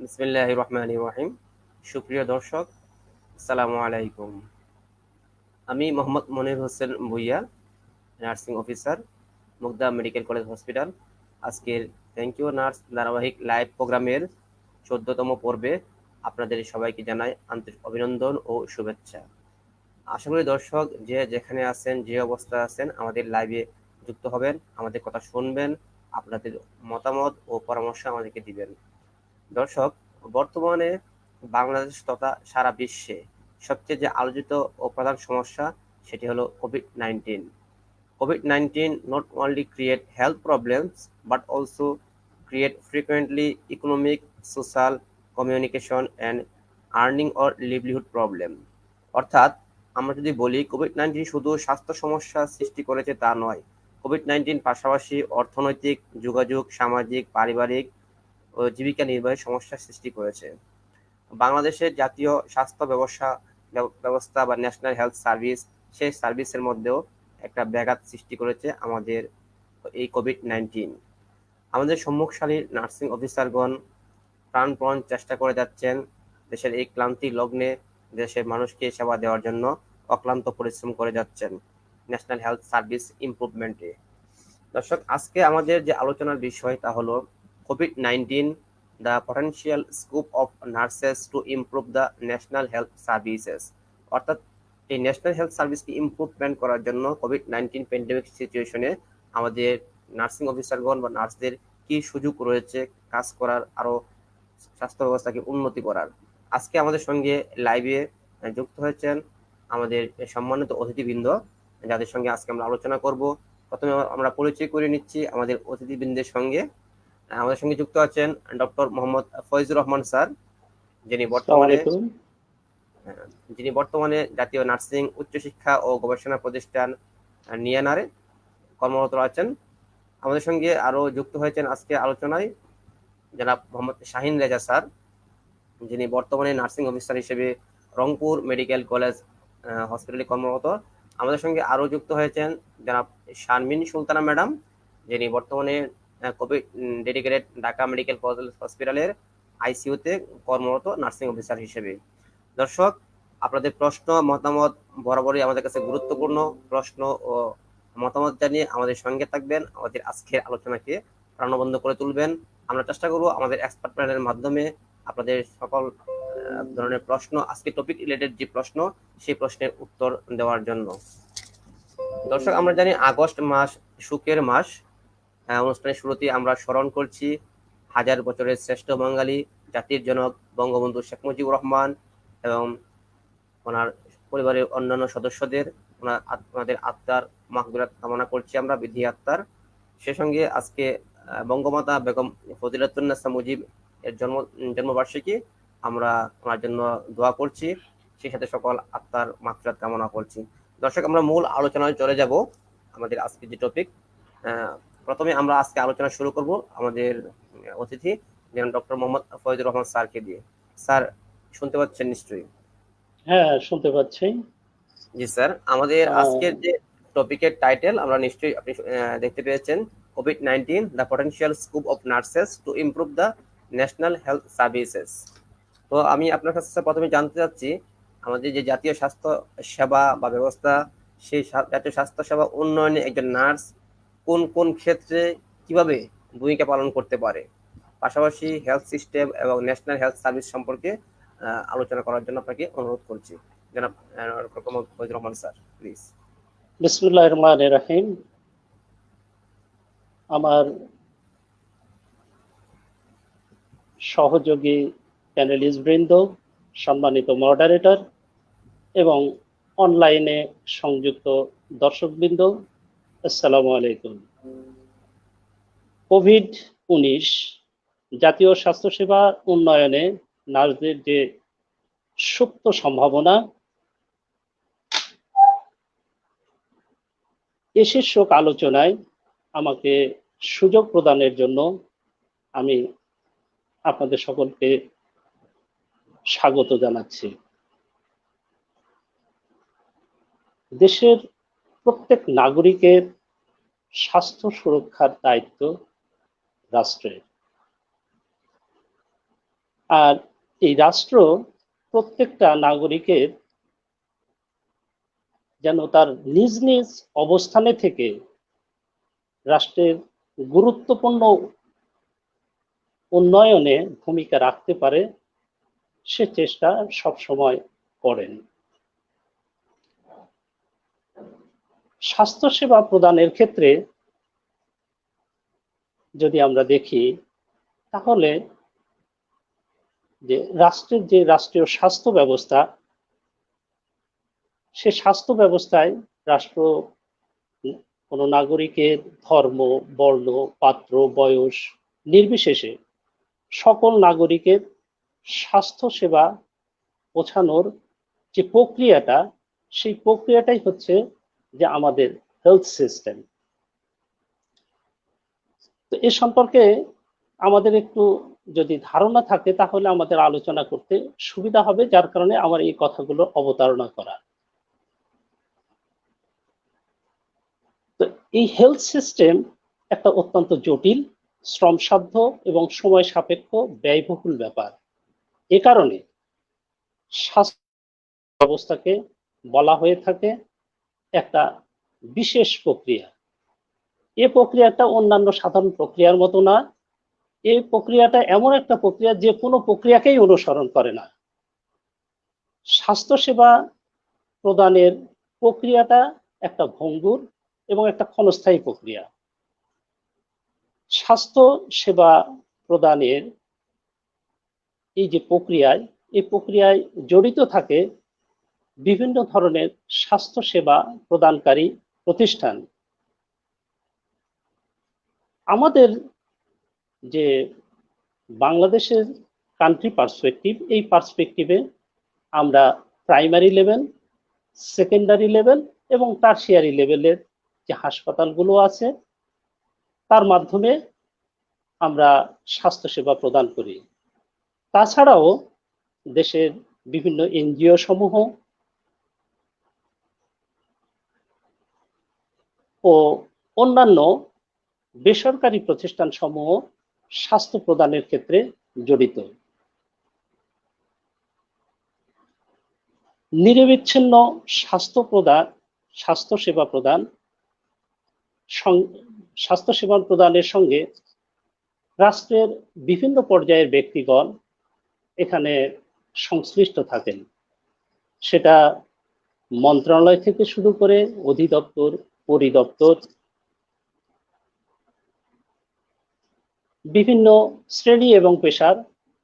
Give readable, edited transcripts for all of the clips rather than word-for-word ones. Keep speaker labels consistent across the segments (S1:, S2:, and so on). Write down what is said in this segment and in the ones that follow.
S1: বিসমিল্লাহির রহমানির রহিম। সুপ্রিয় দর্শক, আসসালামু আলাইকুম। আমি Mohammad Monir Hossain Bhuiyan, nursing officer, Mugda medical college hospital. আজকের থ্যাংক ইউ নার্স ধারাবাহিক লাইভ প্রোগ্রামের 14তম পর্বে আপনাদের সবাইকে জানাই আন্তরিক অভিনন্দন ও শুভেচ্ছা। আশা করি দর্শক যে যেখানে আছেন, যে অবস্থায় আছেন, আমাদের লাইভে যুক্ত হবেন, আমাদের কথা শুনবেন, আপনাদের মতামত ও পরামর্শ আমাদেরকে দিবেন। দর্শক, বর্তমানে বাংলাদেশ তথা সারা বিশ্বে সবচেয়ে যে আলোচিত ও প্রধান সমস্যা সেটি হলো COVID-19. COVID-19 not only create health problems but also create frequently economic, social, communication and earning or livelihood problem। অর্থাৎ আমরা যদি বলি কোভিড-19 শুধু স্বাস্থ্য সমস্যা সৃষ্টি করেছে তা নয়, কোভিড-19 পাশাপাশি অর্থনৈতিক, যোগাযোগ, সামাজিক, পারিবারিক ও জীবিকা নির্বাহের সমস্যার সৃষ্টি করেছে। বাংলাদেশের জাতীয় স্বাস্থ্য ব্যবস্থা বা ন্যাশনাল হেলথ সার্ভিস, সেই সার্ভিসের মধ্যেও একটা ব্যাঘাত সৃষ্টি করেছে আমাদের এই কোভিড-19। আমাদের সম্মুখসারির নার্সিং অফিসারগণ প্রাণপণ চেষ্টা করে যাচ্ছেন দেশের এই ক্লান্তি লগ্নে দেশের মানুষকে সেবা দেওয়ার জন্য অক্লান্ত পরিশ্রম করে যাচ্ছেন ন্যাশনাল হেলথ সার্ভিস ইমপ্রুভমেন্টে। দর্শক, আজকে আমাদের যে আলোচনার বিষয় তা হলো COVID-19, the potential scope of nurses to improve the national health services. অর্থাৎ এই ন্যাশনাল হেলথ সার্ভিসকে ইমপ্রুভমেন্ট করার জন্য কোভিড-19 প্যান্ডেমিক সিচুয়েশনে আমাদের নার্সিং অফিসারগণ বা নার্সদের কি সুযোগ রয়েছে কাজ করার, আরো স্বাস্থ্য ব্যবস্থাকে উন্নতি করার। আজকে আমাদের সঙ্গে লাইভে যুক্ত হয়েছেন আমাদের সম্মানিত অতিথিবৃন্দ, যাদের সঙ্গে আজকে আমরা আলোচনা করব। প্রথমে আমরা পরিচয় করে নিচ্ছি আমাদের অতিথিবৃন্দের সঙ্গে। আমাদের সঙ্গে যুক্ত আছেন ডক্টর মোহাম্মদ ফয়জুর রহমান স্যার, যিনি বর্তমানে যিনি বর্তমানে জাতীয় নার্সিং উচ্চশিক্ষা ও গবেষণা প্রতিষ্ঠান নিয়ানারে কর্মরত আছেন। আমাদের সঙ্গে আরো যুক্ত হয়েছেন আজকে আলোচনায় জনাব মোহাম্মদ শাহিন রেজা স্যার, যিনি বর্তমানে নার্সিং অফিসার হিসেবে রংপুর মেডিকেল কলেজ হসপিটালে কর্মরত। আমাদের সঙ্গে আরো যুক্ত হয়েছেন জনাব শারমিন সুলতানা ম্যাডাম, যিনি বর্তমানে Covid dedicated Dhaka medical college হসপিটালের আইসিইউতে কর্মরত নার্সিং অফিসার হিসেবে। দর্শক, আপনাদের প্রশ্ন মতামত বরাবরই আমাদের কাছে গুরুত্বপূর্ণ। প্রশ্ন ও মতামত জানিয়ে আমাদের সঙ্গে থাকবেন, আমাদের আজকের আলোচনাকে প্রাণবন্ত করে তুলবেন। আমরা চেষ্টা করব আমাদের এক্সপার্ট প্যানেলের মাধ্যমে আপনাদের সকল ধরনের প্রশ্ন, আজকে টপিক রিলেটেড যে প্রশ্ন, সেই প্রশ্নের উত্তর দেওয়ার জন্য। দর্শক, আমরা জানি আগস্ট মাস সুখের মাস। অনুষ্ঠানের শুরুতে আমরা স্মরণ করছি হাজার বছরের শ্রেষ্ঠ বাঙালি, জাতির জনক বঙ্গবন্ধু শেখ মুজিবুর রহমান এবং ওনার পরিবারের অন্যান্য সদস্যদের, ওনাদের আত্মার মাগফিরাত কামনা করছি আমরা, বিধি আত্মার। সে সঙ্গে আজকে বঙ্গমাতা বেগম ফজিলাতুন্নেসা মুজিব এর জন্মবার্ষিকী, আমরা ওনার জন্য দোয়া করছি, সেই সাথে সকল আত্মার মাগফিরাত কামনা করছি। দর্শক, আমরা মূল আলোচনায় চলে যাব। আমাদের আজকে যে টপিক, প্রথমে আমরা আজকে আলোচনা শুরু করব আমাদের অতিথি যেমন ডক্টর মোহাম্মদ ফয়জুর রহমান স্যারকে দিয়ে। স্যার, শুনতে পাচ্ছেন নিশ্চয়ই?
S2: হ্যাঁ, শুনতে পাচ্ছি।
S1: জি স্যার, আমাদের আজকের যে টপিকের টাইটেল আমরা নিশ্চয়ই আপনি দেখতে পেয়েছেন, COVID-19, the potential scope of nurses to improve the national health services. তো আমি আপনার কাছে প্রথমে জানতে চাচ্ছি, আমাদের যে জাতীয় স্বাস্থ্য সেবা বা ব্যবস্থা, সেই জাতীয় স্বাস্থ্য সেবা উন্নয়নে একজন নার্স কোন কোন ক্ষেত্রে কিভাবে ভূমিকা পালন করতে পারে, পাশাপাশি হেলথ সিস্টেম এবং ন্যাশনাল হেলথ সার্ভিস সম্পর্কে আলোচনা করার জন্য আপনাকে অনুরোধ করছি। জনাব doctor Foyzur Rahman sir, please.
S2: বিসমিল্লাহির রহমানির রহিম। আমার সহযোগী প্যানেলিস্ট বৃন্দ, সম্মানিত মডারেটর এবং অনলাইনে সংযুক্ত দর্শকবৃন্দ, আসসালামু আলাইকুম। কোভিড-19 জাতীয় স্বাস্থ্যসেবা উন্নয়নে নার্সদের যে সুপ্ত সম্ভাবনা, এ শীর্ষক আলোচনায় আমাকে সুযোগ প্রদানের জন্য আমি আপনাদের সকলকে স্বাগত জানাচ্ছি। দেশের প্রত্যেক নাগরিকের স্বাস্থ্য সুরক্ষার দায়িত্ব রাষ্ট্রের। আর এই রাষ্ট্র প্রত্যেকটা নাগরিকের যেন তার নিজ নিজ অবস্থানে থেকে রাষ্ট্রের গুরুত্বপূর্ণ উন্নয়নে ভূমিকা রাখতে পারে সে চেষ্টা সবসময় করেন। স্বাস্থ্যসেবা প্রদানের ক্ষেত্রে যদি আমরা দেখি তাহলে যে রাষ্ট্রের যে রাষ্ট্রীয় স্বাস্থ্য ব্যবস্থা, সে স্বাস্থ্য ব্যবস্থায় রাষ্ট্র কোনো নাগরিকের ধর্ম, বর্ণ, পাত্র, বয়স নির্বিশেষে সকল নাগরিকের স্বাস্থ্য সেবা পৌঁছানোর যে প্রক্রিয়াটা, সেই প্রক্রিয়াটাই হচ্ছে যে আমাদের হেলথ সিস্টেম। তো এ সম্পর্কে আমাদের একটু যদি ধারণা থাকে তাহলে আমাদের আলোচনা করতে সুবিধা হবে, যার কারণে আমার এই কথাগুলো অবতারণা করা। তো এই হেলথ সিস্টেম একটা অত্যন্ত জটিল, শ্রমসাধ্য এবং সময় সাপেক্ষ ব্যয়বহুল ব্যাপার। এ কারণে স্বাস্থ্য ব্যবস্থাকে বলা হয়ে থাকে একটা বিশেষ প্রক্রিয়া। এ প্রক্রিয়াটা অন্যান্য সাধারণ প্রক্রিয়ার মতো না। এই প্রক্রিয়াটা এমন একটা প্রক্রিয়া যে কোনো প্রক্রিয়াকেই অনুসরণ করে না। স্বাস্থ্যসেবা প্রদানের প্রক্রিয়াটা একটা ভঙ্গুর এবং একটা ক্ষণস্থায়ী প্রক্রিয়া। স্বাস্থ্য সেবা প্রদানের এই যে প্রক্রিয়ায়, এই প্রক্রিয়ায় জড়িত থাকে বিভিন্ন ধরনের স্বাস্থ্য সেবা প্রদানকারী প্রতিষ্ঠান। আমাদের যে বাংলাদেশের কান্ট্রি পার্সপেক্টিভ, এই পার্সপেক্টিভে আমরা প্রাইমারি লেভেল, সেকেন্ডারি লেভেল এবং টারশিয়ারি লেভেলের যে হাসপাতালগুলো আছে তার মাধ্যমে আমরা স্বাস্থ্যসেবা প্রদান করি। তাছাড়াও দেশের বিভিন্ন এনজিও সমূহ ও অন্যান্য বেসরকারি প্রতিষ্ঠান সমূহ স্বাস্থ্য প্রদানের ক্ষেত্রে জড়িত। নিরবিচ্ছিন্ন স্বাস্থ্যসেবা প্রদানের সঙ্গে রাষ্ট্রের বিভিন্ন পর্যায়ের ব্যক্তিগণ এখানে সংশ্লিষ্ট থাকেন। সেটা মন্ত্রণালয় থেকে শুরু করে অধিদপ্তর, পরিদপ্তর, বিভিন্ন শ্রেণী এবং পেশার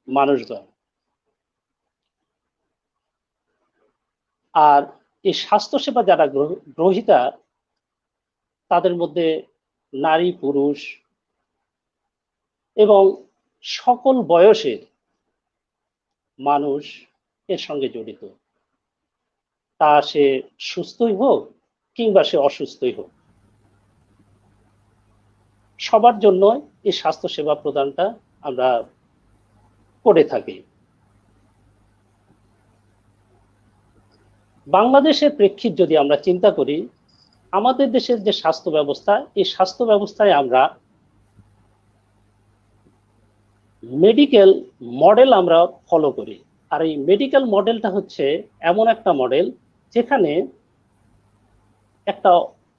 S2: মানুষজন। আর এই স্বাস্থ্যসেবা যারা গ্রহীতা, তাদের মধ্যে নারী, পুরুষ এবং সকল বয়সের মানুষ এর সঙ্গে জড়িত। তা সে সুস্থই হোক কিংবা সে অসুস্থই হোক, সবার জন্য এই স্বাস্থ্যসেবা প্রদানটা আমরা করে থাকি। বাংলাদেশের প্রেক্ষিত যদি আমরা চিন্তা করি, আমাদের দেশের যে স্বাস্থ্য ব্যবস্থা, এই স্বাস্থ্য ব্যবস্থায় আমরা মেডিকেল মডেল আমরা ফলো করি। আর এই মেডিকেল মডেলটা হচ্ছে এমন একটা মডেল যেখানে একটা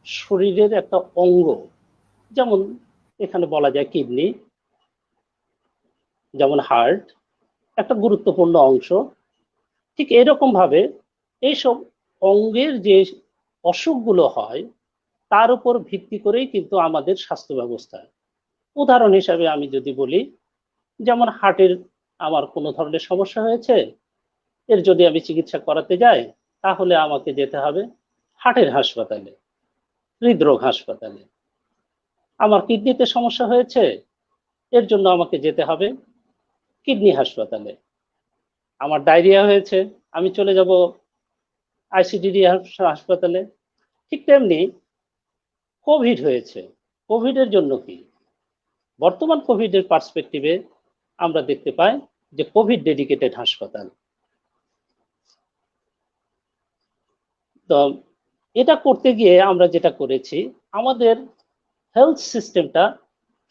S2: শরীরের একটা অঙ্গ, যেমন এখানে বলা যায় কিডনি, যেমন হার্ট একটা গুরুত্বপূর্ণ অংশ, ঠিক এরকম ভাবে এইসব অঙ্গের যে অসুখগুলো হয় তার উপর ভিত্তি করেই কিন্তু আমাদের স্বাস্থ্য ব্যবস্থা। উদাহরণ হিসাবে আমি যদি বলি, যেমন হার্টের আমার কোনো ধরনের সমস্যা হয়েছে, এর যদি আমি চিকিৎসা করাতে যাই তাহলে আমাকে যেতে হবে হার্টের হাসপাতালে, হৃদরোগ হাসপাতালে। আমার কিডনিতে সমস্যা হয়েছে, এর জন্য আমাকে যেতে হবে কিডনি হাসপাতালে। আমার ডায়রিয়া হয়েছে, আমি চলে যাব আইসিডিডি হাসপাতালে। ঠিক তেমনি কোভিড হয়েছে, কোভিডের জন্য কি বর্তমান কোভিডের পার্সপেক্টিভে আমরা দেখতে পাই যে কোভিড ডেডিকেটেড হাসপাতাল। তো এটা করতে গিয়ে আমরা যেটা করেছি, আমাদের হেলথ সিস্টেমটা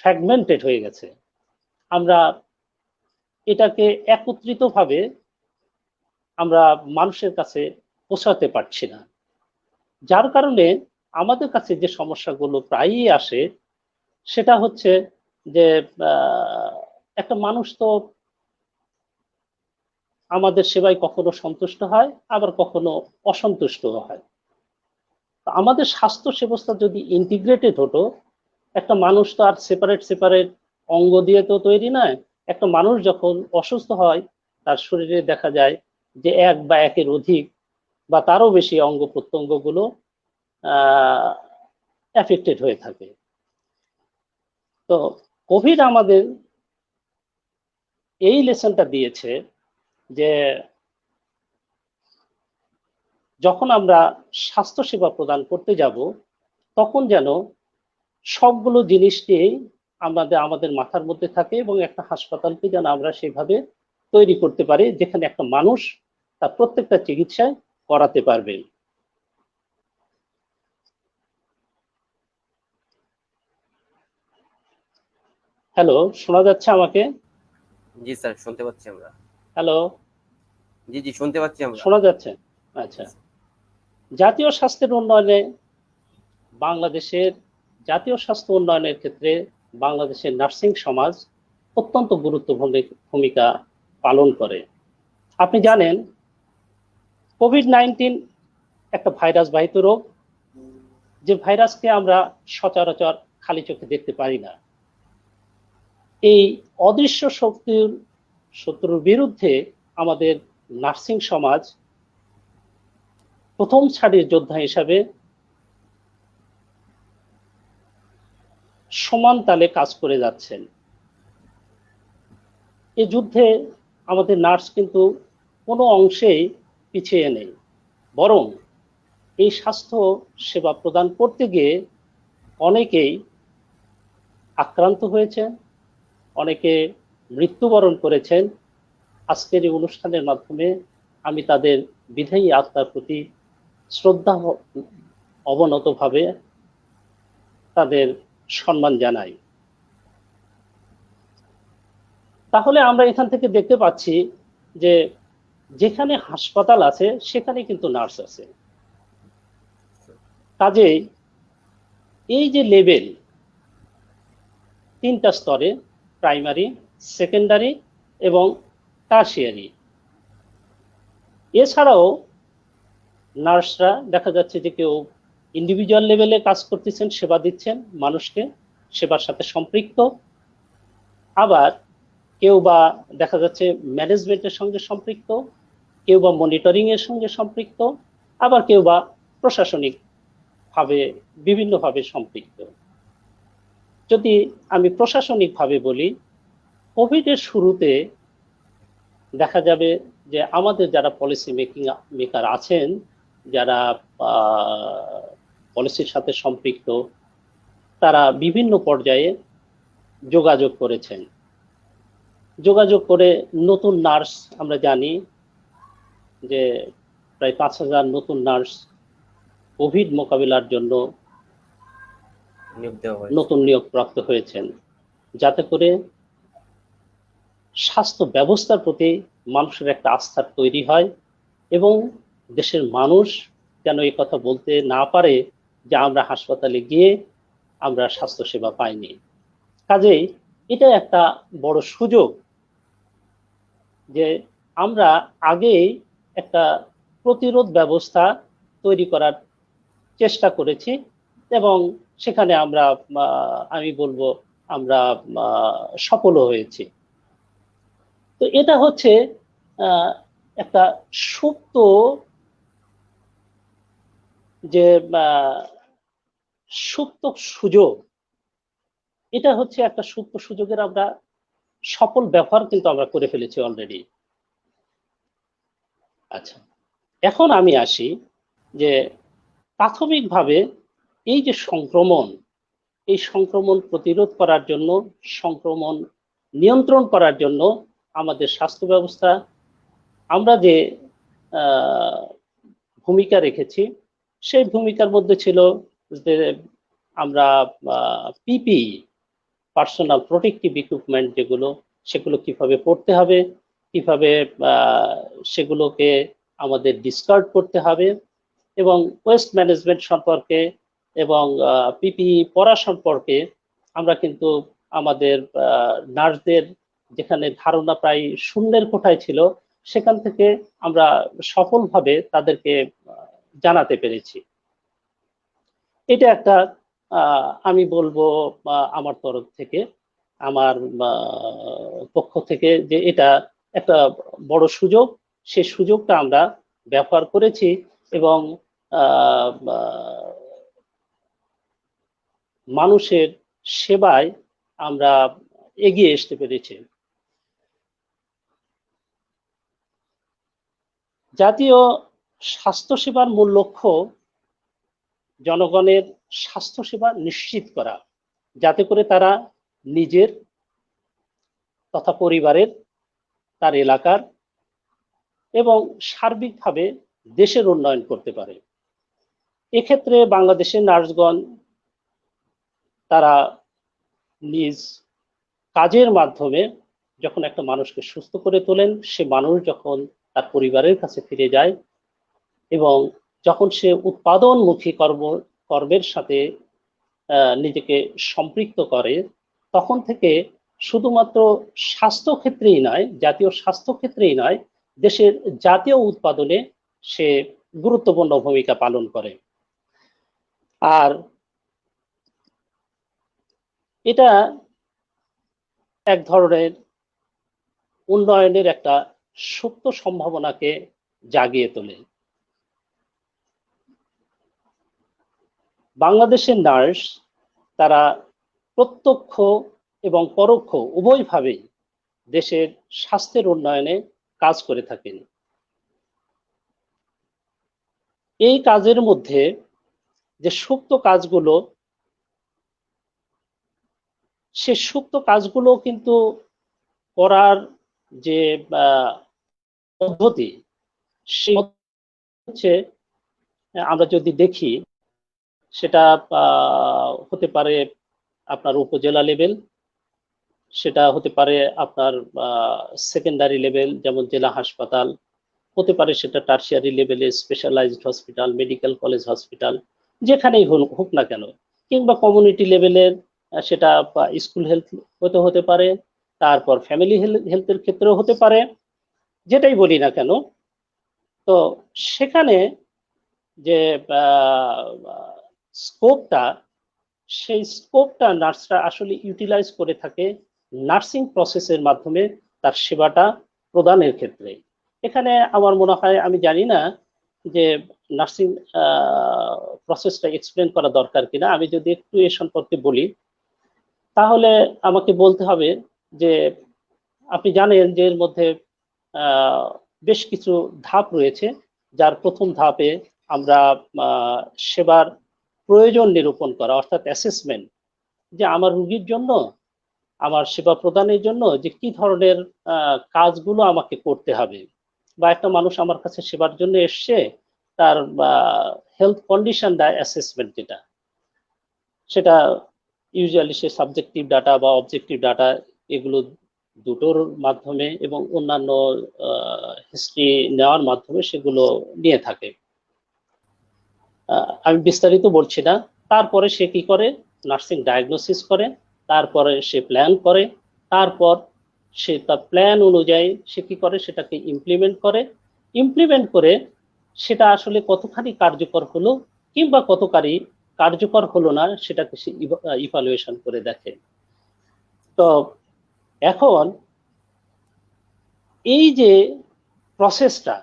S2: ফ্র্যাগমেন্টেড হয়ে গেছে। আমরা এটাকে একত্রিতভাবে আমরা মানুষের কাছে পৌঁছাতে পারছি না, যার কারণে আমাদের কাছে যে সমস্যাগুলো প্রায়ই আসে সেটা হচ্ছে যে একটা মানুষ তো আমাদের সেবায় কখনো সন্তুষ্ট হয়, আবার কখনো অসন্তুষ্ট হয়। আমাদের স্বাস্থ্য ব্যবস্থা যদি ইন্টিগ্রেটেড হতো, একটা মানুষ তো আর সেপারেট সেপারেট অঙ্গ দিয়ে তো তৈরি নয়। একটা মানুষ যখন অসুস্থ হয় তার শরীরে দেখা যায় যে এক বা একের অধিক বা তারও বেশি অঙ্গ প্রত্যঙ্গগুলো এফেক্টেড হয়ে থাকে। তো কোভিড আমাদের এই লেসনটা দিয়েছে যে যখন আমরা স্বাস্থ্য সেবা প্রদান করতে যাব তখন যেন সবগুলো জিনিস নিয়েই আমাদের মাথার মধ্যে থাকে এবং একটা হাসপাতালকে যেন আমরা সেভাবে তৈরি করতে পারি যেখানে একটা মানুষ তার প্রত্যেকটা চিকিৎসায় করাতে পারবে। হ্যালো, শোনা যাচ্ছে আমাকে?
S1: জি স্যার, শুনতে পাচ্ছি আমরা।
S2: হ্যালো,
S1: জি জি, শুনতে পাচ্ছি আমরা।
S2: শোনা যাচ্ছে? আচ্ছা। জাতীয় স্বাস্থ্যের উন্নয়নে বাংলাদেশের জাতীয় স্বাস্থ্য উন্নয়নের ক্ষেত্রে বাংলাদেশের নার্সিং সমাজ অত্যন্ত গুরুত্বপূর্ণ ভূমিকা পালন করে। আপনি জানেন কোভিড-19 একটা ভাইরাস বাহিত রোগ, যে ভাইরাসকে আমরা সচরাচর খালি চোখে দেখতে পারি না। এই অদৃশ্য শত্রুর বিরুদ্ধে আমাদের নার্সিং সমাজ প্রথম সারির যোদ্ধা হিসাবে সমান তালে কাজ করে যাচ্ছেন। এই যুদ্ধে আমাদের নার্স কিন্তু কোনো অংশেই পিছিয়ে নেই, বরং এই স্বাস্থ্য সেবা প্রদান করতে গিয়ে অনেকেই আক্রান্ত হয়েছেন, অনেকে মৃত্যুবরণ করেছেন। আজকের এই অনুষ্ঠানের মাধ্যমে আমি তাদের বিদায়ী আত্মার প্রতি শ্রদ্ধা অবনতভাবে তাদের সম্মান জানাই। তাহলে আমরা এখান থেকে দেখতে পাচ্ছি যে যেখানে হাসপাতাল আছে সেখানে কিন্তু নার্স আছে। কাজেই এই যে লেভেল, তিনটা স্তরে, প্রাইমারি, সেকেন্ডারি এবং টারশিয়ারি, এছাড়াও নার্সরা দেখা যাচ্ছে যে কেউ ইন্ডিভিজুয়াল লেভেলে কাজ করতেছেন, সেবা দিচ্ছেন মানুষকে, সেবার সাথে সম্পৃক্ত। আবার কেউ বা দেখা যাচ্ছে ম্যানেজমেন্টের সঙ্গে সম্পৃক্ত, কেউ বা মনিটরিং এর সঙ্গে সম্পৃক্ত, আবার কেউ বা প্রশাসনিক ভাবে বিভিন্নভাবে সম্পৃক্ত। যদি আমি প্রশাসনিক ভাবে বলি, কোভিড এর শুরুতে দেখা যাবে যে আমাদের যারা পলিসি মেকার আছেন, যারা পলিসির সাথে সম্পৃক্ত, তারা বিভিন্ন পর্যায়ে যোগাযোগ করেছেন। যোগাযোগ করে নতুন নার্স, আমরা জানি যে প্রায় 5,000 নতুন নার্স কোভিড মোকাবিলার জন্য নতুন নিয়োগ প্রাপ্ত হয়েছেন, যাতে করে স্বাস্থ্য ব্যবস্থার প্রতি মানুষের একটা আস্থা তৈরি হয় এবং দেশের মানুষ যেন এই কথা বলতে না পারে যে আমরা হাসপাতালে গিয়ে আমরা স্বাস্থ্য সেবা পাইনি। কাজেই এটা একটা বড় সুযোগ যে আমরা আগেই একটা প্রতিরোধ ব্যবস্থা তৈরি করার চেষ্টা করেছি এবং সেখানে আমি বলবো আমরা সফল হয়েছি। তো এটা হচ্ছে একটা সুপ্ত যে সুপ্ত সুযোগ, এটা হচ্ছে একটা সুপ্ত সুযোগের আমরা সফল ব্যবহার কিন্তু আমরা করে ফেলেছি অলরেডি। আচ্ছা, এখন আমি আসি যে প্রাথমিকভাবে এই যে সংক্রমণ, এই সংক্রমণ প্রতিরোধ করার জন্য, সংক্রমণ নিয়ন্ত্রণ করার জন্য আমাদের স্বাস্থ্য ব্যবস্থা আমরা যে ভূমিকা রেখেছি, সেই ভূমিকার মধ্যে ছিল যে আমরা পিপিই, পার্সোনাল প্রোটেক্টিভ ইকুইপমেন্ট যেগুলো, সেগুলো কিভাবে পড়তে হবে, কিভাবে সেগুলোকে আমাদের ডিসকার্ড করতে হবে, এবং ওয়েস্ট ম্যানেজমেন্ট সম্পর্কে এবং পিপিই পড়া সম্পর্কে আমরা কিন্তু আমাদের নার্সদের যেখানে ধারণা প্রায় শূন্যের কোঠায় ছিল, সেখান থেকে আমরা সফলভাবে তাদেরকে জানাতে পেরেছি। এটা একটা আমি বলবো আমার তরফ থেকে, আমার পক্ষ থেকে, যে এটা একটা বড় সুযোগ। সেই সুযোগটা আমরা ব্যবহার করেছি এবং মানুষের সেবায় আমরা এগিয়ে আসতে পেরেছি। জাতীয় স্বাস্থ্যসেবার মূল লক্ষ্য জনগণের স্বাস্থ্যসেবা নিশ্চিত করা, যাতে করে তারা নিজের তথা পরিবারের, তার এলাকার এবং সার্বিকভাবে দেশের উন্নয়ন করতে পারে। এক্ষেত্রে বাংলাদেশের নার্সগণ তারা নিজ কাজের মাধ্যমে যখন একটা মানুষকে সুস্থ করে তোলেন, সে মানুষ যখন তার পরিবারের কাছে ফিরে যায় এবং যখন সে উৎপাদনমুখী কর্মের সাথে নিজেকে সম্পৃক্ত করে, তখন থেকে শুধুমাত্র স্বাস্থ্য ক্ষেত্রেই নয়, জাতীয় স্বাস্থ্য ক্ষেত্রেই নয়, দেশের জাতীয় উৎপাদনে সে গুরুত্বপূর্ণ ভূমিকা পালন করে। আর এটা এক ধরনের উন্নয়নের একটা সুপ্ত সম্ভাবনাকে জাগিয়ে তোলে। বাংলাদেশের নার্স তারা প্রত্যক্ষ এবং পরোক্ষ উভয়ভাবেই দেশের স্বাস্থ্যের উন্নয়নে কাজ করে থাকেন। এই কাজের মধ্যে যে সুপ্ত কাজগুলো, সে সুপ্ত কাজগুলো কিন্তু করার যে পদ্ধতি, সে হচ্ছে আমরা যদি দেখি, সেটা হতে পারে আপনার উপজেলা লেভেল, সেটা হতে পারে আপনার সেকেন্ডারি লেভেল যেমন জেলা হাসপাতাল, হতে পারে সেটা টার্সিয়ারি লেভেলে specialised hospital, medical college hospital, যেখানেই হোক না কেন, কিংবা কমিউনিটি লেভেলের সেটা স্কুল হেলথ হতে পারে, তারপর ফ্যামিলি হেলথের ক্ষেত্রেও হতে পারে, যেটাই বলি না কেন। তো সেখানে যে স্কোপটা, সেই স্কোপটা নার্সরা আসলে ইউটিলাইজ করে থাকে নার্সিং প্রসেসের মাধ্যমে তার সেবাটা প্রদানের ক্ষেত্রে। এখানে আমার মনে হয়, আমি জানি না যে নার্সিং প্রসেসটা এক্সপ্লেন করা দরকার কিনা, আমি যদি একটু এ সম্পর্কে বলি, তাহলে আমাকে বলতে হবে যে আপনি জানেন যে এর মধ্যে বেশ কিছু ধাপ রয়েছে, যার প্রথম ধাপে আমরা সেবার প্রয়োজন নিরূপণ করা, অর্থাৎ অ্যাসেসমেন্ট, যে আমার রুগীর জন্য, আমার সেবা প্রদানের জন্য যে কি ধরনের কাজগুলো আমাকে করতে হবে, বা একটা মানুষ আমার কাছে সেবার জন্য এসছে, তার হেলথ কন্ডিশনটা অ্যাসেসমেন্ট, যেটা সেটা ইউজুয়ালি সে সাবজেক্টিভ ডাটা বা অবজেক্টিভ ডাটা, এগুলো দুটোর মাধ্যমে এবং অন্যান্য হিস্ট্রি নেওয়ার মাধ্যমে সেগুলো নিয়ে থাকে। আমি বিস্তারিত বলছি না। তারপরে সে কি করে, নার্সিং ডায়াগনোসিস করে, তারপরে সে প্ল্যান করে, তারপর সে তার প্ল্যান অনুযায়ী সে কি করে, সেটাকে ইমপ্লিমেন্ট করে সেটা আসলে কতখানি কার্যকর হলো কিংবা কতখানি কার্যকর হলো না, সেটাকে সে ইভালুয়েশন করে দেখে। তো এখন এই যে প্রসেসটা,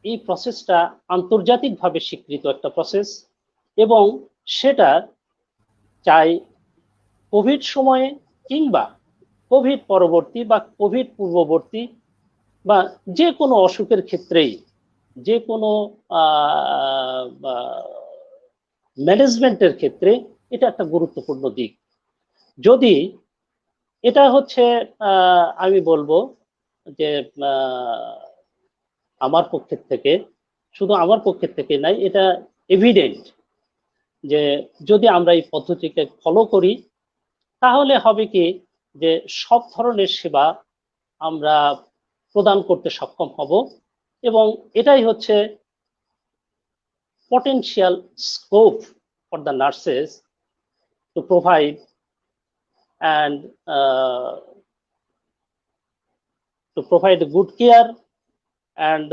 S2: এই প্রসেসটা আন্তর্জাতিকভাবে স্বীকৃত একটা প্রসেস, এবং সেটা চাই কোভিড সময়ে কিংবা কোভিড পরবর্তী বা কোভিড পূর্ববর্তী বা যে কোনো অসুখের ক্ষেত্রেই, যে কোনো ম্যানেজমেন্টের ক্ষেত্রে এটা একটা গুরুত্বপূর্ণ দিক। যদি এটা হচ্ছে আমি বলবো যে আমার পক্ষের থেকে, শুধু আমার পক্ষের থেকে নাই, এটা এভিডেন্ট যে যদি আমরা এই পদ্ধতিকে ফলো করি, তাহলে হবে কি, যে সব ধরনের সেবা আমরা প্রদান করতে সক্ষম হব, এবং এটাই হচ্ছে potential scope for the nurses to provide and to provide good care and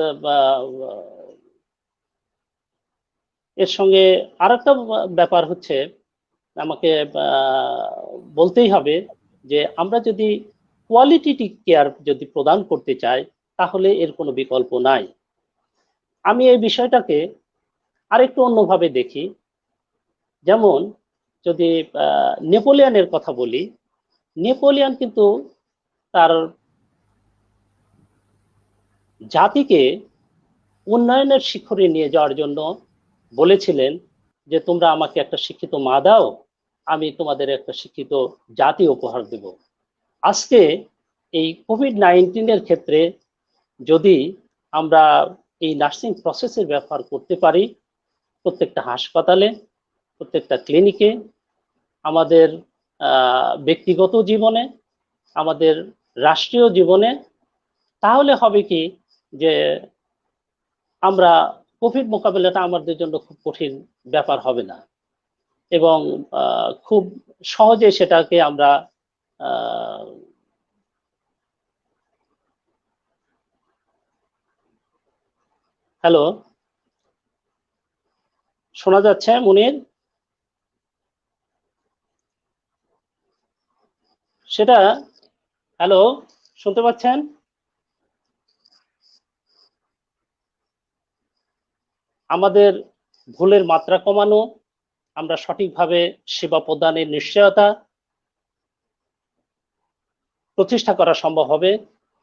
S2: এর সঙ্গে আরেকটা ব্যাপার হচ্ছে আমাকে বলতেই হবে যে আমরা যদি কোয়ালিটি কেয়ার যদি প্রদান করতে চাই তাহলে এর কোনো বিকল্প নাই। আমি এই বিষয়টাকে আরেকটু অন্যভাবে দেখি। যেমন যদি নেপোলিয়নের কথা বলি, নেপোলিয়ন কিন্তু তার জাতিকে উন্নয়নের শিখরে নিয়ে যাওয়ার জন্য বলেছিলেন যে তোমরা আমাকে একটা শিক্ষিত মা দাও, আমি তোমাদের একটা শিক্ষিত জাতি উপহার দেব। আজকে এই কোভিড-19 ক্ষেত্রে যদি আমরা এই নার্সিং প্রসেসের ব্যবহার করতে পারি প্রত্যেকটা হাসপাতালে, প্রত্যেকটা ক্লিনিকে, আমাদের ব্যক্তিগত জীবনে, আমাদের রাষ্ট্রীয় জীবনে, তাহলে হবে কি যে আমরা কোভিড মোকাবেলাটা আমাদের জন্য খুব কঠিন ব্যাপার হবে না, এবং খুব সহজে সেটাকে আমরা হ্যালো, শোনা যাচ্ছে মুনির? সেটা হ্যালো, শুনতে পাচ্ছেন? আমাদের ভুলের মাত্রা কমানো, আমরা সঠিকভাবে সেবা প্রদানের নিশ্চয়তা প্রতিষ্ঠা করা সম্ভব হবে।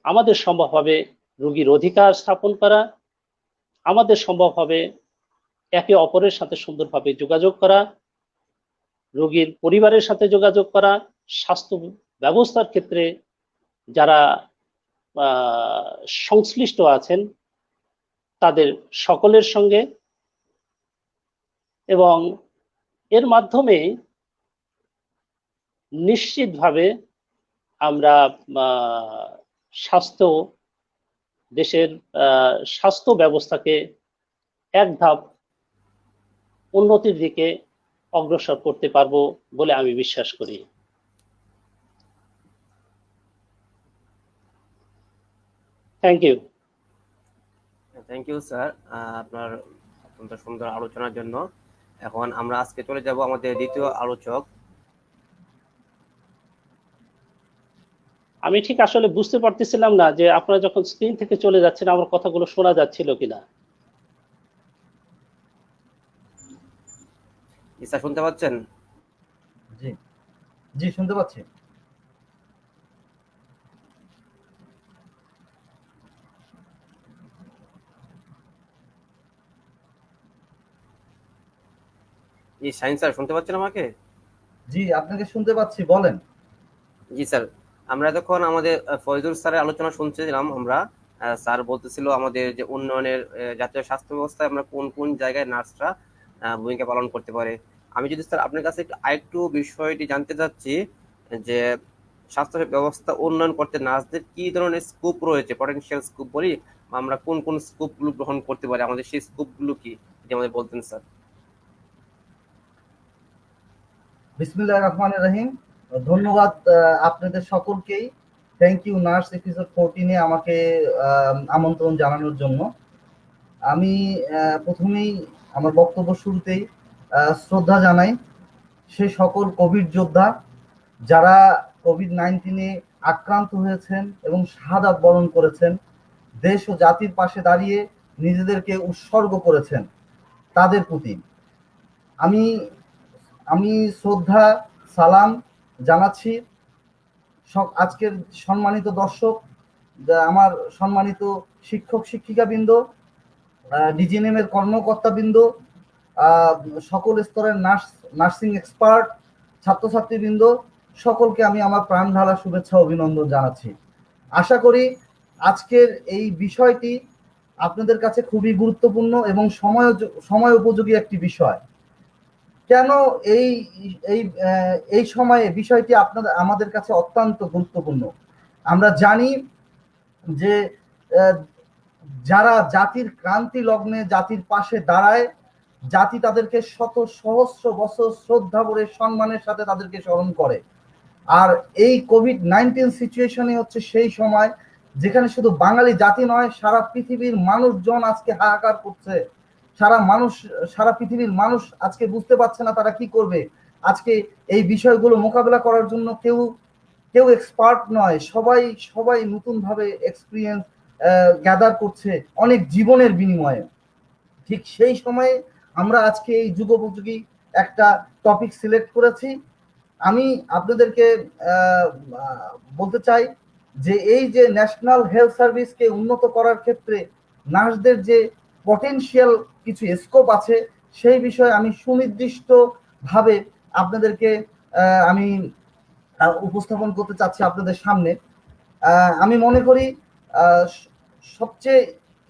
S2: আমাদের সম্ভব হবে রোগীর অধিকার স্থাপন করা, আমাদের সম্ভব হবে একে অপরের সাথে সুন্দরভাবে যোগাযোগ করা, রোগীর পরিবারের সাথে যোগাযোগ করা, স্বাস্থ্য ব্যবস্থার ক্ষেত্রে যারা সংশ্লিষ্ট আছেন তাদের সকলের সঙ্গে, এবং এর মাধ্যমে নিশ্চিতভাবে আমরা দেশের স্বাস্থ্য ব্যবস্থাকে এক ধাপ উন্নতির দিকে অগ্রসর করতে পারবো বলে আমি বিশ্বাস করি। Thank you.
S1: Thank you sir আপনার অত্যন্ত সুন্দর আলোচনার জন্য। এখন আমরা আজকে চলে যাব আমাদের দ্বিতীয় আলোচক।
S2: আমি ঠিক আসলে বুঝতে পারতেছিলাম না যে আপনারা যখন স্ক্রিন থেকে চলে যাচ্ছেন আমার কথাগুলো শোনা যাচ্ছিল কিনা।
S1: স্যার শুনতে পাচ্ছেন?
S3: জি জি শুনতে পাচ্ছি।
S1: জি শাহিন স্যার শুনতে পাচ্ছেন আমাকে?
S3: জি আপনাকে শুনতে পাচ্ছি, বলেন।
S1: জি স্যার, আমরা এতক্ষণ আমাদের ফয়জুল স্যারের আলোচনা শুনছিলাম। আমরা স্যার বলতেছিল আমাদের যে উন্নয়নের জাতীয় স্বাস্থ্য ব্যবস্থায় আমরা কোন কোন জায়গায় নার্সরা ভূমিকা পালন করতে পারে। আমি যদি স্যার আপনার কাছে আরেকটু বিষয়টি জানতে চাচ্ছি যে স্বাস্থ্য ব্যবস্থা উন্নয়ন করতে নার্সদের কি ধরনের স্কোপ রয়েছে, পটেনশিয়াল স্কোপ বলি, আমরা কোন কোন স্কোপগুলো গ্রহণ করতে পারি, আমাদের সেই স্কোপগুলো কি যদি আমাদের বলতেন স্যার।
S3: বিসমিল্লাহির রহমানির রহিম। ধন্যবাদ আপনাদের সকলকেই। থ্যাংক ইউ নার্স এপিসোড 14-এ আমাকে আমন্ত্রণ জানানোর জন্য। আমি প্রথমেই আমার বক্তব্য শুরুতেই শ্রদ্ধা জানাই সে সকল কোভিড যোদ্ধা যারা কোভিড-19-এ আক্রান্ত হয়েছেন এবং শাহাদাত বরণ করেছেন, দেশ ও জাতির পাশে দাঁড়িয়ে নিজেদেরকে উৎসর্গ করেছেন, তাদের প্রতি আমি শ্রদ্ধা সালাম জানাচ্ছি। আজকের সম্মানিত দর্শক, আমার সম্মানিত শিক্ষক শিক্ষিকাবৃন্দ, ডিজিএনএম এর কর্মকর্তাবৃন্দ, সকল স্তরের নার্সিং এক্সপার্ট, ছাত্রছাত্রীবৃন্দ, সকলকে আমি আমার প্রাণ ঢালা শুভেচ্ছা অভিনন্দন জানাচ্ছি। আশা করি আজকের এই বিষয়টি আপনাদের কাছে খুবই গুরুত্বপূর্ণ এবং সময় উপযোগী একটি বিষয়। কেন এই এই এই সময়ে বিষয়টি আপনাদের আমাদের কাছে অত্যন্ত গুরুত্বপূর্ণ? আমরা জানি যে যারা জাতির ক্রান্তি লগ্নে জাতির পাশে দাঁড়ায়, জাতি তাদেরকে শত সহস্র বছর শ্রদ্ধা ভরে সম্মানের সাথে তাদেরকে স্মরণ করে। আর এই কোভিড-19 সিচুয়েশনে হচ্ছে সেই সময় যেখানে শুধু বাঙালি জাতি নয়, সারা পৃথিবীর মানুষজন আজকে হাহাকার করছে। সারা পৃথিবীর মানুষ আজকে বুঝতে পারছে না তারা কি করবে। আজকে এই বিষয়গুলো মোকাবেলা করার জন্য কেউ এক্সপার্ট নয়, সবাই নতুন ভাবে এক্সপিরিয়েন্স গ্যাদার করছে অনেক জীবনের বিনিময়ে। ঠিক সেই সময়ে আমরা আজকে এই যুগোপযোগী একটা টপিক সিলেক্ট করেছি। আমি আপনাদেরকে বলতে চাই যে এই যে ন্যাশনাল হেলথ সার্ভিসকে উন্নত করার ক্ষেত্রে নার্সদের যে পটেনশিয়াল কিছু স্কোপ আছে সেই বিষয়ে আমি সুনির্দিষ্ট ভাবে আপনাদেরকে আমি উপস্থাপন করতে চাচ্ছি আপনাদের সামনে। আমি মনে করি সবচেয়ে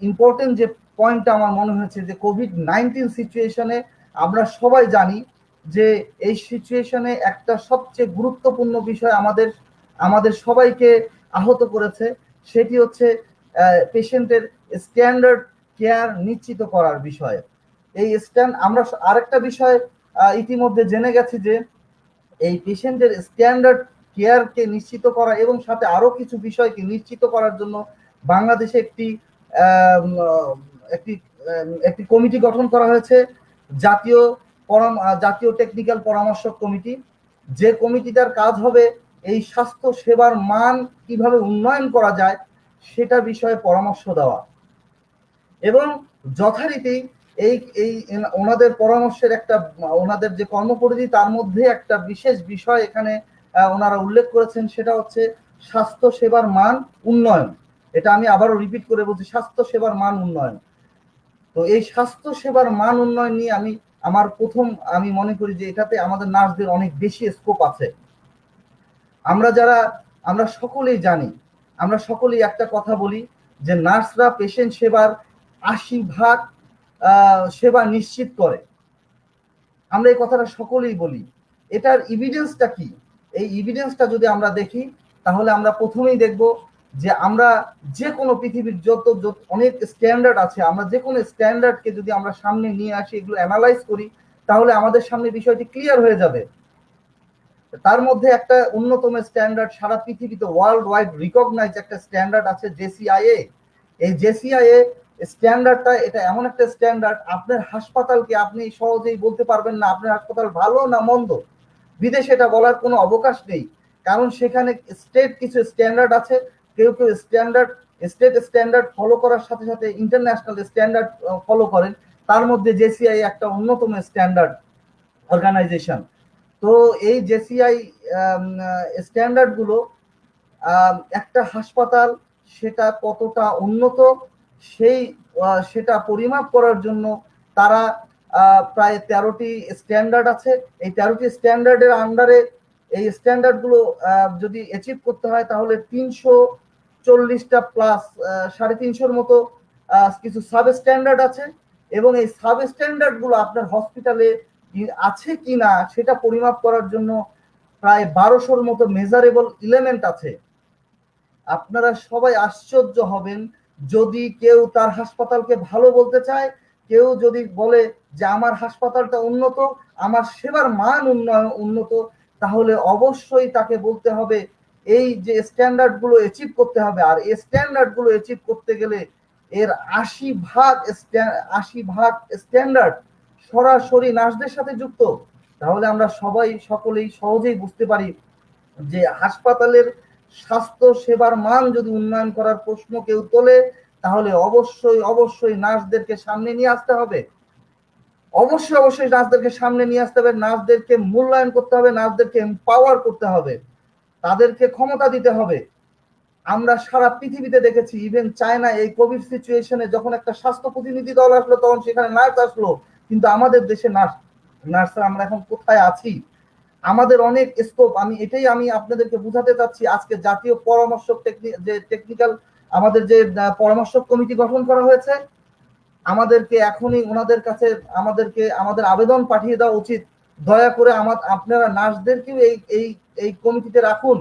S3: ইম্পর্টেন্ট যে পয়েন্টটা আমার মনে হয়েছে যে কোভিড-19 সিচুয়েশনে আমরা সবাই জানি যে এই সিচুয়েশনে একটা সবচেয়ে গুরুত্বপূর্ণ বিষয় আমাদের সবাইকে আহত করেছে, সেটি হচ্ছে পেশেন্টের স্ট্যান্ডার্ড কেয়ার নিশ্চিত করার বিষয়। আমরা আরেকটা বিষয় ইতিমধ্যে জেনে গেছি যে এই পেশেন্টের স্ট্যান্ডার্ড কেয়ারকে নিশ্চিত করা এবং সাথে আরো কিছু বিষয়কে নিশ্চিত করার জন্য বাংলাদেশে একটি কমিটি গঠন করা হয়েছে, জাতীয় টেকনিক্যাল পরামর্শক কমিটি। যে কমিটিটার কাজ হবে এই স্বাস্থ্য সেবার মান কিভাবে উন্নয়ন করা যায় সেটা বিষয়ে পরামর্শ দেওয়া এবং যথারীতি এই ওনাদের পরামর্শের ওনাদের যে কর্মপরিধি তার মধ্যে একটা বিশেষ বিষয় এখানে ওনারা উল্লেখ করেছেন, সেটা হচ্ছে স্বাস্থ্য সেবার মান উন্নয়ন। এটা আমি আবারও রিপিট করে বলছি, স্বাস্থ্য সেবার মান উন্নয়ন। তো এই স্বাস্থ্য সেবার মান উন্নয়ন নিয়ে আমি মনে করি যে এটাতে আমাদের নার্সদের অনেক বেশি স্কোপ আছে। আমরা সকলেই জানি, আমরা সকলেই একটা কথা বলি যে নার্সরা পেশেন্ট সেবার 80% সেবা নিশ্চিত করে। আমরা এই কথাটা সকলেই বলি। এটার ইভিডেন্সটা কি? এই ইভিডেন্সটা যদি আমরা দেখি তাহলে আমরা প্রথমেই দেখব যে আমরা যে কোনো পৃথিবীর যত অনেক স্ট্যান্ডার্ড আছে, আমরা যে কোনো স্ট্যান্ডার্ডকে যদি আমরা সামনে নিয়ে আসি, এগুলো অ্যানালাইজ করি, তাহলে আমাদের সামনে বিষয়টি ক্লিয়ার হয়ে যাবে। তার মধ্যে একটা অন্যতম স্ট্যান্ডার্ড, সারা পৃথিবীতে ওয়ার্ল্ড ওয়াইড রিকগনাইজ একটা স্ট্যান্ডার্ড আছে, JCIA। এই JCIA স্ট্যান্ডার্ডটা এটা এমন একটা স্ট্যান্ডার্ড, আপনার হাসপাতালকে আপনি সহজেই বলতে পারবেন না আপনার হাসপাতাল ভালো না মন্দ। বিদেশে এটা বলার কোনো অবকাশ নেই, কারণ সেখানে স্টেট কিছু স্ট্যান্ডার্ড আছে। কেউ স্টেট স্ট্যান্ডার্ড ফলো করার সাথে সাথে ইন্টারন্যাশনাল স্ট্যান্ডার্ড ফলো করেন। তার মধ্যে JCI একটা অন্যতম স্ট্যান্ডার্ড অর্গানাইজেশন। তো এই JCI স্ট্যান্ডার্ড গুলো একটা হাসপাতাল সেটা কতটা উন্নত সেটা পরিমাপ করার জন্য তারা প্রায় 13টি স্ট্যান্ডার্ড আছে। এই 13টি স্ট্যান্ডার্ডের আন্ডারে এই স্ট্যান্ডার্ড গুলো যদি অ্যাচিভ করতে হয় তাহলে 340টা প্লাস 350-র মতো কিছু সাব স্ট্যান্ডার্ড আছে এবং এই সাব স্ট্যান্ডার্ড গুলো আপনার হসপিটালে আছে কিনা সেটা পরিমাপ করার জন্য প্রায় 1200-র মতো মেজারেবল এলিমেন্ট আছে। আপনারা সবাই আশ্চর্য হবেন যদি কেউ তার হাসপাতালকে ভালো বলতে চায়, কেউ যদি বলে যে আমার হাসপাতালটা উন্নত, আমার সেবার মান উন্নত, তাহলে অবশ্যই তাকে বলতে হবে এই যে স্ট্যান্ডার্ড গুলো অ্যাচিভ করতে হবে। আর এই স্ট্যান্ডার্ড গুলো অ্যাচিভ করতে গেলে এর 80% স্ট্যান্ডার্ড সরাসরি নার্সদের সাথে যুক্ত। তাহলে আমরা সকলেই সহজেই বুঝতে পারি যে হাসপাতালের স্বাস্থ্য সেবার মান যদি উন্নয়ন করার প্রশ্ন কেউ তোলে তাহলে অবশ্যই নার্সদেরকে সামনে নিয়ে আসতে হবে। অবশ্যই নার্সদেরকে সামনে নিয়ে আসতে হবে, নার্সদেরকে মূল্যায়ন করতে হবে, নার্সদেরকে এম্পাওয়ার করতে হবে, তাদেরকে ক্ষমতা দিতে হবে। আমরা সারা পৃথিবীতে দেখেছি, ইভেন চায়না এই কোভিড সিচুয়েশনে যখন একটা স্বাস্থ্য প্রতিনিধি দল আসলো তখন সেখানে নার্স আসলো, কিন্তু আমাদের দেশে নার্সরা আমরা এখন কোথায় আছি? আমাদের অনেক স্কোপ। আমি আপনাদেরকে বুঝাতে চাচ্ছি, আজকে জাতীয় পরামর্শক টেকনিক্যাল আমাদের যে পরামর্শক কমিটি গঠন করা হয়েছে, আমাদেরকে এখনই ওনাদের কাছে আমাদের আবেদন পাঠিয়ে দেওয়া উচিত দয়া করে আপনারা নার্সদেরকেও এই এই এই কমিটিতে রাখুন,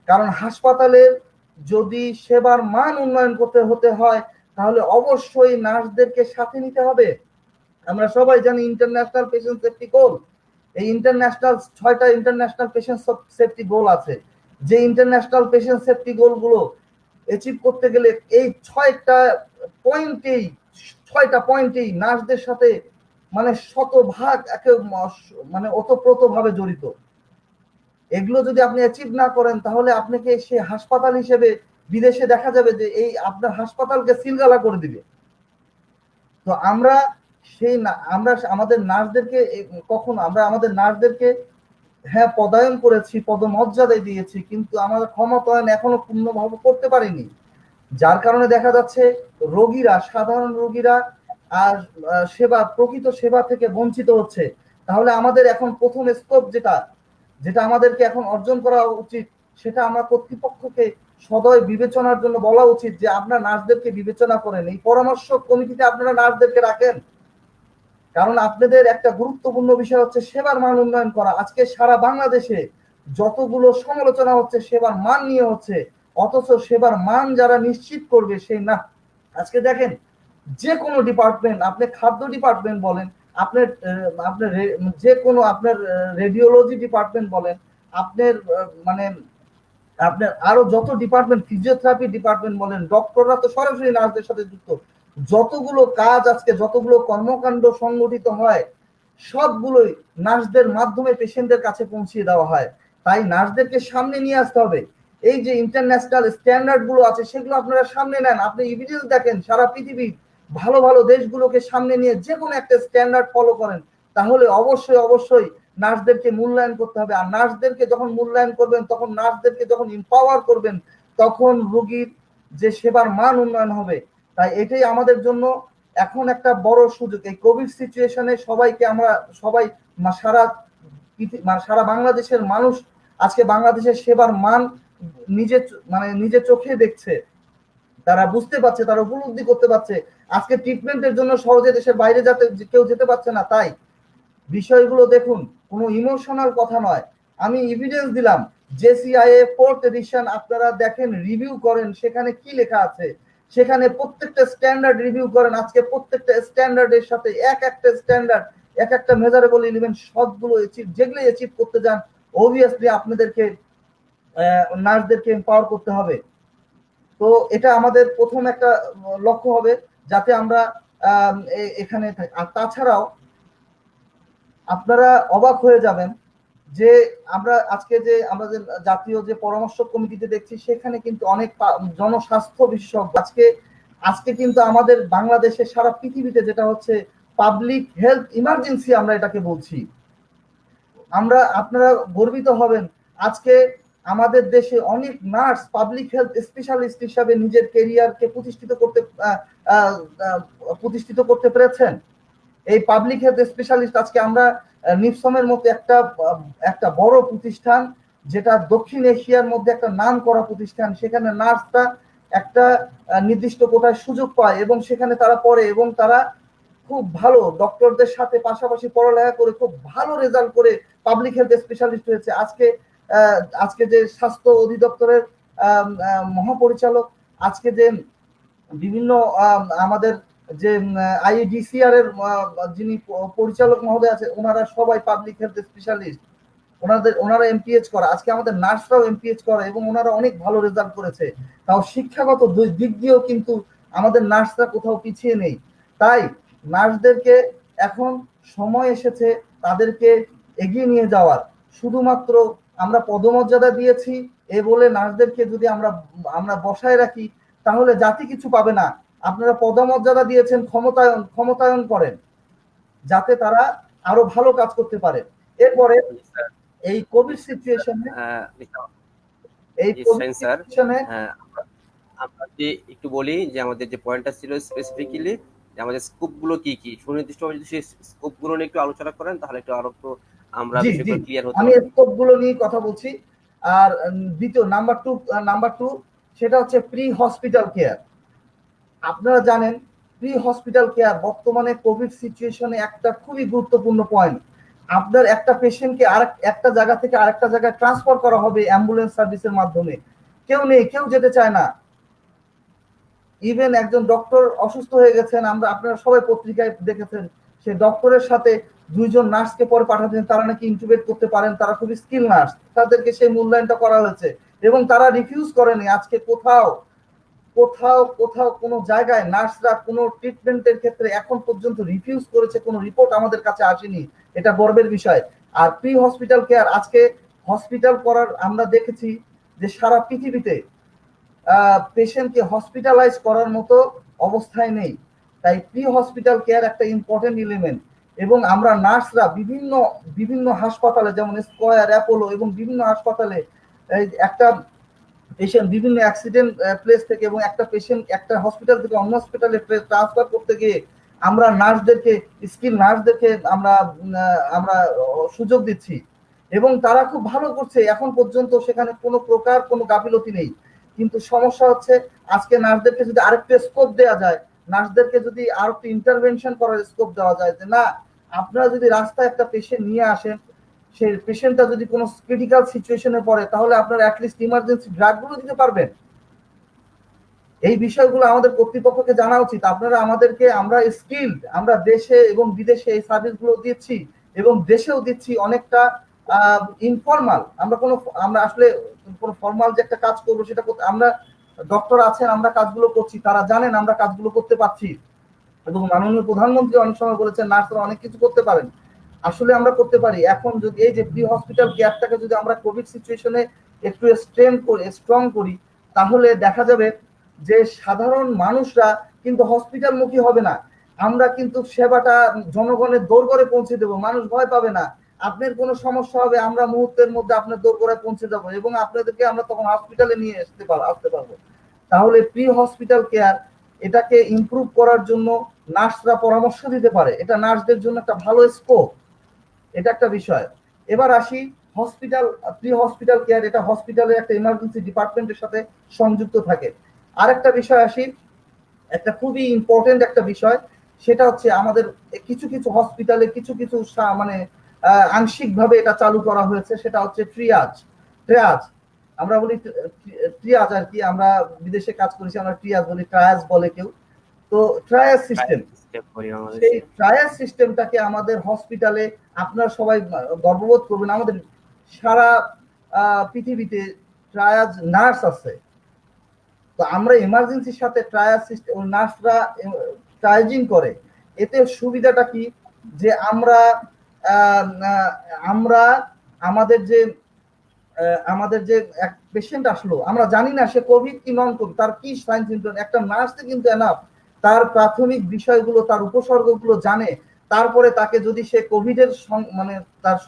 S3: কারণ হাসপাতালের যদি সেবার মান উন্নয়ন করতে হতে হয় তাহলে অবশ্যই নার্সদেরকে সাথে নিতে হবে। আমরা সবাই জানি ইন্টারন্যাশনাল পেশেন্ট সেফটি গোল, এই ইন্টারন্যাশনাল 6টা ইন্টারন্যাশনাল পেশেন্ট সেফটি গোল আছে, যে ইন্টারন্যাশনাল পেশেন্ট সেফটি গোলগুলো অ্যাচিভ করতে গেলে এই 6টা পয়েন্টেই নার্সদের সাথে মানে শতভাগ মানে ওতপ্রোত ভাবে জড়িত। এগুলো যদি আপনি অ্যাচিভ না করেন তাহলে আপনাকে সে হাসপাতাল হিসেবে বিদেশে দেখা যাবে যে এই আপনার হাসপাতালকে সিলগালা করে দিবে। তো আমরা আমাদের নার্সদেরকে হ্যাঁ পদায়ন করেছি, পদমর্যাদায় দিয়েছি, কিন্তু আমাদের ক্ষমতায়ন এখনো পূর্ণভাবে করতে পারিনি, যার কারণে দেখা যাচ্ছে সাধারণ রোগীরা আর প্রকৃত সেবা থেকে বঞ্চিত হচ্ছে। তাহলে আমাদের এখন প্রথম স্কোপ যেটা আমাদেরকে এখন অর্জন করা উচিত, সেটা আমরা কর্তৃপক্ষকে সদয় বিবেচনার জন্য বলা উচিত যে আপনারা নার্সদেরকে বিবেচনা করেন, এই পরামর্শ কমিটিতে আপনারা নার্সদেরকে রাখেন। কারণ আপনাদের একটা গুরুত্বপূর্ণ বিষয় হচ্ছে সেবার মান উন্নয়ন করা। আজকে সারা বাংলাদেশে যতগুলো সমালোচনা হচ্ছে সেবার মান নিয়ে হচ্ছে, অথচ সেবার মান যারা নিশ্চিত করবে সেই না। আজকে দেখেন যে কোনো ডিপার্টমেন্ট, আপনি খাদ্য ডিপার্টমেন্ট বলেন, আপনার যে কোনো আপনার রেডিওলজি ডিপার্টমেন্ট বলেন, আপনার মানে আপনার আরো যত ডিপার্টমেন্ট, ফিজিওথেরাপি ডিপার্টমেন্ট বলেন, ডক্টররা তো সরাসরি নার্সদের সাথে যুক্ত। যতগুলো কাজ আজকে, যতগুলো কর্মকাণ্ড সংগঠিত হয় সবগুলোই নার্সদের মাধ্যমে পেশেন্টদের কাছে পৌঁছিয়ে দেওয়া হয়। তাই নার্সদেরকে সামনে নিয়ে আসতে হবে। এই যে ইন্টারন্যাশনাল স্ট্যান্ডার্ড গুলো আছে সেগুলো আপনারা সামনে নেন। আপনি এভিডেন্স দেখেন, সারা পৃথিবীর ভালো ভালো দেশগুলোকে সামনে নিয়ে যে কোনো একটা স্ট্যান্ডার্ড ফলো করেন, তাহলে অবশ্যই নার্সদেরকে মূল্যায়ন করতে হবে। আর নার্সদেরকে যখন মূল্যায়ন করবেন, তখন নার্সদেরকে যখন এম্পাওয়ার করবেন, তখন রোগীর যে সেবার মান উন্নয়ন হবে। তাই এটাই আমাদের জন্য এখন একটা বড় সুযোগ। এই কোভিড সিচুয়েশনে সবাই সারা বাংলাদেশের মানুষ আজকে বাংলাদেশের সেবার মান নিজে চোখে দেখছে, তারা বুঝতে পারছে, তারা উপলব্ধি করতে পারছে। আজকে ট্রিটমেন্টের জন্য সহজে দেশের বাইরে কেউ যেতে পারছে না। তাই বিষয়গুলো দেখুন, কোনো ইমোশনাল কথা নয়। আমি এভিডেন্স দিলাম, JCIA 4th এডিশন আপনারা দেখেন, রিভিউ করেন, সেখানে কি লেখা আছে, সেখানে প্রত্যেকটা স্ট্যান্ডার্ড রিভিউ করেন। আজকে প্রত্যেকটা স্ট্যান্ডার্ডের সাথে একটা স্ট্যান্ডার্ড, একটা মেজারেবল এলিমেন্ট সবগুলো যেগুলো অ্যাচিভ করতে যান, অবভিয়াসলি আপনাদেরকে নার্সদেরকে এম্পাওয়ার করতে হবে। তো এটা আমাদের প্রথম একটা লক্ষ্য হবে, যাতে আমরা এখানে থাকি। আর তাছাড়াও আপনারা অবাক হয়ে যাবেন যে আমরা আজকে যে আমাদের জাতীয় যে পরামর্শ কমিটিতে দেখছি, সেখানে কিন্তু অনেক জনস্বাস্থ্য বিশেষজ্ঞ আজকে কিন্তু আমাদের বাংলাদেশে, সারা পৃথিবীতে যেটা হচ্ছে পাবলিক হেলথ ইমার্জেন্সি আমরা এটাকে বলছি। আপনারা গর্বিত হবেন, আজকে আমাদের দেশে অনেক নার্স পাবলিক হেলথ স্পেশালিস্ট হিসাবে নিজের ক্যারিয়ারকে প্রতিষ্ঠিত করতে পেরেছেন। এই পাবলিক হেলথ স্পেশালিস্ট আজকে আমরা নিপসমের মতো একটা বড় প্রতিষ্ঠান, যেটা দক্ষিণ এশিয়ার মধ্যে একটা নাম করা প্রতিষ্ঠান, সেখানে নার্সরা একটা নির্দিষ্ট কোটায় সুযোগ পায় এবং সেখানে তারা পড়ে এবং তারা খুব ভালো ডক্টরদের সাথে পাশাপাশি পড়ালেখা করে খুব ভালো রেজাল্ট করে পাবলিক হেলথ স্পেশালিস্ট হয়েছে। আজকে যে স্বাস্থ্য অধিদপ্তরের মহাপরিচালক, আজকে যে বিভিন্ন আমাদের যে IEDCR এর যিনি পরিচালক মহোদয় আছে, ওনারা সবাই পাবলিক হেলথ স্পেশালিস্ট, ওনারা MPH করা। আজকে আমাদের নার্সরাও MPH করে এবং ওনারা অনেক ভালো রেজাল্ট করেছে। তাও শিক্ষাগত দিক দিয়েও কিন্তু আমাদের নার্সরা কোথাও পিছিয়ে নেই। তাই নার্সদেরকে এখন সময় এসেছে তাদেরকে এগিয়ে নিয়ে যাওয়ার। শুধুমাত্র আমরা পদমর্যাদা দিয়েছি এ বলে নার্সদেরকে যদি আমরা বসায় রাখি, তাহলে জাতি কিছু পাবে না। আপনারা পদমর্যাদা দিয়েছেন, ক্ষমতায়ন করেন, যাতে তারা আরো ভালো কাজ করতে পারে। এরপরে এই কোভিড সিচুয়েশনে
S1: আমরা একটু বলি যে আমাদের যে পয়েন্টটা ছিল স্পেসিফিক্যালি আমাদের স্কোপ গুলো কি কি, সুনির্দিষ্টভাবে যদি সেই স্কোপ গুলো নিয়ে একটু আলোচনা করেন তাহলে একটু আরো আমরা বিষয়গুলো ক্লিয়ার হতে।
S3: আমি স্কোপ গুলো নিয়ে কথা বলছি। আর দ্বিতীয় নাম্বার টু সেটা হচ্ছে প্রি হসপিটাল কেয়ার। আপনারা জানেন প্রি হসপিটাল কেয়ার বর্তমানে কোভিড সিচুয়েশনে একটা খুবই গুরুত্বপূর্ণ পয়েন্ট। আপনার একটা পেশেন্টকে একটা জায়গা থেকে আরেকটা জায়গায় ট্রান্সফার করা হবে অ্যাম্বুলেন্স সার্ভিসের মাধ্যমে, কেউ নেই, কেউ যেতে চায় না। ইভেন একজন ডক্টর অসুস্থ হয়ে গেছেন, আপনারা সবাই পত্রিকায় দেখেছেন, সে ডক্টরের সাথে 2জন নার্সকে পরে পাঠাতেন, তারা নাকি ইন্টুবেট করতে পারেন, তারা খুবই স্কিল নার্স, তাদেরকে সেই মূল্যায়নটা করা হয়েছে এবং তারা রিফিউজ করেনি। আজকে কোথাও কোথাও কোথাও কোনো জায়গায় নার্সরা কোনো ট্রিটমেন্টের ক্ষেত্রে এখন পর্যন্ত রিফিউজ করেছে, কোনো রিপোর্ট আমাদের কাছে আসেনি। এটা গর্বের বিষয়। আর প্রি হসপিটাল কেয়ার, আজকে হসপিটাল করার আমরা দেখেছি যে সারা পৃথিবীতে পেশেন্টকে হসপিটালাইজ করার মতো অবস্থায় নেই। তাই প্রি হসপিটাল কেয়ার একটা ইম্পর্টেন্ট এলিমেন্ট। এবং আমরা নার্সরা বিভিন্ন বিভিন্ন হাসপাতালে, যেমন স্কয়ার, অ্যাপোলো এবং বিভিন্ন হাসপাতালে একটা পেশেন্ট বিভিন্ন অ্যাক্সিডেন্ট প্লেস থেকে এবং একটা পেশেন্ট একটা হসপিটাল থেকে অন্য হসপিটালে ট্রান্সফার করতে গিয়ে আমরা নার্সদেরকে, স্কিল নার্সদেরকে আমরা সুযোগ দিচ্ছি এবং তারা খুব ভালো করছে। এখন পর্যন্ত সেখানে কোনো প্রকার কোনো গাফিলতি নেই। কিন্তু সমস্যা হচ্ছে আজকে নার্সদেরকে যদি আরেকটু স্কোপ দেওয়া যায়, নার্সদেরকে যদি আরেকটু ইন্টারভেনশন করার স্কোপ দেওয়া যায়, যে না, আপনারা যদি রাস্তায় একটা পেশেন্ট নিয়ে আসেন, সেই পেশেন্টটা যদি কোনো ক্রিটিক্যাল সিচুয়েশনে পড়ে, তাহলে আপনারা অ্যাটলিস্ট ইমার্জেন্সি ড্রাগগুলো দিতে পারবেন। এই বিষয়গুলো আমাদের কর্তৃপক্ষকে জানা উচিত। আপনারা আমাদেরকে, আমরা স্কিলড, আমরা দেশে এবং বিদেশে এই সার্ভিসগুলো দিচ্ছি এবং দেশেও দিচ্ছি অনেকটা ইনফর্মাল। আমরা আসলে কোনো ফর্মাল যে একটা কাজ করবো সেটা করতে, আমরা ডক্টর আছেন, আমরা কাজগুলো করছি, তারা জানেন আমরা কাজগুলো করতে পারছি। এবং মাননীয় প্রধানমন্ত্রী অনেক সময় বলেছেন নার্সরা অনেক কিছু করতে পারেন। আসলে আমরা করতে পারি। এখন যদি এই যে প্রি হসপিটাল কেয়ারটাকে যদি আমরা কোভিড সিচুয়েশনে একটু স্ট্রং করি, তাহলে দেখা যাবে যে সাধারণ মানুষরা কিন্তু হসপিটাল মুখী হবে না। আমরা কিন্তু সেবাটা জনগণের দোরগোড়ায় পৌঁছে দেবো, মানুষ ভয় পাবে না। আপনার কোনো সমস্যা হবে, আমরা মুহূর্তের মধ্যে আপনার দোরগোড়ায় পৌঁছে যাবো এবং আপনাদেরকে আমরা তখন হসপিটালে নিয়ে আসতে পারবো। তাহলে প্রি হসপিটাল কেয়ার, এটাকে ইমপ্রুভ করার জন্য নার্সরা পরামর্শ দিতে পারে, এটা নার্সদের জন্য একটা ভালো স্কোপ, এটা একটা বিষয়। এবার আসি হসপিটাল, প্রি হসপিটাল কেয়ার, এটা হসপিটালের একটা ইমার্জেন্সি ডিপার্টমেন্টের সাথে সংযুক্ত থাকে। আরেকটা বিষয় আসি, একটা খুবই ইম্পর্টেন্ট একটা বিষয়, সেটা হচ্ছে আমাদের কিছু কিছু হসপিটালে কিছু কিছু মানে আংশিকভাবে এটা চালু করা হয়েছে, সেটা হচ্ছে ট্রিয়াজ। আমরা বলি ট্রিয়াজ আর কি, আমরা বিদেশে কাজ করেছি, আমরা ট্রিয়াজ বলি, ট্রায়াজ বলে কেউ। তো ট্রায়াজ সিস্টেম, সেই ট্রায়াজ সিস্টেমটাকে আমাদের হসপিটালে, আপনারা সবাই গর্ববোধ করবেন, আমাদের সারা পৃথিবীতে ট্রায়াজ নার্স আছে। তো আমরা ইমার্জেন্সির সাথে ট্রায়াজ সিস্টেম, নার্সরা ট্রায়াজিং করে। এতে সুবিধাটা কি, যে আমরা আমাদের যে এক পেশেন্ট আসলো, আমরা জানি না সে কোভিড কি নন কোভিড, তার কি সাইন সিম্পটম, একটা নার্সে কিন্তু এনাফ তার প্রাথমিক বিষয়গুলো, তার উপসর্গগুলো জানে। তারপরে তাকে যদি সে কোভিডের মানে তার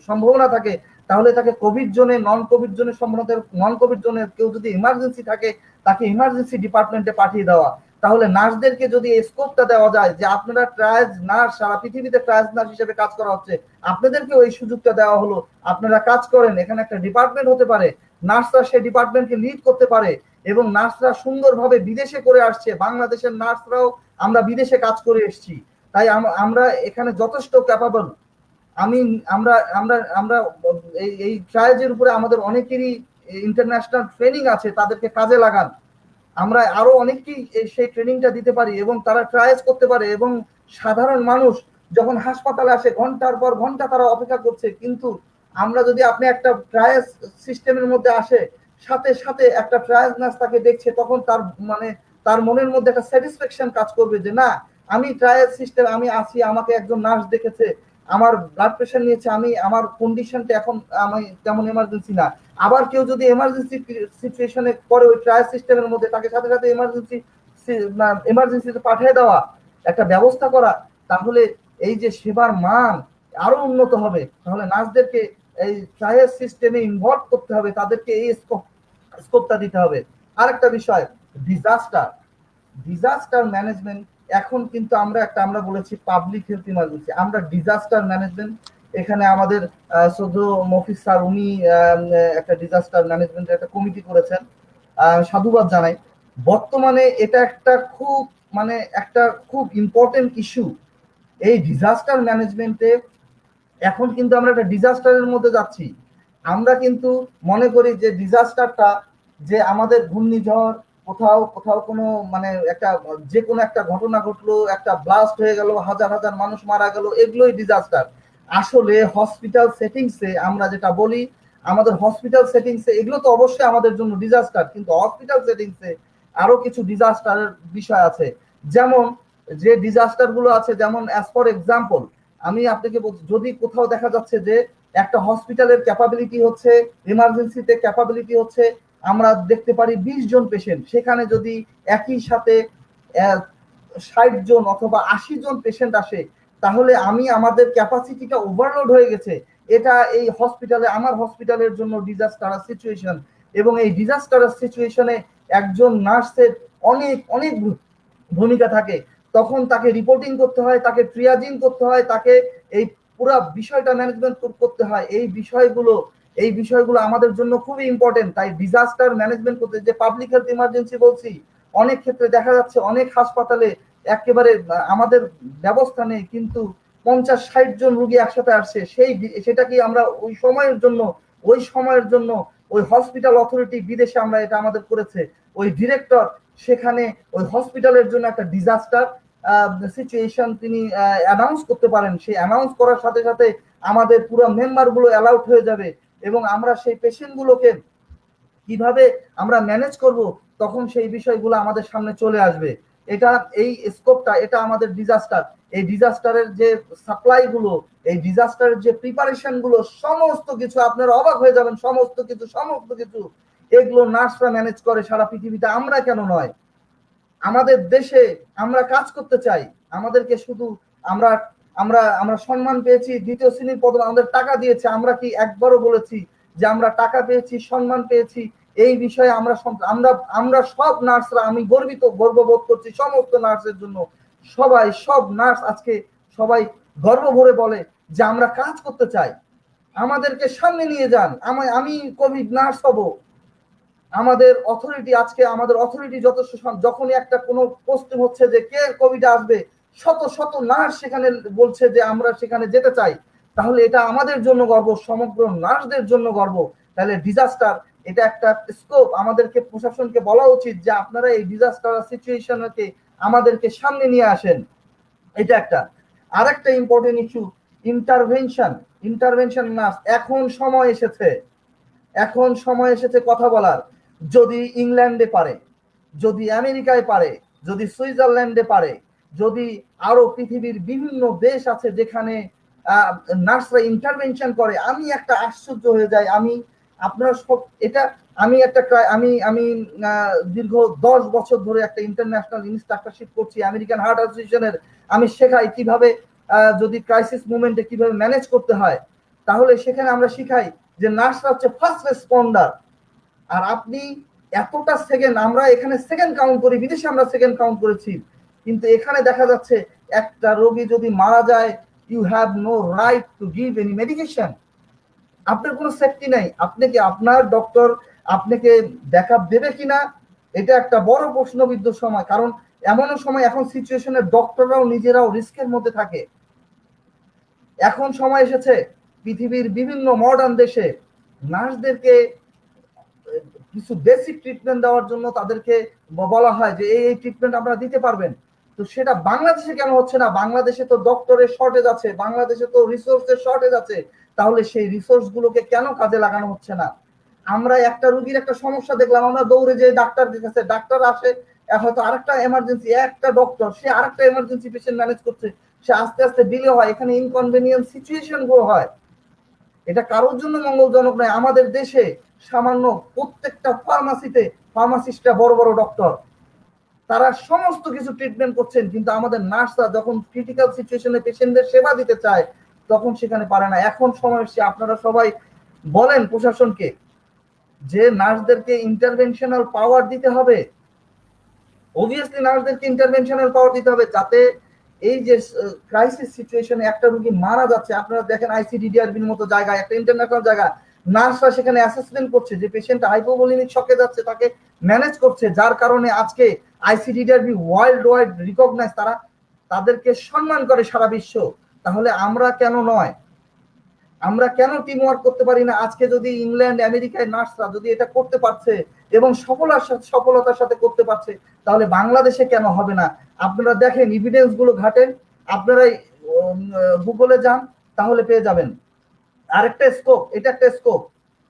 S3: সম্ভাবনা থাকে, তাহলে তাকে কোভিড জোনে, নন কোভিড জোনের সম্ভাবনা, নন কোভিড জোনে কেউ যদি ইমার্জেন্সি থাকে, তাকে ইমার্জেন্সি ডিপার্টমেন্টে পাঠিয়ে দেওয়া। তাহলে নার্সদেরকে যদি এই স্কোপটা দেওয়া যায় যে আপনারা ট্রায়াজ নার্স, সারা পৃথিবীতে ট্রায়াজ নার্স হিসেবে কাজ করা হচ্ছে, আপনাদেরকেও এই সুযোগটা দেওয়া হলো, আপনারা কাজ করেন, এখানে একটা ডিপার্টমেন্ট হতে পারে, নার্সরা সেই ডিপার্টমেন্টকে লিড করতে পারে এবং নার্সরা সুন্দরভাবে বিদেশে করে আসছে, বাংলাদেশের নার্সরাও আমরা বিদেশে কাজ করে এসেছি। তাই আমরা এখানে যথেষ্ট ক্যাপাবল। আমরা আমরা আমরা এই ট্রায়াজের উপরে আমাদের অনেকেরই ইন্টারন্যাশনাল ট্রেনিং আছে, তাদেরকে কাজে লাগান। আমরা আরো অনেককেই সেই ট্রেনিংটা দিতে পারি এবং তারা ট্রায়াজ করতে পারে। এবং সাধারণ মানুষ যখন হাসপাতালে আসে, ঘন্টার পর ঘন্টা তারা অপেক্ষা করছে, কিন্তু আমরা যদি আপনি একটা ট্রায়াজ সিস্টেমের মধ্যে আসে, সাথে সাথে একটা ট্রায়াজ নার্স তাকে দেখছে, তখন তার মনের মধ্যে একটা স্যাটিসফ্যাকশন কাজ করবে যে না, আমি ট্রায়াজ সিস্টেম, আমি আছি, আমাকে একজন নার্স দেখেছে, আমার ব্লাড প্রেশার নিয়েছে, আমার কন্ডিশনটা এখন আমি তেমন এমার্জেন্সি না। আবার কেউ যদি এমার্জেন্সি সিচুয়েশনে পড়ে ওই ট্রায়াল সিস্টেমের মধ্যে, তাকে সাথে সাথে এমার্জেন্সিতে পাঠিয়ে দেওয়া, একটা ব্যবস্থা করা, তাহলে এই যে সেবার মান আরো উন্নত হবে। তাহলে নার্সদেরকে এই ট্রায়াল সিস্টেমে ইনভলভ করতে হবে, তাদেরকে এই স্কোপটা দিতে হবে। আরেকটা বিষয়, ডিজাস্টার ম্যানেজমেন্ট। এখন কিন্তু আমরা বলেছি পাবলিক হেলথ ইমার্জেন্সি, আমরা ডিজাস্টার ম্যানেজমেন্ট, এখানে আমাদের শ্রদ্ধেয় মফিজ স্যার, উনি একটা ডিজাস্টার ম্যানেজমেন্টের একটা কমিটি করেছেন, সাধুবাদ জানাই। বর্তমানে এটা একটা খুব ইম্পর্টেন্ট ইস্যু। এই ডিজাস্টার ম্যানেজমেন্টে এখন কিন্তু আমরা একটা ডিজাস্টারের মধ্যে যাচ্ছি। আমরা কিন্তু মনে করি যে ডিজাস্টারটা যে আমাদের ঘূর্ণিঝড়, কোথাও কোথাও কোনো মানে একটা যে কোনো একটা ঘটনা ঘটলো, একটা ব্লাস্ট হয়ে গেল, হাজার হাজার মানুষ মারা গেল, এগুলোই ডিজাস্টার। আসলে হসপিটাল সেটিংসে আমরা যেটা বলি, আমাদের হসপিটাল সেটিংসে এগুলো তো অবশ্যই আমাদের জন্য ডিজাস্টার, কিন্তু হসপিটাল সেটিংসে আরো কিছু ডিজাস্টারের বিষয় আছে। যেমন যে ডিজাস্টার গুলো আছে, যেমন অ্যাজ ফর এক্সাম্পল আমি আপনাকে যদি কোথাও দেখা যাচ্ছে যে একটা হসপিটালের ক্যাপাবিলিটি হচ্ছে, ইমার্জেন্সিতে ক্যাপাবিলিটি হচ্ছে আমরা দেখতে পারি 20 জন পেশেন্ট, সেখানে যদি একই সাথে 60 জন অথবা 80 জন পেশেন্ট আসে, তাহলে আমাদের ক্যাপাসিটিটা ওভারলোড হয়ে গেছে। এটা এই হসপিটালে, আমার হসপিটালের জন্য ডিজাস্টারাস সিচুয়েশন। এবং এই ডিজাস্টারাস সিচুয়েশনে একজন নার্সের অনেক অনেক ভূমিকা থাকে। তখন তাকে রিপোর্টিং করতে হয়, তাকে ট্রিয়াজিং করতে হয়, তাকে এই পুরো বিষয়টা ম্যানেজমেন্ট করতে হয়। এই বিষয়গুলো আমাদের জন্য খুবই ইম্পর্টেন্ট। তাই ডিজাস্টার ম্যানেজমেন্ট করতে, যে পাবলিক হেলথ ইমার্জেন্সি বলছি, অনেক ক্ষেত্রে দেখা যাচ্ছে অনেক হাসপাতালে একেবারে আমাদের ব্যবস্থা নেই, কিন্তু 50-60 জন রোগী একসাথে আসছে, সেটাকে আমরা ওই সময়ের জন্য ওই হসপিটাল অথরিটি বিদেশে আমরা এটা আমাদের করেছে, ওই ডিরেক্টর সেখানে ওই হসপিটালের জন্য একটা ডিজাস্টার সিচুয়েশন তিনি অ্যানাউন্স করতে পারেন। সেই অ্যানাউন্স করার সাথে সাথে আমাদের পুরো মেম্বার গুলো অ্যালাউট হয়ে যাবে, এবং আমরা সেই পেশেন্ট গুলোকে কিভাবে আমরা ম্যানেজ করব, তখন সেই বিষয়গুলো আমাদের সামনে চলে আসবে। এটা এই স্কোপটা, এটা আমাদের ডিজাস্টার। এই ডিজাস্টারের যে সাপ্লাই গুলো, এই ডিজাস্টারের যে প্রিপারেশন গুলো, সমস্ত কিছু আপনারা অবাক হয়ে যাবেন, সমস্ত কিছু এগুলো নার্সরা ম্যানেজ করে সারা পৃথিবীতে। আমরা কেন নয়? আমাদের দেশে আমরা কাজ করতে চাই, আমাদেরকে শুধু আমরা আমরা আমরা সম্মান পেয়েছি, দ্বিতীয় শ্রেণীর পদ, আমাদের টাকা দিয়েছে, আমরা কি একবারও বলেছি যে আমরা টাকা পেয়েছি, সম্মান পেয়েছি? এই বিষয়ে আমরা আমরা সব নার্সরা, আমি গর্ববোধ করছি সমস্ত নার্সের জন্য। সব নার্স আজকে সবাই গর্ব ভরে বলে যে আমরা কাজ করতে চাই, আমাদেরকে সামনে নিয়ে যান, আমি কোভিড নার্স হব। আমাদের অথরিটি যখনই একটা কোনো পোস্টিং হচ্ছে যে কে কোভিড আসবে, শত শত নার্স সেখানে বলছে যে আমরা সেখানে যেতে চাই, তাহলে এটা আমাদের জন্য গর্ব, সমগ্র নার্সদের জন্য গর্ব। তাহলে ডিজাস্টার, এটা একটা স্কোপ। আমাদেরকে, প্রশাসনকে বলা উচিত যে আপনারা এই ডিজাস্টার সিচুয়েশনকে আমাদেরকে সামনে নিয়ে আসেন। এটা একটা। আরেকটা ইম্পর্টেন্ট ইস্যু, ইন্টারভেনশন নার্স। এখন সময় এসেছে কথা বলার। যদি ইংল্যান্ডে পারে, যদি আমেরিকায় পারে, যদি সুইজারল্যান্ডে পারে, যদি আরো পৃথিবীর বিভিন্ন দেশ আছে যেখানে নার্সরা ইন্টারভেনশন করে, আমি একটা আশ্চর্য হয়ে যাই। আপনারা সব এটা, আমি দীর্ঘ 10 বছর ধরে একটা ইন্টারন্যাশনাল ইনস্ট্রাক্টরশিপ করছি আমেরিকান হার্ট অ্যাসোসিয়েশনের। আমি শেখাই কিভাবে যদি ক্রাইসিস মুভমেন্টে কিভাবে ম্যানেজ করতে হয়, তাহলে সেখানে আমরা শিখাই যে নার্সরা হচ্ছে ফার্স্ট রেসপন্ডার। আর আপনি এতটা সেকেন্ড, আমরা এখানে সেকেন্ড কাউন্ট করি, বিদেশে আমরা সেকেন্ড কাউন্ট করেছি, কিন্তু এখানে দেখা যাচ্ছে একটা রোগী যদি মারা যায়, you have no right to give any medication. আপনার কোনো সেফটি নাই। আপনার ডক্টর আপনাকে ব্যাকআপ দেবে কিনা, এটা একটা বড় প্রশ্নবিদ্ধ সময়। কারণ এমনও সময়, এখন সিচুয়েশনে ডক্টররাও নিজেরাও রিস্কের মধ্যে থাকে। এখন সময় এসেছে পৃথিবীর বিভিন্ন মডার্ন দেশে নার্সদেরকে কিছু বেসিক ট্রিটমেন্ট দেওয়ার জন্য তাদেরকে বলা হয় যে এই ট্রিটমেন্ট আপনারা দিতে পারবেন। তো সেটা বাংলাদেশে কেন হচ্ছে না? বাংলাদেশে তো ডক্টরের শর্টেজ আছে, বাংলাদেশে তো রিসোর্সের শর্টেজ আছে, তাহলে সেই রিসোর্স গুলোকে কেন কাজে লাগানো হচ্ছে না? আমরা একটা রোগীর একটা সমস্যা দেখলাম, আমরা দৌড়ে যে ডাক্তার দিতেছে, ডাক্তার আসে, হয়তো আরেকটা এমার্জেন্সি, একটা ডক্টর সে আরেকটা এমার্জেন্সি পেশেন্ট ম্যানেজ করছে, সে আস্তে আস্তে ডিলে হয়, এখানে ইনকনভেনিয়েন্স সিচুয়েশন গুলো হয়। এটা কারোর জন্য মঙ্গলজনক নয়। আমাদের দেশে সামান্য প্রত্যেকটা ফার্মাসিস্টরা বড় বড় ডক্টর, তারা সমস্ত কিছু ট্রিটমেন্ট করছেন, কিন্তু আমাদের নার্সরা যখন ক্রিটিক্যাল সিচুয়েশনে পেশেন্টদের সেবা দিতে চায়, তখন সেখানে পারে না। এখন সময় এসে আপনারা সবাই বলেন প্রশাসনকে যে নার্সদেরকে ইন্টারভেনশনাল পাওয়ার দিতে হবে। অবভিয়াসলি নার্সদেরকে ইন্টারভেনশনাল পাওয়ার দিতে হবে, যাতে এই যে ক্রাইসিস সিচুয়েশনে একটা রোগী মারা যাচ্ছে, আপনারা দেখেন আইসিডিডিআরবির মতো জায়গায়, একটা ইন্টারন্যাশনাল জায়গা, নার্সরা সেখানে অ্যাসেসমেন্ট করছে যে পেশেন্টটা হাইপোভলিমিক শকে যাচ্ছে, তাকে ম্যানেজ করছে, যার কারণে আজকে আইসিডিডিআরবি ওয়ার্ল্ড ওয়াইড রিকগনাইজ, তারা তাদেরকে সম্মান করে সারা বিশ্ব। তাহলে আমরা কেন নয়? আমরা কেন টিম ওয়ার্ক করতে পারি না? আজকে যদি ইংল্যান্ড আমেরিকায় নার্সরা যদি এটা করতে পারছে এবং সফলতার সাথে করতে পারছে, তাহলে বাংলাদেশে কেন হবে না? আপনারা দেখেন, এভিডেন্স গুলো ঘাটেন, আপনারাই গুগলে যান, তাহলে পেয়ে যাবেন। আরেকটা স্কোপ, এটা একটা স্কোপ,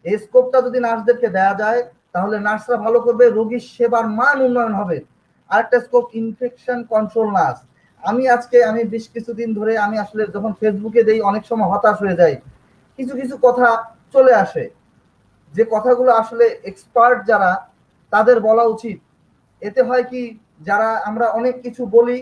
S3: এই স্কোপটা যদি নার্সদেরকে দেওয়া যায় তাহলে নার্সরা ভালো করবে, রোগীর সেবার মান উন্নয়ন হবে। আরেকটা স্কোপ, ইনফেকশন কন্ট্রোল নার্স। আমি বেশ কিছুদিন ধরে আমি আসলে যখন ফেসবুকে দেই অনেক সময় হতাশ হয়ে যাই। কিছু কিছু কথা চলে আসে, যে কথাগুলো আসলে এক্সপার্ট যারা তাদের বলা উচিত। এতে হয় কি, যারা আমরা অনেক কিছু বলি,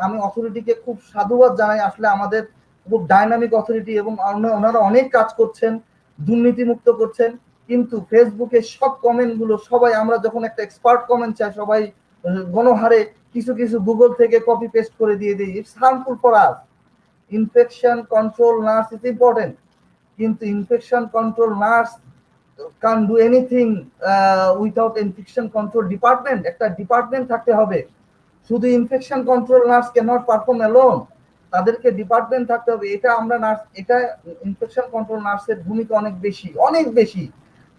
S3: আমি অথরিটিকে খুব সাধুবাদ জানাই, আসলে আমাদের খুব ডাইনামিক অথরিটি এবং ওনারা অনেক কাজ করছেন, দুর্নীতিমুক্ত করছেন। কিন্তু ফেসবুকে সব কমেন্ট গুলো সবাই, আমরা যখন একটা এক্সপার্ট কমেন্ট চাই, সবাই গণহারে কিছু কিছু গুগল থেকে কপি পেস্ট করে দিয়ে দিই। It's harmful for us. Infection control nurse is important, কিন্তু infection control nurse can't do anything without infection control department. একটা ডিপার্টমেন্ট থাকতে হবে। শুধু infection control nurse can't perform alone, তাদেরকে ডিপার্টমেন্ট থাকতে হবে। এটা ইনফেকশন কন্ট্রোল নার্সের ভূমিকা অনেক বেশি, অনেক বেশি।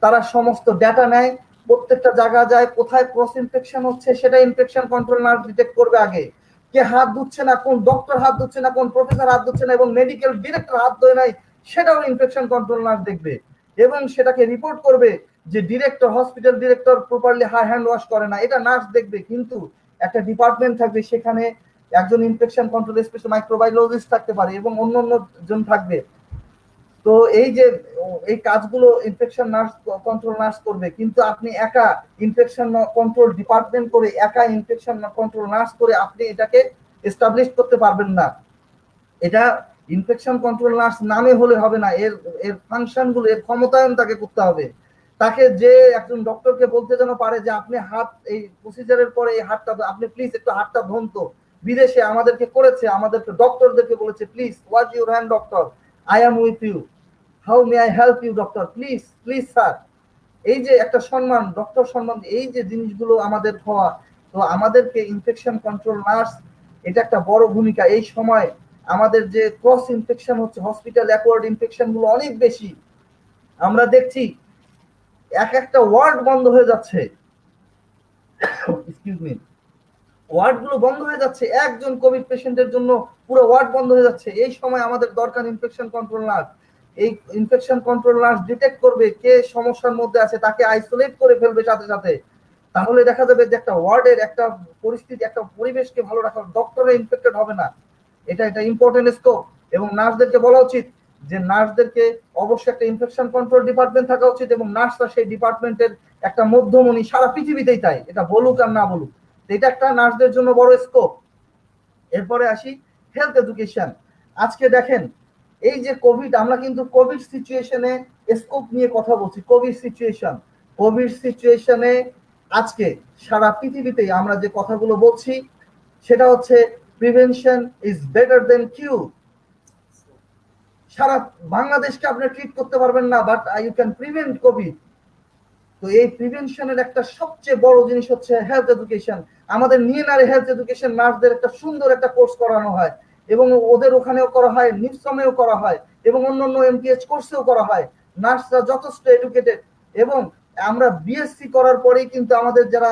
S3: তারা সমস্ত ডেটা নেয়, প্রত্যেকটা জায়গা যায়, কোথায় ক্রস ইনফেকশন হচ্ছে সেটা ইনফেকশন কন্ট্রোল নার্স ডিটেক্ট করবে আগে। কে হাত ধুচ্ছে না, কোন ডক্টর হাত ধুচ্ছে না, কোন প্রফেসর হাত ধুচ্ছে না এবং মেডিকেল ডিরেক্টর হাত ধরে নাই, সেটাও ইনফেকশন কন্ট্রোল নার্স দেখবে এবং সেটাকে রিপোর্ট করবে যে director, hospital director properly hand wash করে না, এটা নার্স দেখবে। কিন্তু একটা ডিপার্টমেন্ট থাকবে, সেখানে একজন ইনফেকশন কন্ট্রোল স্পেশালিস্ট, মাইক্রোবায়োলজিস্ট থাকতে পারে এবং অন্য জন থাকবে। তো এই কাজগুলো ইনফেকশন নার্স, কন্ট্রোল নার্স করবে। কিন্তু আপনি একা ইনফেকশন কন্ট্রোল ডিপার্টমেন্ট করে, একা ইনফেকশন কন্ট্রোল নার্স করে আপনি এটাকে এস্টাবলিশ করতে পারবেন না। এটা ইনফেকশন কন্ট্রোল নার্স নামে হলে হবে না, এর ফাংশন গুলো, এর ক্ষমতায়ন তাকে করতে হবে। তাকে যে একজন ডক্টরকে বলতে যেন পারে যে আপনি হাত, এই প্রসিজারের পরে এই হাতটা আপনি প্লিজ একটু হাতটা ধুন তো। বিদেশে আমাদেরকে করেছে, আমাদেরকে ডক্টরদেরকে বলেছে, please wash your hand doctor, I am with you, how may I help you doctor, please please sir. এই যে একটা সম্মান, ডক্টর সম্মান, এই যে জিনিসগুলো আমাদের হওয়া, তো আমাদেরকে ইনফেকশন কন্ট্রোল নার্স, এটা একটা বড় ভূমিকা। এই সময় আমাদের যে ক্রস ইনফেকশন হচ্ছে, হসপিটাল অ্যাকোয়ার্ড ইনফেকশন গুলো অনেক বেশি। আমরা দেখছি একটা ওয়ার্ড বন্ধ হয়ে যাচ্ছে, এক্সকিউজ মি, ওয়ার্ড গুলো বন্ধ হয়ে যাচ্ছে, একজন কোভিড পেশেন্টের জন্য পুরো ওয়ার্ড বন্ধ হয়ে যাচ্ছে। এই সময় আমাদের দরকার ইনফেকশন কন্ট্রোল নার্স। এই ইনফেকশন কন্ট্রোল নার্স ডিটেক্ট করবে কে সমস্যার মধ্যে আছে, তাকে আইসোলেট করে ফেলবে সাথে সাথে। তাহলে দেখা যাবে যে একটা ওয়ার্ডের একটা পরিস্থিতি, একটা পরিবেশকে ভালো রাখা, ডক্টররা ইনফেক্টেড হবে না। এটা ইম্পর্টেন্ট স্কোপ। এবং নার্সদেরকে বলা উচিত যে নার্সদেরকে অবশ্যই একটা ইনফেকশন কন্ট্রোল ডিপার্টমেন্ট থাকা উচিত এবং নার্সরা সেই ডিপার্টমেন্টের একটা মধ্যমণি, সারা পৃথিবীতেই তাই, এটা বলুক আর না বলুক। এটা একটা নার্সদের জন্য বড় স্কোপ। এরপরে আসি হেলথ এডুকেশন। আজকে দেখেন, এই যে কোভিড, আমরা কিন্তু কোভিড সিচুয়েশনে স্কোপ নিয়ে কথা বলছি। কোভিড সিচুয়েশনে আজকে সারা পৃথিবীতেই আমরা যে কথাগুলো বলছি সেটা হচ্ছে prevention is better than cure. সারা বাংলাদেশকে আপনি ট্রিট করতে পারবেন না, but you can prevent COVID. তো এই প্রিভেনশনের একটা সবচেয়ে বড় জিনিস হচ্ছে হেলথ এডুকেশন। আমাদের নিয়েনারে হেলথ এডুকেশন নার্সদের একটা সুন্দর একটা কোর্স করানো হয় এবং ওদের ওখানেও করা হয়, নিপসমেও করা হয় এবং অন্যান্য এমটিএইচ কোর্সেও করা হয়। নার্সরা যথেষ্ট এডুকেটেড এবং আমরা বিএসসি করার পরেই কিন্তু আমাদের যারা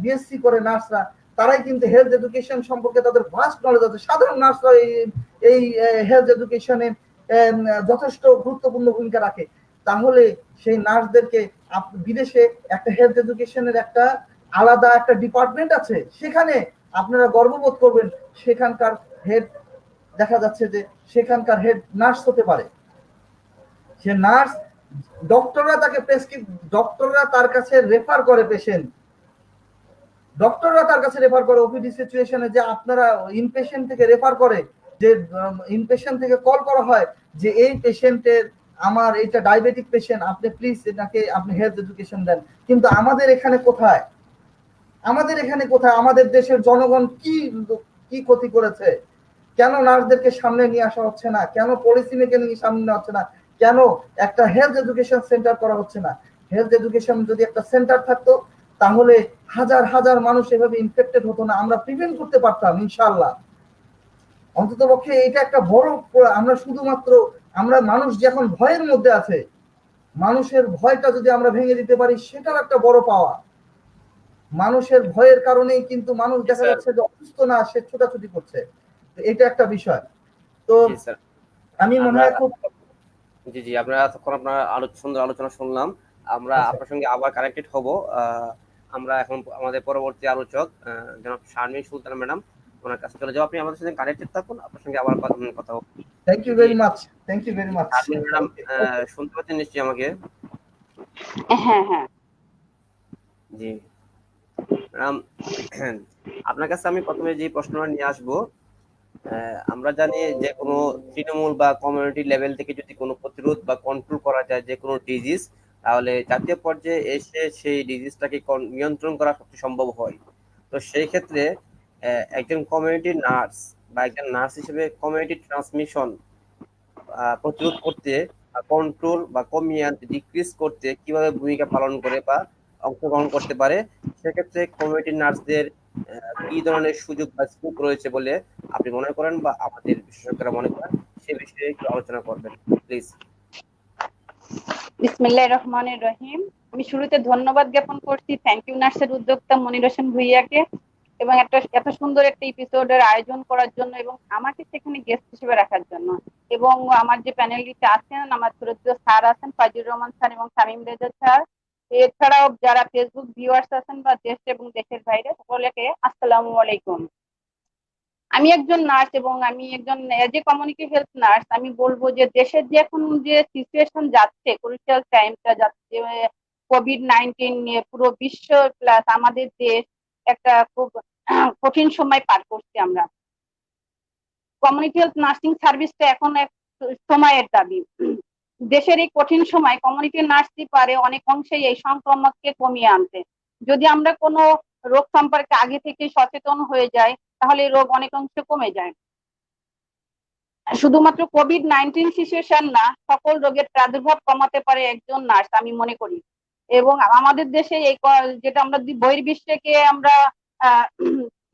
S3: বিএসসি করে নার্সরা, তারাই কিন্তু হেলথ এডুকেশন সম্পর্কে তাদের ভাস্ট নলেজ আছে। সাধারণ নার্সরা এই হেলথ এডুকেশনে যথেষ্ট গুরুত্বপূর্ণ ভূমিকা রাখে। তাহলে সেই নার্সদেরকে, বিদেশে একটা হেলথ এডুকেশনের একটা আলাদা একটা ডিপার্টমেন্ট আছে, সেখানে আপনারা গর্ববোধ করবেন। সেখানকার হেড, দেখা যাচ্ছে যে সেখানকার হেড নার্স হতে পারে। সে নার্স, ডক্টররা তার কাছে রেফার করে পেশেন্ট, ডক্টররা তার কাছে রেফার করে ওপিডি সিচুয়েশনে, যে আপনারা ইনপেশেন্ট থেকে রেফার করে, যে ইনপেশেন্ট থেকে কল করা হয় যে এই পেশেন্টের, আমার এটা ডায়াবেটিক পেশেন্ট, আপনি প্লিজ এটাকে আপনি হেলথ এডুকেশন দেন। কিন্তু আমাদের এখানে কোথায়, আমাদের দেশের জনগণ কি ক্ষতি করেছে? কেন নার্সদেরকে সামনে নিয়ে আসা হচ্ছে না? কেন পলিসি মেকে নিয়ে সামনে নেওয়া হচ্ছে না? কেন একটা হেলথ এডুকেশন সেন্টার করা হচ্ছে না? হেলথ এডুকেশন যদি একটা সেন্টার থাকতো, তাহলে হাজার হাজার মানুষ এভাবে ইনফেক্টেড হতো না, আমরা প্রিভেন্ট করতে পারতাম ইনশাআল্লাহ। অন্ততপক্ষে এটা একটা বড়, আমরা শুধুমাত্র আমরা মানুষ যখন ভয়ের মধ্যে আছে, মানুষের ভয়টা যদি আমরা ভেঙে দিতে পারি সেটার একটা বড় পাওয়া। মানুষের ভয়ের কারণেই কিন্তু মানুষ
S1: জি
S3: দেখা
S1: স্যার।
S3: যাচ্ছে যে অসুস্থ না, সে ছোটাছুটি করছে। তো এটা একটা বিষয়। তো
S1: জি স্যার।
S3: আমি মনে
S1: আমরা
S3: হয় খুব
S1: জি, জি। আমরা এতক্ষণ আপনার সুন্দর আলোচনা শুনলাম। আমরা
S3: আচ্ছা,
S1: আপনার সঙ্গে আবার কানেক্টেড হব। আমরা এখন আমাদের পরবর্তী আলোচক জনাব শারমিন সুলতানা ম্যাডাম, ওনার কাছে চলে যাবো। আপনি আমাদের সাথে কানেক্টেড থাকুন। আপনার সঙ্গে আবার কথা হবে।
S3: থ্যাংক ইউ
S1: জি,
S3: very much, thank you very
S1: জি।
S3: মাচ।
S1: Sharmin madam
S3: okay.
S1: শুনতে পাচ্ছেন নিশ্চয়ই আমাকে?
S4: হ্যাঁ হ্যাঁ
S1: জি। ম্যাডাম, আপনার কাছে আমি প্রথমে যে প্রশ্নটা নিয়ে আসবো, আমরা জানি যে কোনো তৃণমূল বা কমিউনিটি লেভেল থেকে যদি কোনো প্রতিরোধ বা কন্ট্রোল করা যায় যে কোনো ডিজিজ, তাহলে জাতীয় পর্যায়ে এসে সেই ডিজিজটাকে নিয়ন্ত্রণ করা সবচেয়ে সম্ভব হয়। তো সেই ক্ষেত্রে একজন কমিউনিটি নার্স বা একজন নার্স হিসেবে কমিউনিটি ট্রান্সমিশন প্রতিরোধ করতে, কন্ট্রোল বা কমিয়ে আনতে, ডিক্রিজ করতে কিভাবে ভূমিকা পালন করে বা অংশগ্রহণ করতে পারে, সেক্ষেত্রে কমিউনিটি নার্সদের কি ধরনের সুযোগ বা স্কোপ রয়েছে বলে আপনি মনে করেন বা আমাদের বিশেষজ্ঞরা মনে করেন, সে বিষয়ে একটু আলোচনা করবেন প্লিজ।
S4: বিসমিল্লাহির রহমানির রহিম। আমি শুরুতে ধন্যবাদ জ্ঞাপন করছি থ্যাংক ইউ নার্সের উদ্যোক্তা মনির হোসেন ভুইয়াকে, এবং এত সুন্দর একটা এপিসোডের আয়োজন করার জন্য এবং আমাকে সেখানে গেস্ট হিসেবে রাখার জন্য। এবং আমার যে প্যানেলিস্ট আছেন, আমার শ্রদ্ধেয় স্যার আছেন ফাইজুর রহমান স্যার এবং শামীম রেজা স্যার, এছাড়াও যারা ফেসবুক ভিউয়ার্স আছেন বা দেশ এবং দেশের বাইরে, সকলকে আসসালামু আলাইকুম। আমি একজন নার্স এবং আমি একজন as a community health nurse. আমি বলবো যে দেশের যে এখন যে সিচুয়েশন যাচ্ছে, ক্রুশিয়াল টাইমটা যাচ্ছে, কোভিড-19 নিয়ে পুরো বিশ্ব প্লাস আমাদের দেশ একটা খুব কঠিন সময় পার করছি আমরা। কমিউনিটি হেলথ নার্সিং সার্ভিসটা এখন এক সময়ের দাবি। দেশের এই কঠিন সময় কমিউনিটি নার্সই পারে অনেক অংশেই এই সংক্রমণকে কমিয়ে আনতে। যদি আমরা কোনো রোগ সম্পর্কে আগে থেকে সচেতন হয়ে যাই, তাহলে এই রোগ অনেক অংশে কমে যায়। শুধুমাত্র কোভিড-19 সিচুয়েশন না, সকল রোগের প্রাদুর্ভাব কমাতে পারে একজন নার্স, আমি মনে করি। এবং আমাদের দেশে এই যেটা আমরা বহির্বিশ্বে আমরা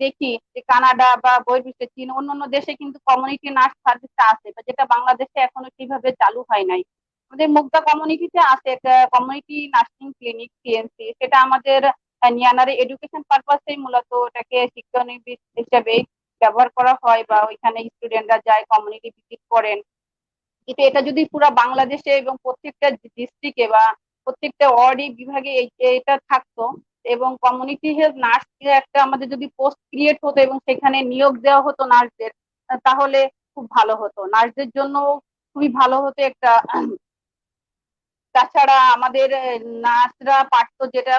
S4: দেখি যে কানাডা বা বহির্বিশ্বে চীন, অন্যান্য দেশে কিন্তু কমিউনিটি নার্স সার্ভিসটা আছে, যেটা বাংলাদেশে এখনো সেভাবে চালু হয় নাই। আমাদের মুগদা কমিউনিটিতে আছে একটা কমিউনিটি নার্সিং ক্লিনিক সিএনসি, সেটা আমাদের নিয়ানারে এডুকেশন পারপাসেই মূলত ওটাকে শিক্ষণ হিসেবে ব্যবহার করা হয়, বা ওইখানে স্টুডেন্টরা যায়, কমিউনিটি ভিজিট করেন। কিন্তু এটা যদি পুরো বাংলাদেশে এবং প্রত্যেকটা ডিস্ট্রিক্টে বা প্রত্যেকটা ওয়ার্ডে বিভাগে এটা থাকতো, এবং কমিউনিটি হেলথ নার্স একটা আমাদের যদি পোস্ট ক্রিয়েট হতো এবং সেখানে নিয়োগ দেওয়া হতো নার্সদের, তাহলে খুব ভালো হতো, নার্সদের জন্য খুবই ভালো হতো একটা। তাছাড়া আমাদের নার্সরা পারতো যেটা,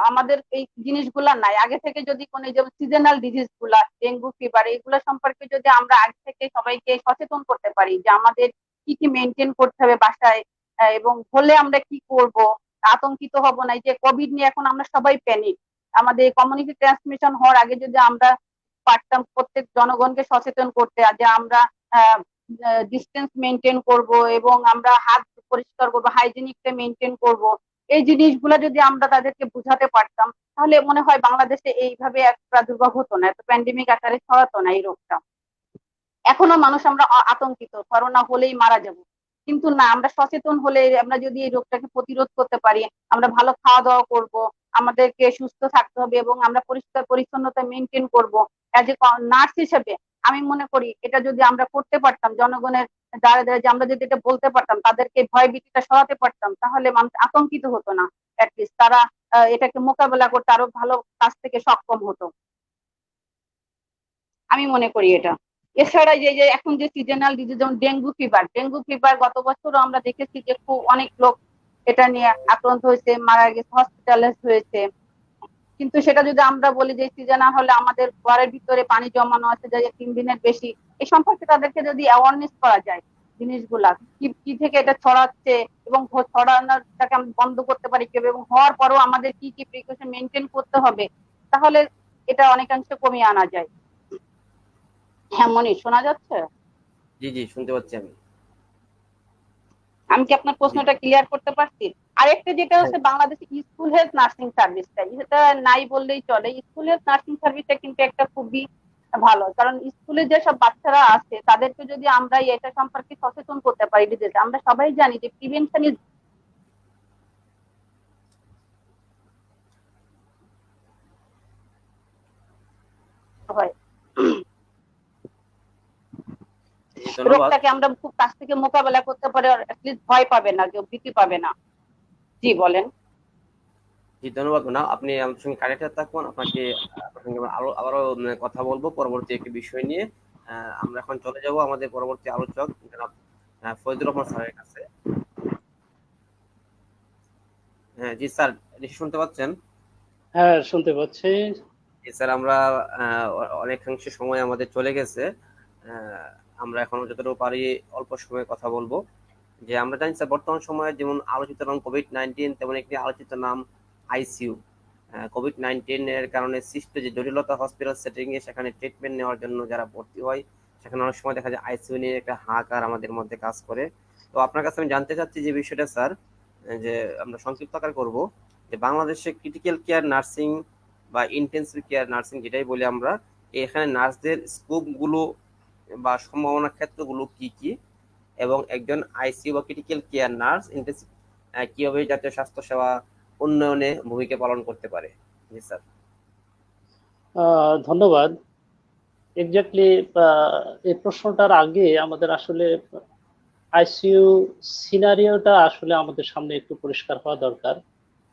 S4: আমাদের এই জিনিসগুলা নাই আগে থেকে, যদি কোনো যেমন সিজনাল ডিজিজ গুলা, ডেঙ্গু ফিভার, এগুলো সম্পর্কে যদি আমরা আগে থেকে সবাইকে সচেতন করতে পারি যে আমাদের কি কি মেনটেন করতে হবে বাসায়, এবং হলে আমরা কি করব, আতঙ্কিত হব না। যে কোভিড নিয়ে এখন আমরা সবাই প্যানিক, আমাদের কমিউনিটি ট্রান্সমিশন হওয়ার আগে যদি আমরা পারতাম প্রত্যেক জনগণকে সচেতন করতে, যে আমরা ডিস্টেন্স মেনটেন করব এবং আমরা হাত পরিষ্কার করবো, হাইজেনিকটা মেনটেন করব, এই জিনিসগুলো যদি আমরা তাদেরকে বুঝাতে পারতাম, তাহলে মনে হয় বাংলাদেশে এইভাবে এক প্রাদুর্ভাব হতো না, এত প্যান্ডেমিক আকারে ছড়াতো না এই রোগটা। এখনো মানুষ আমরা আতঙ্কিত, করোনা হলেই মারা যাব, কিন্তু না, আমরা সচেতন হলে, আমরা যদি এই রোগটাকে প্রতিরোধ করতে পারি, আমরা ভালো খাওয়া দাওয়া করব, আমাদেরকে সুস্থ থাকতে হবে এবং আমরা পরিষ্কার পরিচ্ছন্নতা মেনটেন করব। এজ এ নার্স হিসেবে আমি মনে করি এটা যদি আমরা করতে পারতাম, জনগণের দ্বারা দ্বারা যে আমরা যদি এটা বলতে পারতাম, তাদেরকে ভয় ভীতিটা সরাতে পারতাম, তাহলে মানুষ আতঙ্কিত হতো না, অ্যাটলিস্ট তারা এটাকে মোকাবেলা করতে আরো ভালো কাজ থেকে সক্ষম হতো, আমি মনে করি এটা। এছাড়া যে যে এখন যে সিজনাল ডিজিজ, যেমন ডেঙ্গু ফিভার গত বছরও আমরা দেখেছি যে খুব অনেক লোক এটা নিয়ে আক্রান্ত হয়েছে, মারা গেছে, হসপিটালাইজ হয়েছে। কিন্তু সেটা যদি আমরা বলি যে সিজনাল হলে আমাদের ঘরের ভিতরে পানি জমানো আছে যে 3 দিনের বেশি, এই সম্পর্কে তাদেরকে যদি অ্যাওয়ারনেস করা যায় জিনিসগুলা কি থেকে এটা ছড়াচ্ছে এবং ছড়ানোটাকে আমরা বন্ধ করতে পারি কিভাবে, এবং হওয়ার পরেও আমাদের কি কি প্রিকশন মেনটেন করতে হবে, তাহলে এটা অনেকাংশে কমিয়ে আনা যায়। হ্যাঁ মনির, শোনা যাচ্ছে?
S1: জি, জি, শুনতে পাচ্ছি আমি।
S4: আমি কি আপনার প্রশ্নটা ক্লিয়ার করতে পারছি? আরেকটা যেটা হচ্ছে বাংলাদেশে স্কুল হেলথ নার্সিং সার্ভিসটা, এটা নাই বললেই চলে। স্কুল হেলথ নার্সিং সার্ভিসটা কিন্তু একটা খুবই ভালো, কারণ স্কুলে যেসব বাচ্চারা আছে তাদেরকে যদি আমরা এটা সম্পর্কে সচেতন করতে পারি, ডিজিজ, আমরা সবাই জানি যে প্রিভেনশন ইজ হয়,
S1: ধন্যবাদ।
S4: রোগটাকে আমরা খুব কাছ থেকে মোকাবেলা করতে পারি, অ্যাটলিস্ট ভয় পাবে না, কেউ ভীতি পাবে না। জি বলেন।
S1: জি ধন্যবাদ না, আপনি আমাদের সঙ্গে কানেক্টেড থাকুন। আপনাকে আপনার সঙ্গে আবারও কথা বলবো পরবর্তী একটি বিষয় নিয়ে। আমরা এখন চলে যাব আমাদের পরবর্তী আলোচক জনাব ফয়জুর রহমান স্যারের কাছে। হ্যাঁ জি স্যার, নিশ্চয়ই শুনতে পাচ্ছেন?
S2: হ্যাঁ, শুনতে পাচ্ছি।
S1: জি স্যার, আমরা অনেকাংশ সময় আমাদের চলে গেছে। আমরা এখন যতটুকু পারি অল্প সময়ে কথা বলবো। যে আমরা জানি স্যার, বর্তমান সময়ে যেমন আলোচিত নাম কোভিড-19, তেমন একটি আলোচিত নাম আইসিইউ। কোভিড-19 এর কারণে সৃষ্ট যে জটিলতা হসপিটাল সেটিং এ, সেখানে ট্রিটমেন্ট নেওয়ার জন্য যারা ভর্তি হয়, সেখানে অনেক সময় দেখা যায় আইসিইউ নিয়ে একটা হাহাকার আমাদের মধ্যে কাজ করে। তো আপনার কাছে আমি জানতে চাচ্ছি যে বিষয়টা স্যার, যে আমরা সংক্ষিপ্ত আকার করব, যে বাংলাদেশে ক্রিটিক্যাল কেয়ার নার্সিং বা ইন্টেন্সিভ কেয়ার নার্সিং যেটাই বলি আমরা, এখানে নার্সদের স্কোপ গুলো বা সম্ভাবনা ক্ষেত্রগুলো কি কি, এবং একজন আইসিইউ বা ক্রিটিক্যাল কেয়ার নার্স ইন্টেন্সিভ কিভাবে জাতীয় স্বাস্থ্য সেবা উন্নয়নে ভূমিকা পালন করতে পারে। জি স্যার।
S2: ধন্যবাদ। এক্স্যাক্টলি এই প্রশ্নটার আগে আমাদের আসলে আইসিইউ সিনারিওটা আসলে আমাদের সামনে একটু পরিষ্কার হওয়া দরকার।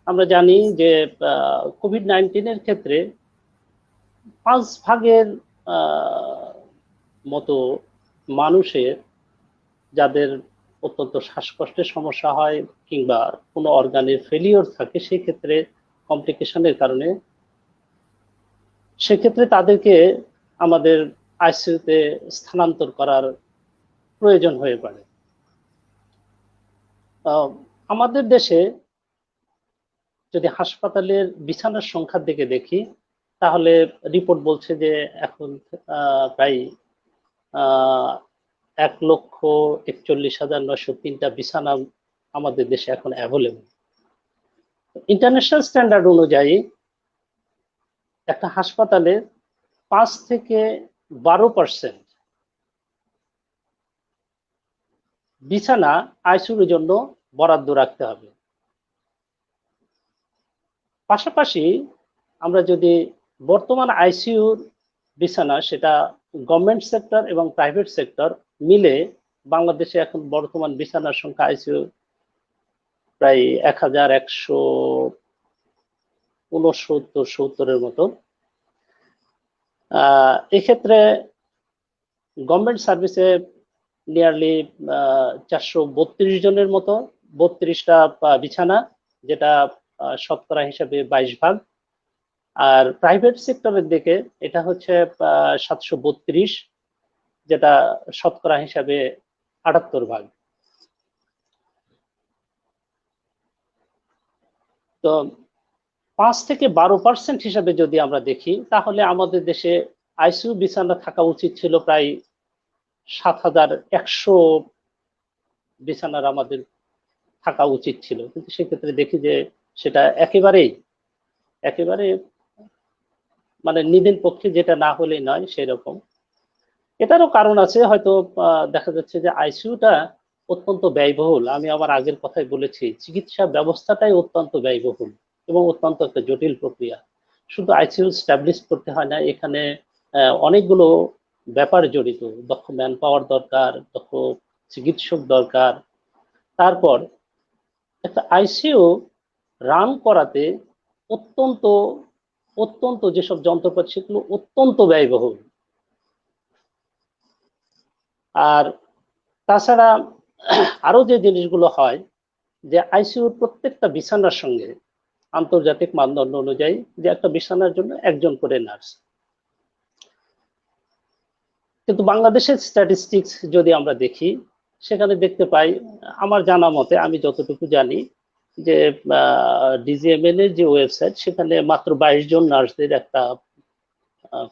S2: আমরা জানি যে কোভিড-19 এর ক্ষেত্রে 5 ভাগের মতো মানুষের, যাদের অত্যন্ত শ্বাসকষ্টের সমস্যা হয় কিংবা কোনো অর্গানের ফেলিওর থাকে, সেই ক্ষেত্রে কমপ্লিকেশনের কারণে সেক্ষেত্রে তাদেরকে আমাদের আইসিইউতে স্থানান্তর করার প্রয়োজন হয়ে পড়ে। আমাদের দেশে যদি হাসপাতালের বিছানার সংখ্যার দিকে দেখি, তাহলে রিপোর্ট বলছে যে এখন প্রায় 1,41,903টা বিছানা আমাদের দেশে এখন অ্যাভেলেবল। ইন্টারন্যাশনাল স্ট্যান্ডার্ড অনুযায়ী একটা হাসপাতালে 5 থেকে 12% বিছানা আইসিইউর জন্য বরাদ্দ রাখতে হবে। পাশাপাশি আমরা যদি বর্তমান আইসিইউর বিছানা, সেটা গভর্নমেন্ট সেক্টর এবং প্রাইভেট সেক্টর মিলে বাংলাদেশে এখন বর্তমান বিছানার সংখ্যা আইসিইউ প্রায় 1169-70 মতো। এক্ষেত্রে গভর্নমেন্ট সার্ভিসে নিয়ারলি 432 জনের মতো 32টা বিছানা, যেটা শতকরা হিসাবে 22 ভাগ। আর প্রাইভেট সেক্টরের দিকে এটা হচ্ছে 732, যেটা শতকরা হিসাবে 78 ভাগ। তো 5 থেকে 12% হিসাবে যদি আমরা দেখি, তাহলে আমাদের দেশে আইসিইউ বিছানা থাকা উচিত ছিল প্রায় 7,100 বিছানার আমাদের থাকা উচিত ছিল। কিন্তু সেক্ষেত্রে দেখি যে সেটা একেবারে মানে নিদেন পক্ষে যেটা না হলেই নয় সেরকম। এটারও কারণ আছে, হয়তো দেখা যাচ্ছে যে আইসিইউটা অত্যন্ত ব্যয়বহুল। আমি আমার আগের কথাই বলেছি, চিকিৎসা ব্যবস্থাটাই অত্যন্ত ব্যয়বহুল এবং অত্যন্ত একটা জটিল প্রক্রিয়া। শুধু আইসিইউ স্ট্যাবলিশ করতে হয় না, এখানে অনেকগুলো ব্যাপার জড়িত। দক্ষ ম্যান পাওয়ার দরকার, দক্ষ চিকিৎসক দরকার। তারপর একটা আইসিইউ রান করাতে অত্যন্ত অত্যন্ত যেসব যন্ত্রপাতি, সেগুলো অত্যন্ত ব্যয়বহুল। আর তাছাড়া আরো যে জিনিসগুলো হয়, যে আইসিইউর প্রত্যেকটা বিছানার সঙ্গে আন্তর্জাতিক মানদণ্ড অনুযায়ী যে একটা বিছানার জন্য একজন করে নার্স। কিন্তু বাংলাদেশের স্ট্যাটিস্টিক্স যদি আমরা দেখি, সেখানে দেখতে পাই, আমার জানা মতে, আমি যতটুকু জানি, যে ডিজিএমএন এর যে ওয়েবসাইট, সেখানে মাত্র 22 জন নার্সদের একটা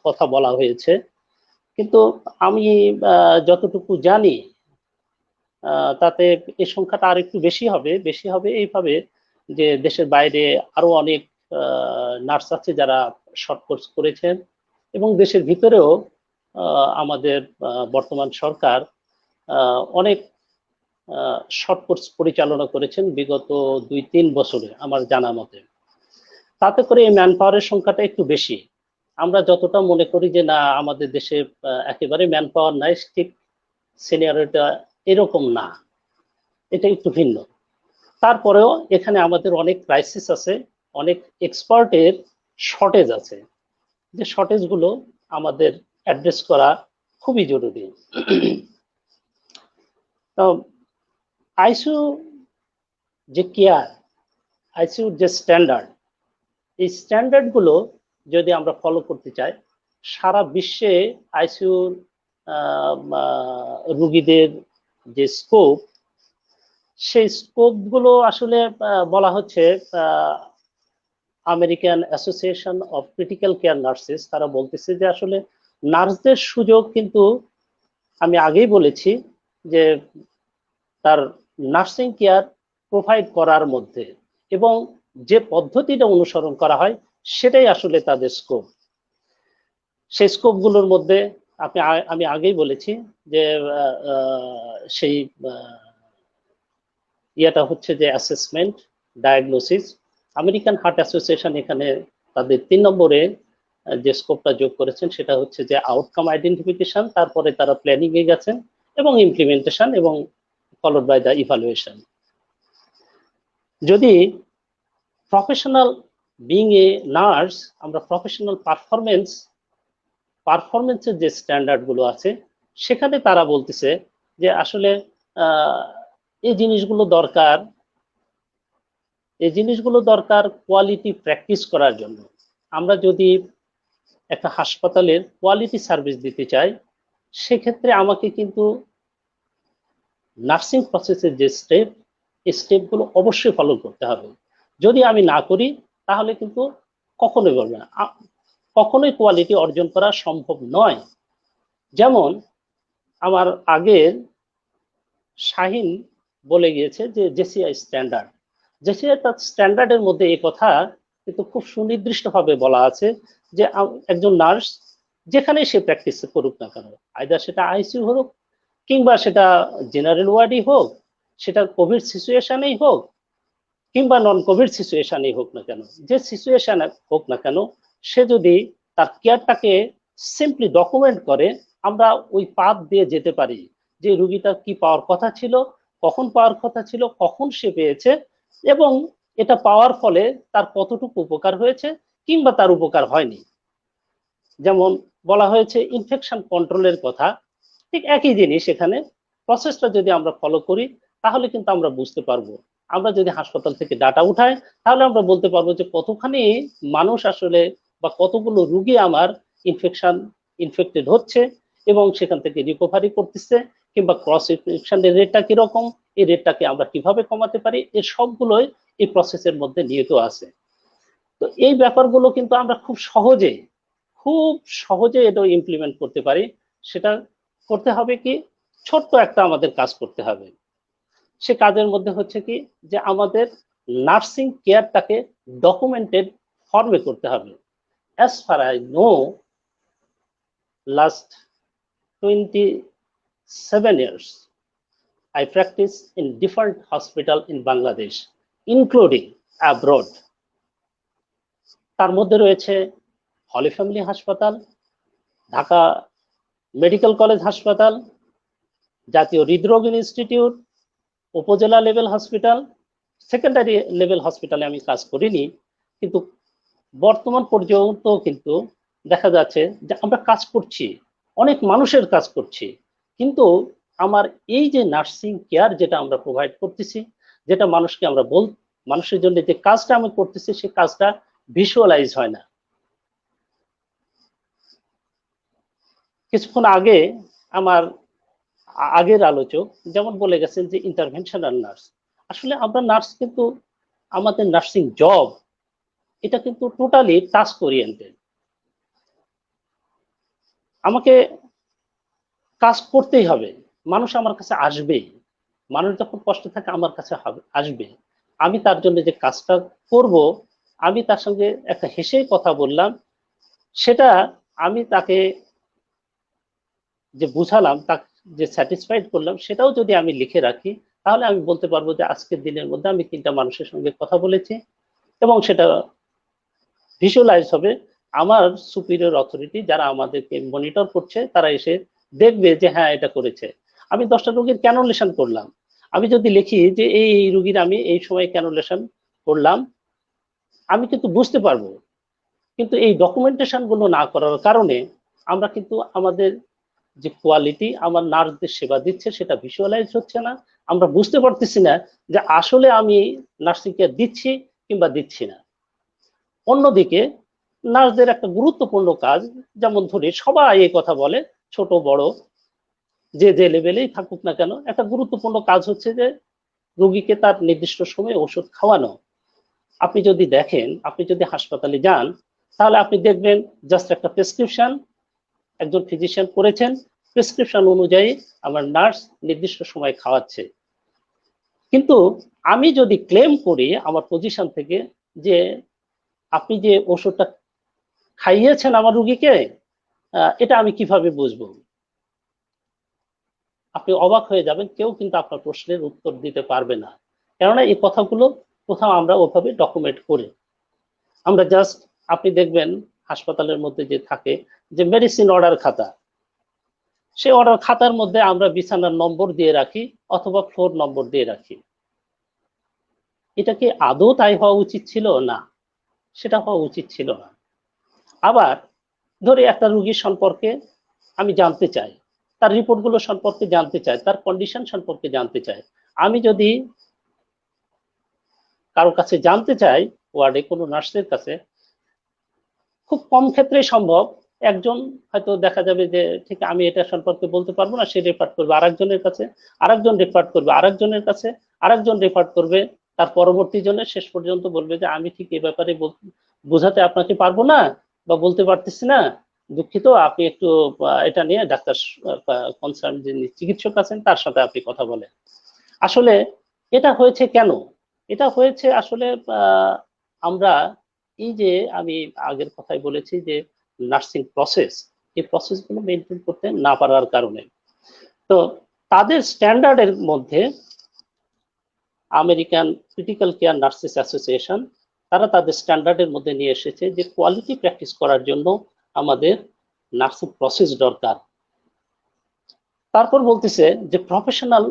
S2: কথা বলা হয়েছে। কিন্তু আমি যতটুকু জানি, তাতে এই সংখ্যাটা আর একটু বেশি হবে এইভাবে, যে দেশের বাইরে আরো অনেক নার্স আছে যারা শর্ট কোর্স করেছেন, এবং দেশের ভিতরেও আমাদের বর্তমান সরকার অনেক শর্ট কোর্স পরিচালনা করেছেন বিগত 2-3 বছরে আমার জানা মতে। তাতে করে এই ম্যান পাওয়ারের সংখ্যাটা একটু বেশি। আমরা যতটা মনে করি যে না আমাদের দেশে একেবারে ম্যান পাওয়ার নাই, ঠিক সিনিয়রিটা এরকম না, এটা একটু ভিন্ন। তারপরেও এখানে আমাদের অনেক ক্রাইসিস আছে, অনেক এক্সপার্টের শর্টেজ আছে, যে শর্টেজ গুলো আমাদের অ্যাড্রেস করা খুবই জরুরি। আইসিইউ যে কেয়ার, আইসিইউর যে স্ট্যান্ডার্ড, এই স্ট্যান্ডার্ড গুলো যদি আমরা ফলো করতে চাই, সারা বিশ্বে আইসিইউর রুগীদের যে স্কোপ, সেই স্কোপ গুলো আসলে বলা হচ্ছে American association of critical care nurses, তারা বলতেছে যে আসলে নার্সদের সুযোগ কিন্তু আমি আগেই বলেছি যে তার নার্সিং কেয়ার প্রোভাইড করার মধ্যে এবং যে পদ্ধতিটা অনুসরণ করা হয় সেটাই আসলে তাদের স্কোপ। সেই স্কোপগুলোর মধ্যে আমি আগেই বলেছি যে সেই ইয়েটা হচ্ছে যে assessment, diagnosis. American heart association এখানে তাদের 3 নম্বরে যে স্কোপটা যোগ করেছেন সেটা হচ্ছে যে আউটকাম আইডেন্টিফিকেশন, তারপরে তারা প্ল্যানিং এ গেছেন এবং ইমপ্লিমেন্টেশন এবং ফলোড বাই দ্য ইভালুয়েশন। যদি প্রফেশনাল বিং এ নার্স আমরা প্রফেশনাল পারফরমেন্সের যে স্ট্যান্ডার্ড গুলো আছে সেখানে তারা বলতেছে যে আসলে এই জিনিসগুলো দরকার কোয়ালিটি প্র্যাকটিস করার জন্য। আমরা যদি একটা হাসপাতালের কোয়ালিটি সার্ভিস দিতে চাই, সেক্ষেত্রে আমাকে কিন্তু নার্সিং প্রসেসের যে স্টেপগুলো অবশ্যই ফলো করতে হবে। যদি আমি না করি তাহলে কিন্তু কখনোই বলবে না, কখনোই কোয়ালিটি অর্জন করা সম্ভব নয়। যেমন আমার আগের শাহিন বলে গিয়েছে যে জেসিআই স্ট্যান্ডার্ডের মধ্যে এই কথা কিন্তু খুব সুনির্দিষ্টভাবে বলা আছে যে একজন নার্স যেখানে সে প্র্যাকটিস করুক না কেন, আইদার সেটা আইসিইউ হোক কিংবা সেটা জেনারেল ওয়ার্ডই হোক, সেটা কোভিড সিচুয়েশনেই হোক কিংবা নন কোভিড সিচুয়েশনেই হোক না কেন, যে সিচুয়েশন হোক না কেন, সে যদি তার কেয়ারটাকে সিম্পলি ডকুমেন্ট করে, আমরা ওই পাথ দিয়ে যেতে পারি যে রুগীটা কি পাওয়ার কথা ছিল, কখন পাওয়ার কথা ছিল, কখন সে পেয়েছে এবং এটা পাওয়ার ফলে তার কতটুকু উপকার হয়েছে কিংবা তার উপকার হয়নি। যেমন বলা হয়েছে ইনফেকশন কন্ট্রোলের কথা, ঠিক একই জিনিস এখানে প্রসেসটা যদি আমরা ফলো করি তাহলে কিন্তু আমরা বুঝতে পারবো। আমরা যদি হাসপাতাল থেকে ডাটা উঠাই তাহলে আমরা বলতে পারবো যে কতখানি মানুষ আসলে বা কতগুলো রুগী আমার ইনফেক্টেড হচ্ছে এবং সেখান থেকে রিকভারি করতেছে কিংবা ক্রস ইনফেকশনের রেটটা কিরকম, এই রেটটাকে আমরা কিভাবে কমাতে পারি, এই সবগুলোই এই প্রসেসের মধ্যে নিহিত আছে। তো এই ব্যাপারগুলো কিন্তু আমরা খুব সহজে এটা ইমপ্লিমেন্ট করতে পারি। সেটা করতে হবে কি, ছোট্ট একটা আমাদের কাজ করতে হবে। সে কাজের মধ্যে হচ্ছে কি যে আমাদের নার্সিং কেয়ারটাকে ডকুমেন্টেড ফর্মে করতে হবে। As far I know, last 27 years I practice in different hospital in Bangladesh, including abroad. তার মধ্যে রয়েছে হলি ফ্যামিলি হাসপাতাল, ঢাকা মেডিকেল কলেজ হাসপাতাল, জাতীয় হৃদরোগ ইনস্টিটিউট, উপজেলা লেভেল হসপিটাল, সেকেন্ডারি লেভেল হসপিটালে আমি কাজ করিনি, কিন্তু বর্তমান পর্যন্ত কিন্তু দেখা যাচ্ছে যে আমরা কাজ করছি, অনেক মানুষের কাজ করছি, কিন্তু আমার এই যে নার্সিং কেয়ার যেটা আমরা প্রোভাইড করতেছি, যেটা মানুষকে আমরা মানুষের জন্য যে কাজটা আমি করতেছি সেই কাজটা ভিজুয়ালাইজ হয় না। কিছুক্ষণ আগে আমার আগের আলোচক যেমন বলে গেছেন যে ইন্টারভেনশনাল নার্স, আসলে আমরা নার্স কিন্তু আমাদের নার্সিং জব এটা কিন্তু টোটালি টাস্ক ওরিয়েন্টেড। আমাকে কাজ করতেই হবে, মানুষ আমার কাছে আসবে, মানুষ যখন কষ্ট থাকে আমার কাছে আসবে, আমি তার জন্য যে কাজটা করব, আমি তার সঙ্গে একটা হেসেই কথা বললাম, সেটা আমি তাকে যে বুঝালাম তা যে স্যাটিসফাইড করলাম সেটাও যদি আমি লিখে রাখি, তাহলে আমি বলতে পারবো যে আজকের দিনের মধ্যে আমি 3টা মানুষের সঙ্গে কথা বলেছি, এবং সেটা ভিজুয়ালাইজ হবে। আমার সুপিরিয়র অথরিটি যারা আমাদেরকে মনিটর করছে তারা এসে দেখবে যে হ্যাঁ এটা করেছে। আমি 10টা রোগীর ক্যানোলেশন করলাম, আমি যদি লিখি যে এই রোগীর আমি এই সময় ক্যানোলেশন করলাম, আমি কিন্তু বুঝতে পারবো। কিন্তু এই ডকুমেন্টেশন গুলো না করার কারণে আমরা কিন্তু আমাদের যে কোয়ালিটি আমার নার্সদের সেবা দিচ্ছে সেটা ভিজুয়ালাইজ হচ্ছে না, আমরা বুঝতে পারতেছি না যে আসলে আমি নার্সিং কেয়ার দিচ্ছি কিংবা দিচ্ছি না। অন্যদিকে নার্সদের একটা গুরুত্বপূর্ণ কাজ, যেমন ধরি সবাই এই কথা বলে, ছোট বড় যে যে লেভেলেই থাকুক না কেন, একটা গুরুত্বপূর্ণ কাজ হচ্ছে যে রোগীকে তার নির্দিষ্ট সময়ে ওষুধ খাওয়ানো। আপনি যদি দেখেন, আপনি যদি হাসপাতালে যান, তাহলে আপনি দেখবেন জাস্ট একটা প্রেসক্রিপশন একজন ফিজিশিয়ান করেছেন, প্রেসক্রিপশন অনুযায়ী আমার নার্স নির্দিষ্ট সময় খাওয়াচ্ছে। কিন্তু আমি যদি ক্লেম করি আমার পজিশন থেকে যে আপনি যে ওষুধটা খাইয়েছেন আমার রুগীকে, এটা আমি কিভাবে বুঝবো? আপনি অবাক হয়ে যাবেন, কেউ কিন্তু আপনার প্রশ্নের উত্তর দিতে পারবে না, কেননা এই কথাগুলো কোথাও আমরা ওভাবে ডকুমেন্ট করি। আমরা জাস্ট, আপনি দেখবেন হাসপাতালের মধ্যে যে থাকে যে মেডিসিন অর্ডার খাতা, সেই অর্ডার খাতার মধ্যে আমরা বিছানার নম্বর দিয়ে রাখি অথবা ফ্লোর নম্বর দিয়ে রাখি। এটা কি আদৌ তাই হওয়া উচিত ছিল? না, সেটা হওয়া উচিত ছিল না। আবার ধরে একটা রোগীর সম্পর্কে আমি জানতে চাই, তার রিপোর্টগুলো সম্পর্কে জানতে চাই, তার কন্ডিশন সম্পর্কে জানতে চাই। আমি যদি কারোর কাছে জানতে চাই, ওয়ার্ডে কোনো নার্সের কাছে, খুব কম ক্ষেত্রে সম্ভব। একজন হয়তো দেখা যাবে যে ঠিক আমি এটা সম্পর্কে বলতে পারবো না, সে রেফার করবে আরেকজনের কাছে, আরেকজন রেফার করবে আরেকজনের কাছে, আরেকজন রেফার করবে তার পরবর্তী জনে, শেষ পর্যন্ত বলবে যে আমি ঠিক এই ব্যাপারে বোঝাতে আপনাকে পারবো না বা বলতে পারতেছি না, দুঃখিত, আপনি একটু এটা নিয়ে ডাক্তার কনসার্ন যিনি চিকিৎসক আছেন তার সাথে আপনি কথা বলেন। আসলে এটা হয়েছে কেন? এটা হয়েছে আসলে আমরা এই যে আমি আগের কথাই বলেছি যে নার্সিং প্রসেস, এই প্রসেসগুলো মেনটেন করতে না পারার কারণে। তো তাদের স্ট্যান্ডার্ডের মধ্যে American critical care nurses association, তারা তাদের স্ট্যান্ডার্ডের মধ্যে নিয়ে এসেছে যে কোয়ালিটি প্র্যাকটিস করার জন্য আমাদের নার্সিং প্রসেস দরকার। তারপর বলতেছে যে প্রফেশনাল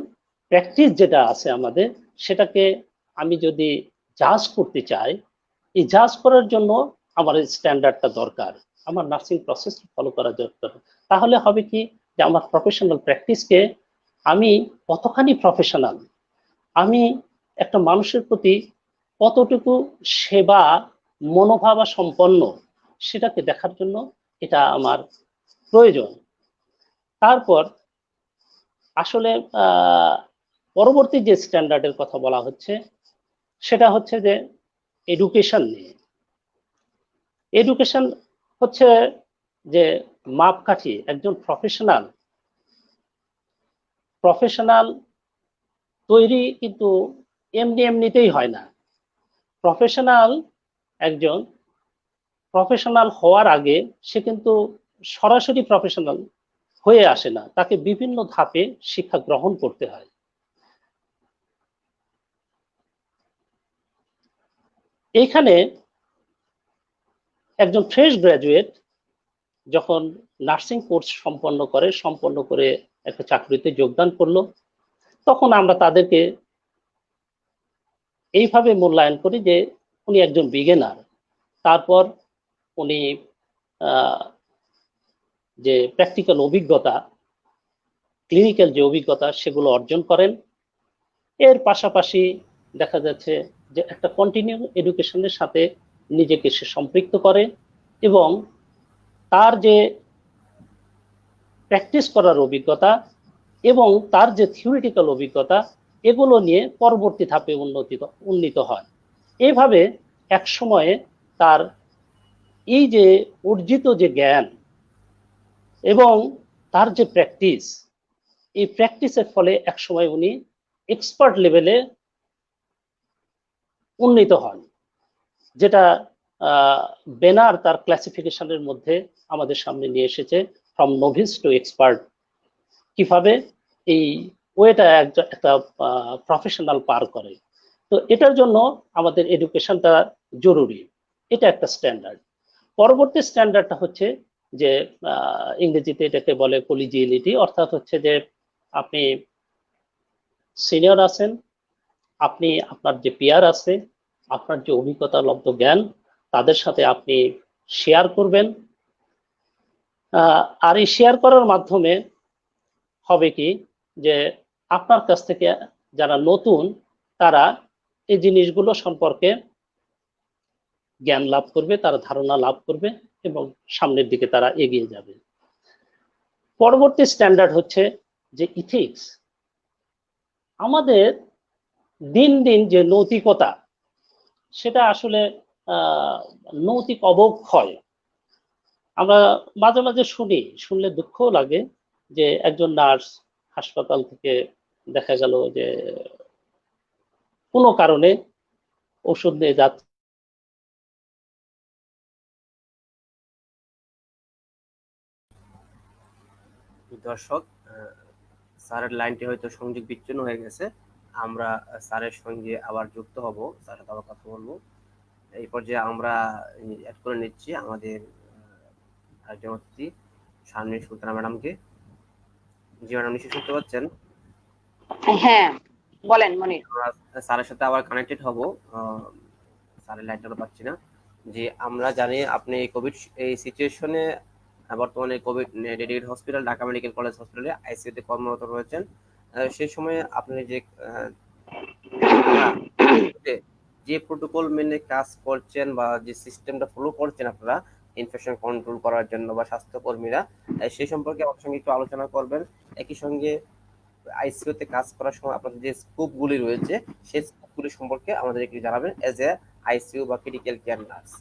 S2: প্র্যাকটিস যেটা আছে আমাদের, সেটাকে আমি যদি জাজ করতে চাই, এই জাজ করার জন্য আমার স্ট্যান্ডার্ডটা দরকার, আমার নার্সিং প্রসেস ফলো করা দরকার। তাহলে হবে কি যে আমার প্রফেশনাল প্র্যাকটিসকে আমি কতখানি প্রফেশনাল, আমি একটা মানুষের প্রতি কতটুকু সেবা মনোভাবা সম্পন্ন, সেটাকে দেখার জন্য এটা আমার প্রয়োজন। তারপর আসলে পরবর্তী যে স্ট্যান্ডার্ডের কথা বলা হচ্ছে সেটা হচ্ছে যে এডুকেশন নিয়ে। এডুকেশন হচ্ছে যে মাপকাঠি, একজন প্রফেশনাল তৈরি কিন্তু এমনি এমনিতেই হয় না। একজন প্রফেশনাল হওয়ার আগে সে কিন্তু সরাসরি প্রফেশনাল হয়ে আসে না, তাকে বিভিন্ন ধাপে শিক্ষা গ্রহণ করতে হয়। এইখানে একজন ফ্রেশ গ্রাজুয়েট যখন নার্সিং কোর্স সম্পন্ন করে একটা চাকরিতে যোগদান করলো, তখন আমরা তাদেরকে এইভাবে মূল্যায়ন করি যে উনি একজন বিগিনার। তারপর উনি যে প্র্যাকটিক্যাল অভিজ্ঞতা, ক্লিনিক্যাল যে অভিজ্ঞতা সেগুলো অর্জন করেন। এর পাশাপাশি দেখা যাচ্ছে যে একটা কন্টিনিউ এডুকেশনের সাথে নিজেকে সে সম্পৃক্ত করে, এবং তার যে প্র্যাকটিস করার অভিজ্ঞতা এবং তার যে থিওরিটিক্যাল অভিজ্ঞতা, এগুলো নিয়ে পরবর্তী ধাপে উন্নীত হয়। এইভাবে এক সময়ে তার এই যে অর্জিত যে জ্ঞান এবং তার যে প্র্যাকটিস, এই প্র্যাকটিসের ফলে এক সময় উনি এক্সপার্ট লেভেলে উন্নীত হন, যেটা বেনার তার ক্লাসিফিকেশনের মধ্যে আমাদের সামনে নিয়ে এসেছে, ফ্রম নোভিস টু এক্সপার্ট কিভাবে এই ওয়েটা একটা প্রফেশনাল পার করে। তো এটার জন্য আমাদের এডুকেশনটা জরুরি, এটা একটা স্ট্যান্ডার্ড। পরবর্তী স্ট্যান্ডার্ডটা হচ্ছে যে ইংরেজিতে এটাকে বলে কলিজিয়ালিটি, অর্থাৎ হচ্ছে যে আপনি সিনিয়র আছেন, আপনি আপনার যে পিয়ার আছে, আপনার যে অভিজ্ঞতা লব্ধ জ্ঞান, তাদের সাথে আপনি শেয়ার করবেন। আর এই শেয়ার করার মাধ্যমে হবে কি যে আপনার কাছ থেকে যারা নতুন তারা এই জিনিসগুলো সম্পর্কে জ্ঞান লাভ করবে, তারা ধারণা লাভ করবে এবং সামনের দিকে তারা এগিয়ে যাবে। পরবর্তী স্ট্যান্ডার্ড হচ্ছে যে ইথিক্স। আমাদের দিন দিন যে নৈতিকতা, সেটা আসলে নৈতিক অবক্ষয়। আমরা মাঝে মাঝে শুনলে দুঃখও লাগে যে একজন নার্স হাসপাতাল থেকে দেখা গেল যে কোনো কারণে ওষুধ নিয়ে যাচ্ছে,
S1: দর্শক, স্যারের লাইনটি হয়তো সংযোগ বিচ্ছিন্ন হয়ে গেছে। আমরা স্যারের সঙ্গে আবার যুক্ত হব, স্যারের সাথে আবার কথা বলবো। এই পর্যায়ে আমরা অ্যাড করে নিচ্ছি আমাদের আরেকজন অতিথি শারমিন সুলতানা ম্যাডামকে। জি ম্যাডাম, নিশ্চয়ই শুনতে পাচ্ছেন?
S4: হ্যাঁ, বলেন মনির।
S1: আমরা স্যারের সাথে আবার কানেক্টেড হব। স্যারের লাইনটা পাচ্ছি না। যে আমরা জানি আপনি কোভিড এই সিচুয়েশনে বর্তমানে Covid dedicated hospital Dhaka medical college হসপিটালে আইসিইউতে কর্মরত রয়েছেন। সেই সময়ে আপনি যে প্রোটোকল মেনে কাজ করছেন বা যে সিস্টেমটা ফলো করছেন আপনারা ইনফেকশন কন্ট্রোল করার জন্য বা স্বাস্থ্যকর্মীরা, সেই সম্পর্কে আমার সঙ্গে একটু আলোচনা করবেন। একই সঙ্গে আইসিইউতে কাজ করার সময় আপনাদের যে স্কোপগুলি রয়েছে সেই স্কোপগুলি সম্পর্কে আমাদের একটু জানাবেন এজ এ আইসিইউ বা ক্রিটিক্যাল কেয়ার নার্স।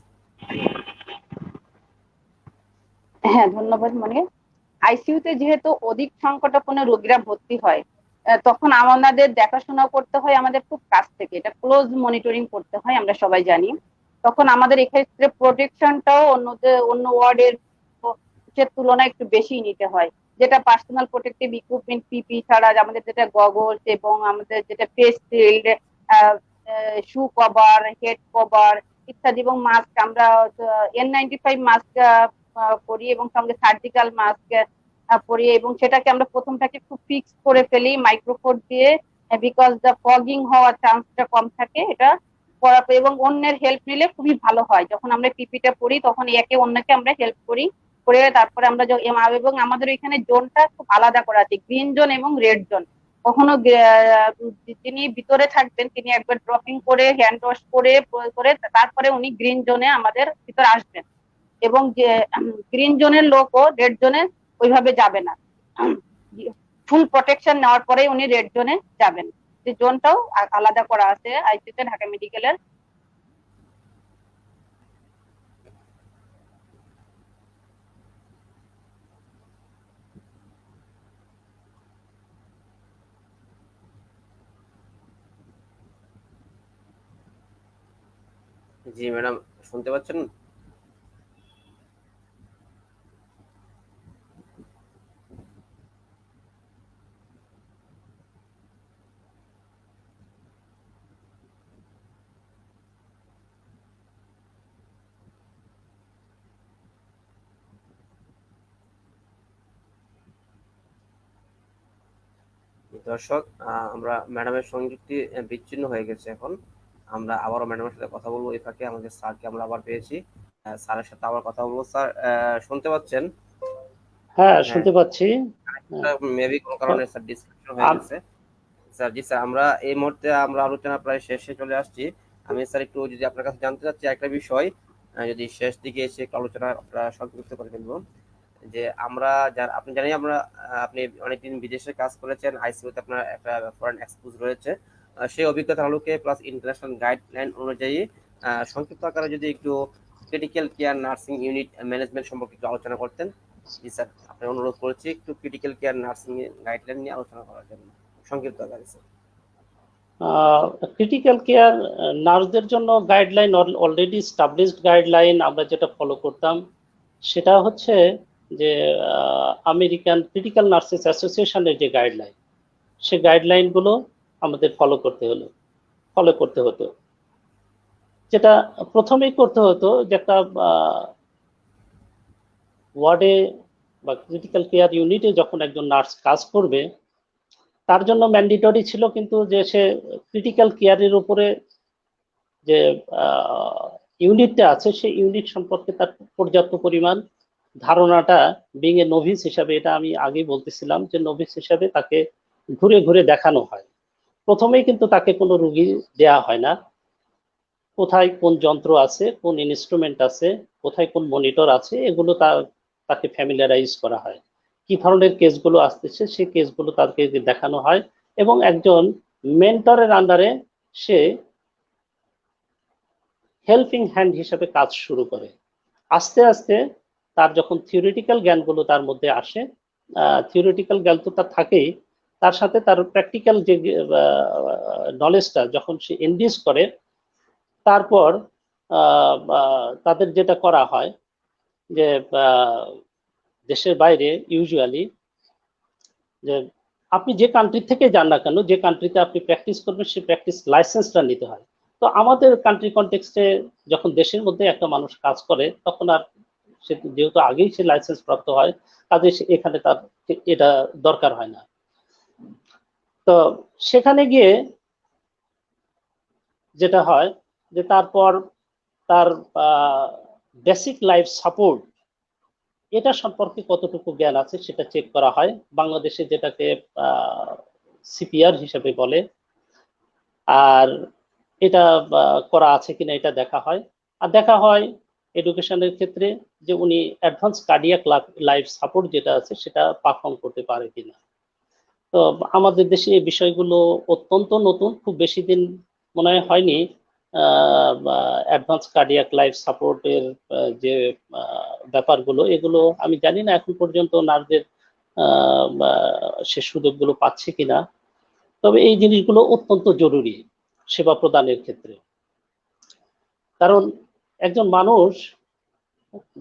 S4: হ্যাঁ, ধন্যবাদ মনির। আইসিইউতে যেহেতু অধিক সংকটাপন্ন রোগীরা ভর্তি হয়, তখন আমাদের দেখাশোনা করতে হয় আমাদের খুব কাছ থেকে, এটা ক্লোজ মনিটরিং করতে হয়, আমরা সবাই জানি। তখন আমাদের এক্ষেত্রে প্রোটেকশনটাও অন্য ওয়ার্ডের তুলনায় একটু বেশি নিতে হয়। যেটা পার্সোনাল প্রোটেক্টিভ ইকুইপমেন্ট পিপি ছাড়া আমাদের যেটা গগলস এবং আমাদের যেটা ফেস শিল্ড, শু কভার, হেড কভার ইত্যাদি এবং মাস্ক, আমরা N95 মাস্ক পরি এবং সঙ্গে সার্জিক্যাল মাস্ক পরি এবং সেটাকে আমরা প্রথমটাকে খুব ফিক্স করে ফেলি মাইক্রোফোন দিয়ে, বিকজ দ্য ফগিং হওয়ার চান্সটা কম থাকে। এটা পরা এবং অন্যের হেল্প নিলে খুবই ভালো হয়। যখন আমরা পিপিটা পড়ি তখন একে অন্যকে আমরা হেল্প করি, করে তারপরে আমরা এবং আমাদের এখানে জোনটা খুব আলাদা করা আছে, গ্রিন জোন এবং রেড জোন। কখনো যিনি ভিতরে থাকবেন তিনি একবার ড্রপিং করে হ্যান্ড ওয়াশ করে তারপরে উনি গ্রিন জোনে আমাদের ভিতরে আসবেন এবং যে গ্রিন জোনের লোকও রেড জোনে ওইভাবে যাবে না, ফুল প্রোটেকশন নেওয়ার পরে উনি রেড জোনে যাবেন। যে জোনটাও আলাদা করা আছে আইসিইউতে ঢাকা মেডিকেলের।
S1: জি ম্যাডাম, শুনতে পাচ্ছেন? দর্শক, আমরা ম্যাডামের সংযুক্তি বিচ্ছিন্ন হয়ে গেছে। এখন আমরা আবারও ম্যাডামের সাথে কথা বলবো। এই ফাঁকে আমাদের স্যারকে আমরা আবার পেয়েছি, স্যারের সাথে আবার কথা বলবো। স্যার, শুনতে পাচ্ছেন?
S2: হ্যাঁ, শুনতে পাচ্ছি।
S1: মেবি কোনো কারণে স্যার ডিসকানেকশন হয়ে গেছে। স্যার, জি স্যার, আমরা এই মুহূর্তে আমরা আলোচনা প্রায় শেষে চলে আসছি। আমি স্যার একটু যদি আপনার কাছে জানতে চাচ্ছি একটা বিষয়, যদি শেষ দিকে এসে একটু আলোচনা সংক্ষিপ্ত করে ফেলবো। যে আমরা আপনি জানেন আপনি অনেকদিন বিদেশে কাজ করেছেন, আইসিইউতে আপনার একটা ফরেন এক্সপোজ রয়েছে। সেই অভিজ্ঞতার আলোকে প্লাস ইন্টারন্যাশনাল গাইডলাইন অনুযায়ী সংক্ষিপ্ত আকারে যদি একটু critical care nursing unit management সম্পর্কে একটু আলোচনা করতেন। জি স্যার, আপনার অনুরোধ করছি একটু ক্রিটিক্যাল কেয়ার নার্সিং গাইডলাইন নিয়ে আলোচনা করার জন্য সংক্ষিপ্ত আকারে স্যার।
S2: ক্রিটিক্যাল কেয়ার নার্সদের জন্য গাইডলাইন অলরেডি এস্টাবলিশড গাইডলাইন আমরা যেটা ফলো করতাম সেটা হচ্ছে যে আমেরিকান ক্রিটিক্যাল নার্সেস অ্যাসোসিয়েশনের যে গাইডলাইন, সে গাইডলাইনগুলো আমাদের ফলো করতে হতো। যেটা প্রথমেই করতে হতো যে একটা ওয়ার্ডে বা ক্রিটিক্যাল কেয়ার ইউনিটে যখন একজন নার্স কাজ করবে, তার জন্য ম্যান্ডেটরি ছিল কিন্তু যে সে ক্রিটিক্যাল কেয়ারের উপরে যে ইউনিটটা আছে সেই ইউনিট সম্পর্কে তার পর্যাপ্ত পরিমাণ ধারণাটা, বিং এ নোভিস হিসাবে, এটা আমি আগেই বলতেছিলাম যে নোভিস হিসাবে তাকে ঘুরে ঘুরে দেখানো হয়। প্রথমেই কিন্তু তাকে কোনো রুগী দেয়া হয় না, কোথায় কোন যন্ত্র আছে, কোন ইনস্ট্রুমেন্ট আছে, কোথায় কোন মনিটর আছে, এগুলো তাকে ফ্যামিলিয়ারাইজ করা হয়। কি ধরনের কেসগুলো আসতেছে সেই কেসগুলো তাকে দেখানো হয়, এবং একজন মেন্টরের আন্ডারে সে হেল্পিং হ্যান্ড হিসেবে কাজ শুরু করে। আস্তে আস্তে তার যখন থিওরিটিক্যাল জ্ঞানগুলো তার মধ্যে আসে, থিওরিটিক্যাল জ্ঞান তো তার থাকেই, তার সাথে তার প্র্যাকটিক্যাল যে নলেজটা যখন সে এনডিউস করে, তারপর তাদের যেটা করা হয় যে দেশের বাইরে ইউজুয়ালি যে আপনি যে কান্ট্রি থেকে যান না কেন, যে কান্ট্রিতে আপনি প্র্যাকটিস করবেন সেই প্র্যাকটিস লাইসেন্সটা নিতে হয়। তো আমাদের কান্ট্রি কনটেক্সটে যখন দেশের মধ্যে একটা মানুষ কাজ করে, তখন আর সে যেহেতু আগেই সে লাইসেন্স প্রাপ্ত হয়, কাজে এখানে তার এটা দরকার হয় না। তো সেখানে গিয়ে যেটা হয় যে তারপর তার বেসিক লাইফ সাপোর্ট এটা সম্পর্কে কতটুকু জ্ঞান আছে সেটা চেক করা হয়। বাংলাদেশে যেটাকে সিপিআর হিসেবে বলে, আর এটা করা আছে কিনা এটা দেখা হয়। আর দেখা হয় এডুকেশনের ক্ষেত্রে যে উনি অ্যাডভান্স কার্ডিয়াক লাইফ সাপোর্ট যেটা আছে সেটা পারফর্ম করতে পারে কিনা। তো আমাদের দেশে এই বিষয়গুলো অত্যন্ত নতুন, খুব বেশি দিন মনে হয়নি অ্যাডভান্স কার্ডিয়াক লাইফ সাপোর্টের যে ব্যাপারগুলো, এগুলো আমি জানি না এখন পর্যন্ত নার্সদের সে সুযোগগুলো পাচ্ছে কিনা। তবে এই জিনিসগুলো অত্যন্ত জরুরি সেবা প্রদানের ক্ষেত্রে, কারণ একজন মানুষ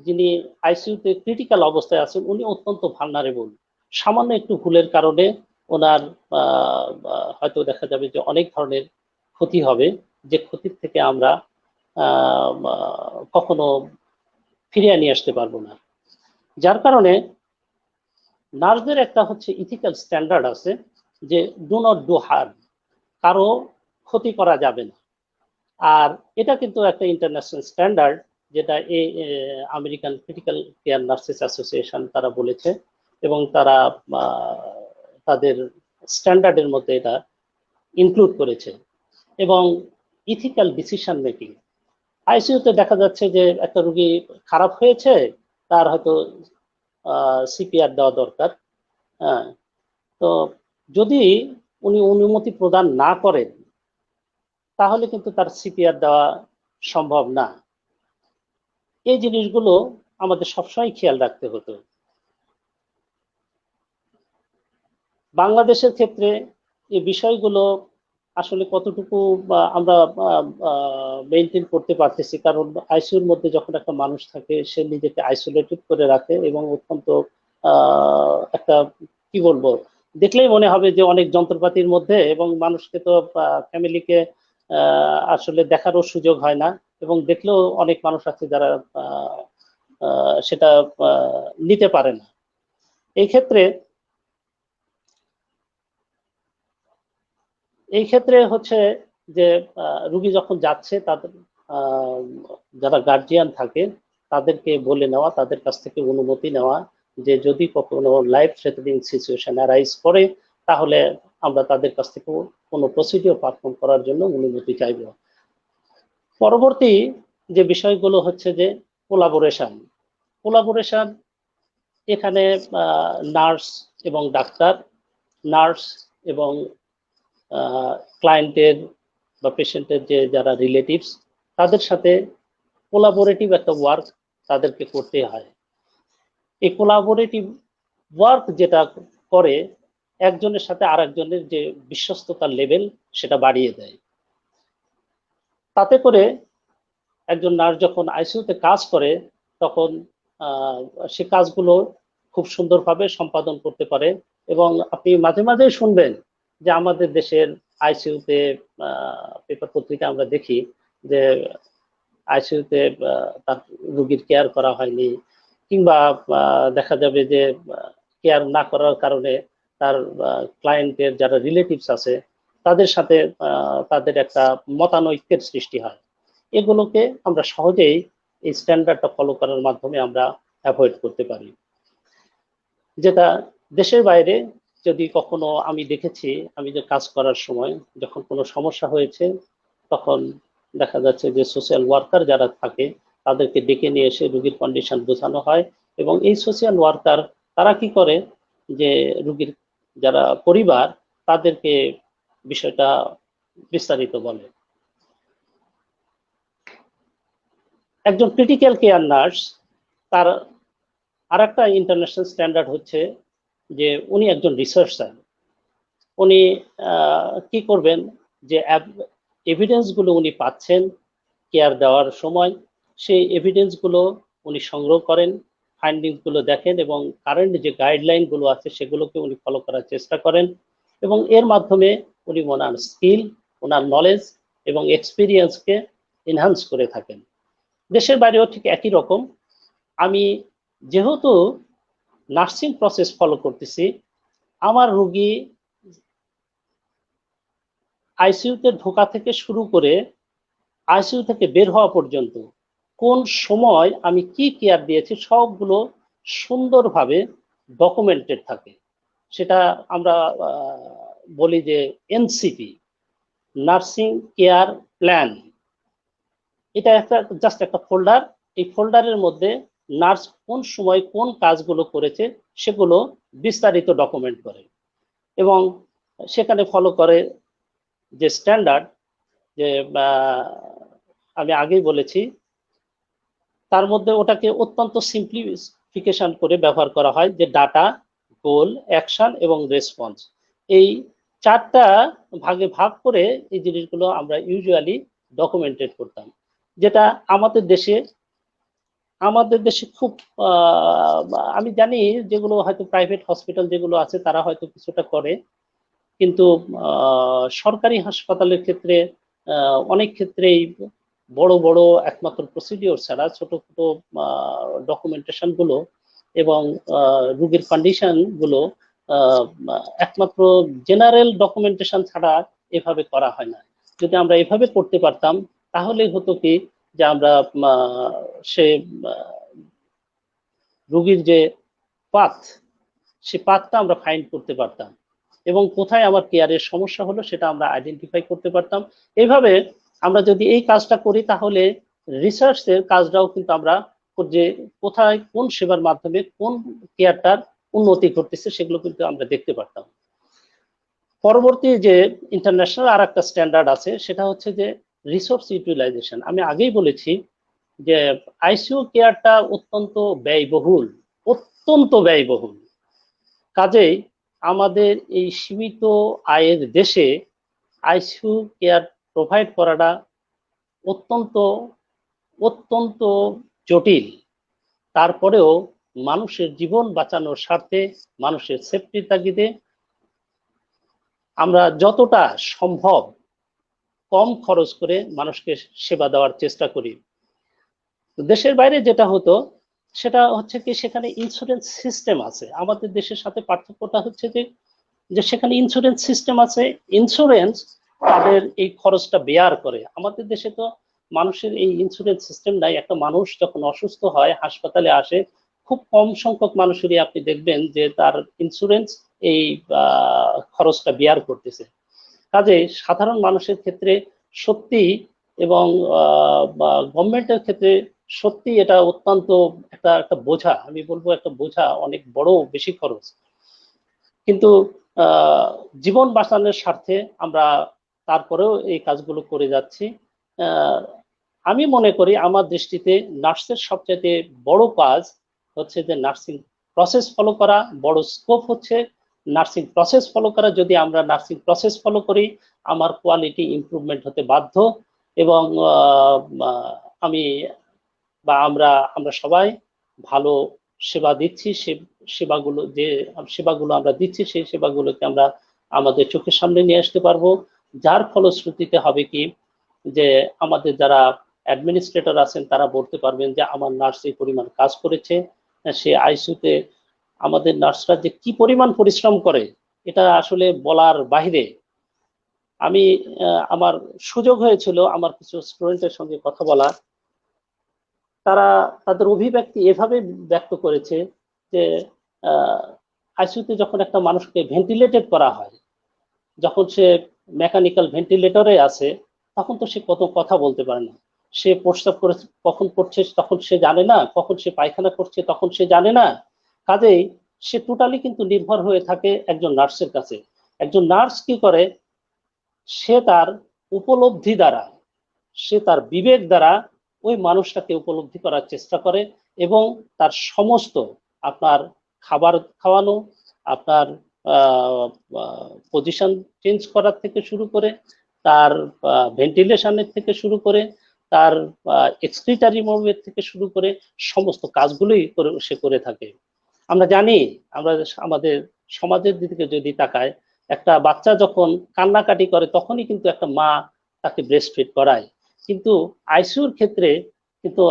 S2: যিনি আইসিইউতে ক্রিটিক্যাল অবস্থায় আছেন উনি অত্যন্ত ভালনারেবল। সামান্য একটু ভুলের কারণে ওনার হয়তো দেখা যাবে যে অনেক ধরনের ক্ষতি হবে, যে ক্ষতির থেকে আমরা কখনো ফিরিয়ে নিয়ে আসতে পারবো না। যার কারণে নার্সদের একটা হচ্ছে ইথিক্যাল স্ট্যান্ডার্ড আছে যে ডু নট ডু হার্ম, কারো ক্ষতি করা যাবে না। আর এটা কিন্তু একটা ইন্টারন্যাশনাল স্ট্যান্ডার্ড, যেটা American critical care nurses association তারা বলেছে, এবং তারা তাদের স্ট্যান্ডার্ডের মধ্যে এটা ইনক্লুড করেছে। এবং ইথিক্যাল ডিসিশন মেকিং, আইসিইউতে দেখা যাচ্ছে যে একটা রোগী খারাপ হয়েছে, তার হয়তো সিপিআর দেওয়া দরকার। হ্যাঁ, তো যদি উনি অনুমতি প্রদান না করেন তাহলে কিন্তু তার সিপিআর দেওয়া সম্ভব না। এই জিনিসগুলো আমাদের সবসময় খেয়াল রাখতে হতো। বাংলাদেশের ক্ষেত্রে এই বিষয়গুলো আসলে কতটুকু আমরা মেনটেন করতে পারতেছি, কারণ আইসিইউর মধ্যে যখন একটা মানুষ থাকে সে নিজেকে আইসোলেটেড করে রাখে, এবং অত্যন্ত একটা কি বলবো, দেখলেই মনে হবে যে অনেক যন্ত্রপাতির মধ্যে, এবং মানুষকে তো ফ্যামিলিকে আসলে দেখারও সুযোগ হয় না, এবং দেখলেও অনেক মানুষ আছে যারা সেটা নিতে পারে না। এই ক্ষেত্রে হচ্ছে যে রুগী যখন যাচ্ছে তাদের যারা গার্জিয়ান থাকে তাদেরকে বলে নেওয়া, তাদের কাছ থেকে অনুমতি নেওয়া যে যদি কখনো লাইফ থ্রেটানিং সিচুয়েশন অ্যারাইজ করে তাহলে আমরা তাদের কাছ থেকে কোনো প্রসিডিওর পারফর্ম করার জন্য অনুমতি চাইব। পরবর্তী যে বিষয়গুলো হচ্ছে যে কোলাবোরেশন, এখানে নার্স এবং ডাক্তার, নার্স এবং ক্লায়েন্টের বা পেশেন্টের যে যারা রিলেটিভস তাদের সাথে কোলাবোরেটিভ একটা ওয়ার্ক তাদেরকে করতে হয়। এই কোলাবোরেটিভ ওয়ার্ক যেটা করে একজনের সাথে আরেকজনের যে বিশ্বস্ততার লেভেল সেটা বাড়িয়ে দেয়। তাতে করে একজন নার্স যখন আইসিইউতে কাজ করে তখন সে কাজগুলো খুব সুন্দরভাবে সম্পাদন করতে পারে। এবং আপনি মাঝে মাঝে শুনবেন যে আমাদের দেশের আইসিইউতে পেপার পত্রিকা আমরা দেখি যে আইসিইউতে তার রোগীর কেয়ার করা হয়নি, কিংবা দেখা যাবে যে কেয়ার না করার কারণে তার ক্লায়েন্টের যারা রিলেটিভস আছে তাদের সাথে তাদের একটা মতানৈক্যের সৃষ্টি হয়। এগুলোকে আমরা সহজেই এই স্ট্যান্ডার্ডটা ফলো করার মাধ্যমে আমরা অ্যাভয়েড করতে পারি। যেটা দেশের বাইরে যদি কখনো আমি দেখেছি, আমি যে কাজ করার সময় যখন কোনো সমস্যা হয়েছে তখন দেখা যাচ্ছে যে সোশ্যাল ওয়ার্কার যারা থাকে তাদেরকে ডেকে নিয়ে এসে রোগীর কন্ডিশন বোঝানো হয়, এবং এই সোশ্যাল ওয়ার্কার তারা কি করে যে রোগীর যারা পরিবার তাদেরকে বিষয়টা বিস্তারিত বলে। একজন ক্রিটিক্যাল কেয়ার নার্স তার আর একটা ইন্টারন্যাশনাল স্ট্যান্ডার্ড হচ্ছে যে উনি একজন রিসার্চার। উনি কি করবেন যে এভিডেন্স গুলো উনি পাচ্ছেন কেয়ার দেওয়ার সময়, সেই এভিডেন্স গুলো উনি সংগ্রহ করেন, ফাইন্ডিংস গুলো দেখেন, এবং কারেন্ট যে গাইডলাইন গুলো আছে সেগুলোকে উনি ফলো করার চেষ্টা করেন, এবং এর মাধ্যমে উনি ওনার স্কিল, ওনার নলেজ এবং এক্সপিরিয়েন্সকে এনহান্স করে থাকেন। দেশের বাইরেও ঠিক একই রকম। আমি যেহেতু নার্সিং প্রসেস ফলো করতেছি, আমার রোগী আইসিইউতে ঢোকা থেকে শুরু করে আইসিইউ থেকে বের হওয়া পর্যন্ত কোন সময় আমি কি কেয়ার দিয়েছি সবগুলো সুন্দরভাবে ডকুমেন্টেড থাকে। সেটা আমরা বলি যে এনসিপি, নার্সিং কেয়ার প্ল্যান। এটা একটা জাস্ট একটা ফোল্ডার। এই ফোল্ডারের মধ্যে নার্স কোন সময় কোন কাজগুলো করেছে সেগুলো বিস্তারিত ডকুমেন্ট করে, এবং সেখানে ফলো করে যে স্ট্যান্ডার্ড, যে আমি আগেই বলেছি, তার মধ্যে ওটাকে অত্যন্ত সিম্পলিফিকেশন করে ব্যবহার করা হয়, যে ডাটা, গোল, অ্যাকশন এবং রেসপন্স। এই চারটা ভাগে ভাগ করে এই জিনিসগুলো আমরা ইউজুয়ালি ডকুমেন্টেড করতাম, যেটা আমাদের দেশে খুব আমি জানি যেগুলো হয়তো প্রাইভেট হসপিটাল যেগুলো আছে তারা হয়তো কিছুটা করে, কিন্তু সরকারি হাসপাতালের ক্ষেত্রে অনেক ক্ষেত্রেই বড় বড় একমাত্র প্রসিডিওর ছাড়া ছোট ছোট ডকুমেন্টেশন গুলো এবং রোগীর কন্ডিশন গুলো একমাত্র জেনারেল ডকুমেন্টেশন ছাড়া এভাবে করা হয় না। যদি আমরা এভাবে করতে পারতাম তাহলে হতো কি যে আমরা সে রোগীর যে পাথ, সে পাথটা আমরা ফাইন্ড করতে পারতাম, এবং কোথায় আমার কেয়ারের সমস্যা হলো সেটা আমরা আইডেন্টিফাই করতে পারতাম। এইভাবে আমরা যদি এই কাজটা করি তাহলে রিসার্চের কাজটাও কিন্তু আমরা যে কোথায় কোন সেবার মাধ্যমে কোন কেয়ারটার উন্নতি ঘটতেছে সেগুলো কিন্তু আমরা দেখতে পারতাম। পরবর্তী যে ইন্টারন্যাশনাল আর একটা স্ট্যান্ডার্ড আছে সেটা হচ্ছে যে রিসোর্স ইউটিলাইজেশন। আমি আগেই বলেছি যে আইসিইউ কেয়ারটা অত্যন্ত ব্যয়বহুল। কাজেই আমাদের এই সীমিত আয়ের দেশে আইসিইউ কেয়ার প্রোভাইড করাটা অত্যন্ত জটিল। তারপরেও মানুষের জীবন বাঁচানোর স্বার্থে, মানুষের সেফটির তাগিদে আমরা যতটা সম্ভব কম খরচ করে মানুষকে সেবা দেওয়ার চেষ্টা করি। দেশের বাইরে যেটা হতো সেটা হচ্ছে কি, সেখানে ইন্স্যুরেন্স সিস্টেম আছে। আমাদের দেশের সাথে পার্থক্যটা হচ্ছে যে সেখানে ইন্স্যুরেন্স সিস্টেম আছে, ইন্স্যুরেন্স তাদের এই খরচটা বেয়ার করে। আমাদের দেশে তো মানুষের এই ইন্স্যুরেন্স সিস্টেম নাই। একটা মানুষ যখন অসুস্থ হয় হাসপাতালে আসে, খুব কম সংখ্যক মানুষেরই আপনি দেখবেন যে তার ইন্স্যুরেন্স এই খরচটা বেয়ার করতেছে। কাজে সাধারণ মানুষের ক্ষেত্রে সত্যি, এবং গভর্নমেন্টের ক্ষেত্রে সত্যি এটা অত্যন্ত একটা বোঝা, আমি বলবো একটা বোঝা, অনেক বড় বেশি খরচ। কিন্তু জীবন বাঁচানোর স্বার্থে আমরা তারপরেও এই কাজগুলো করে যাচ্ছি। আমি মনে করি আমার দৃষ্টিতে নার্সের সবচেয়ে বড় কাজ হচ্ছে যে নার্সিং প্রসেস ফলো করা। বড় স্কোপ হচ্ছে নার্সিং প্রসেস ফলো করা। যদি আমরা নার্সিং প্রসেস ফলো করি আমার কোয়ালিটি ইমপ্রুভমেন্ট হতে বাধ্য, এবং আমি বা আমরা সবাই ভালো সেবা দিচ্ছি, সে সেবাগুলো আমরা দিচ্ছি, সেই সেবাগুলোকে আমরা আমাদের চোখের সামনে নিয়ে আসতে পারবো। যার ফলশ্রুতিতে হবে কি, যে আমাদের যারা অ্যাডমিনিস্ট্রেটর আছেন তারা বলতে পারবেন যে আমার নার্স এই পরিমাণ কাজ করেছে। সে আইসিইউতে আমাদের নার্সরা যে কি পরিমাণ পরিশ্রম করে এটা আসলে বলার বাইরে। আমি আমার সুযোগ হয়েছিল আমার কিছু স্টুডেন্টের সঙ্গে কথা বলা, তারা তাদের অভিব্যক্তি এভাবে ব্যক্ত করেছে যে আইসিইউতে যখন একটা মানুষকে ভেন্টিলেটেড করা হয়, যখন সে মেকানিক্যাল ভেন্টিলেটরে আছে, তখন তো সে কত কথা বলতে পারে না। সে প্রস্রাব করে কখন করছে তখন সে জানে না, কখন সে পায়খানা করছে তখন সে জানে না। কাজেই সে টোটালি কিন্তু নির্ভর হয়ে থাকে একজন নার্সের কাছে। একজন নার্স কি করে, সে তার উপলব্ধি দ্বারা, সে তার বিবেক দ্বারা ওই মানুষটাকে উপলব্ধি করার চেষ্টা করে এবং তার সমস্ত, আপনার খাবার খাওয়ানো, আপনার পজিশন চেঞ্জ করার থেকে শুরু করে, তার ভেন্টিলেশনের থেকে শুরু করে, তার এক্সক্রিটারি মুভের থেকে শুরু করে সমস্ত কাজগুলোই সে করে থাকে। আমরা জানি, আমরা আমাদের সমাজের দিকে যদি তাকায়, একটা বাচ্চা যখন কান্নাকাটি করে তখনই কিন্তু একটা মা তাকে ব্রেস্ট ফিড করায়। কিন্তু আইসিইউর ক্ষেত্রে কিন্তু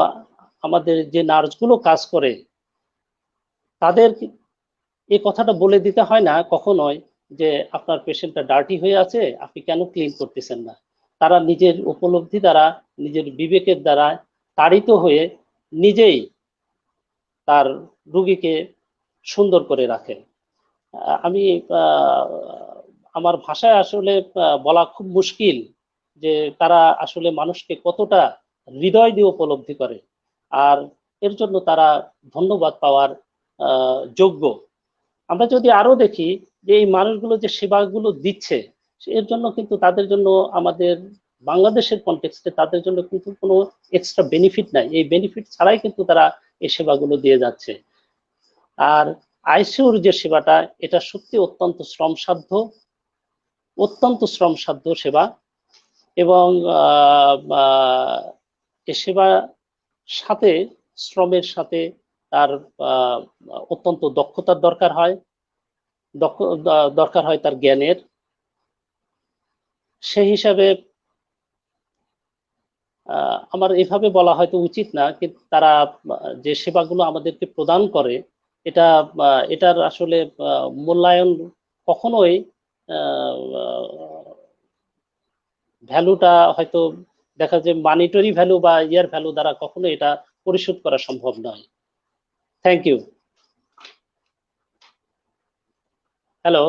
S2: আমাদের যে নার্সগুলো কাজ করে তাদের এই কথাটা বলে দিতে হয় না কখনোই যে আপনার পেশেন্টটা ডার্টি হয়ে আছে, আপনি কেন ক্লিন করতেছেন না। তারা নিজের উপলব্ধি দ্বারা, নিজের বিবেকের দ্বারা তাড়িত হয়ে নিজেই তার রুগীকে সুন্দর করে রাখেন। আমি আমার ভাষায় আসলে বলা খুব মুশকিল যে তারা আসলে মানুষকে কতটা হৃদয় দিয়ে উপলব্ধি করে, আর এর জন্য তারা ধন্যবাদ পাওয়ার যোগ্য। আমরা যদি আরো দেখি যে এই মানুষগুলো যে সেবাগুলো দিচ্ছে, এর জন্য কিন্তু তাদের জন্য আমাদের বাংলাদেশের কনটেক্সটে তাদের জন্য কিন্তু কোনো এক্সট্রা বেনিফিট নাই। এই বেনিফিট ছাড়াই কিন্তু তারা এই সেবাগুলো দিয়ে যাচ্ছে। আর আইসিইউর যে সেবাটা, এটা সত্যি অত্যন্ত শ্রমসাধ্য সেবা, এবং এ সেবা সাথে, শ্রমের সাথে তার অত্যন্ত দক্ষতার দরকার হয়, দরকার হয় তার জ্ঞানের। সেই হিসাবে আমার এভাবে বলা হয়তো উচিত না, কিন্তু তারা যে সেবাগুলো আমাদেরকে প্রদান করে, এটা এটার আসলে মূল্যায়ন কখনোই, ভ্যালুটা হয়তো দেখা যায় মানিটারি ভ্যালু বা ইয়ার ভ্যালু দ্বারা কখনো এটা পরিশোধ করা সম্ভব নয়। Thank you. Hello,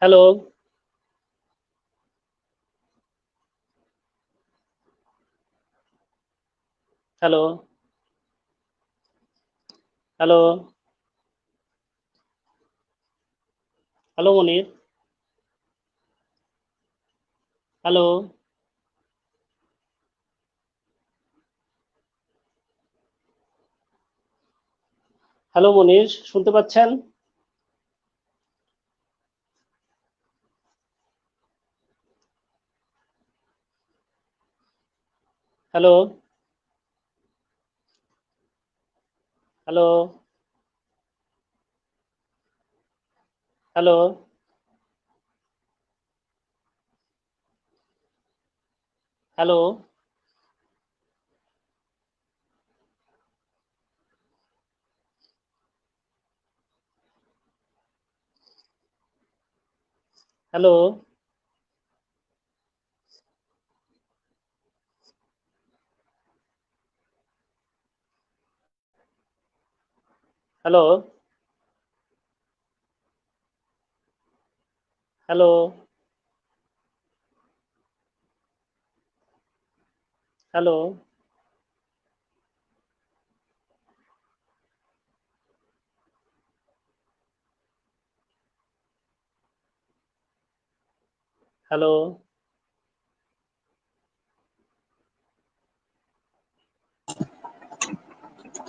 S2: hello, hello, hello, hello Monir, hello, hello Monir, শুনতে পাচ্ছেন? Hello, hello, hello, hello, hello, hello, hello, hello, hello,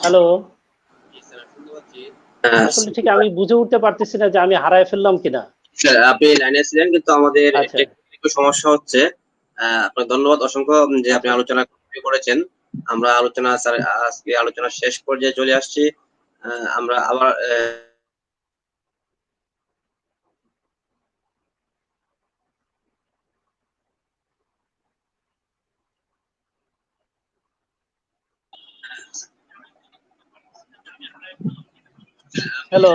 S2: hello. আসলে ঠিক আমি বুঝে উঠতে পারতেছি না যে আমি হারায় ফেললাম কিনা।
S1: স্যার, আপনি লাইনে ছিলেন কিন্তু আমাদের
S2: আচ্ছা,
S1: টেকনিক্যাল সমস্যা হচ্ছে। আপনাকে ধন্যবাদ অসংখ্য যে আপনি আলোচনা করেছেন। আমরা আলোচনা স্যার আজকে আলোচনা শেষ পর্যায়ে চলে আসছি। আমরা আবার
S2: হ্যালো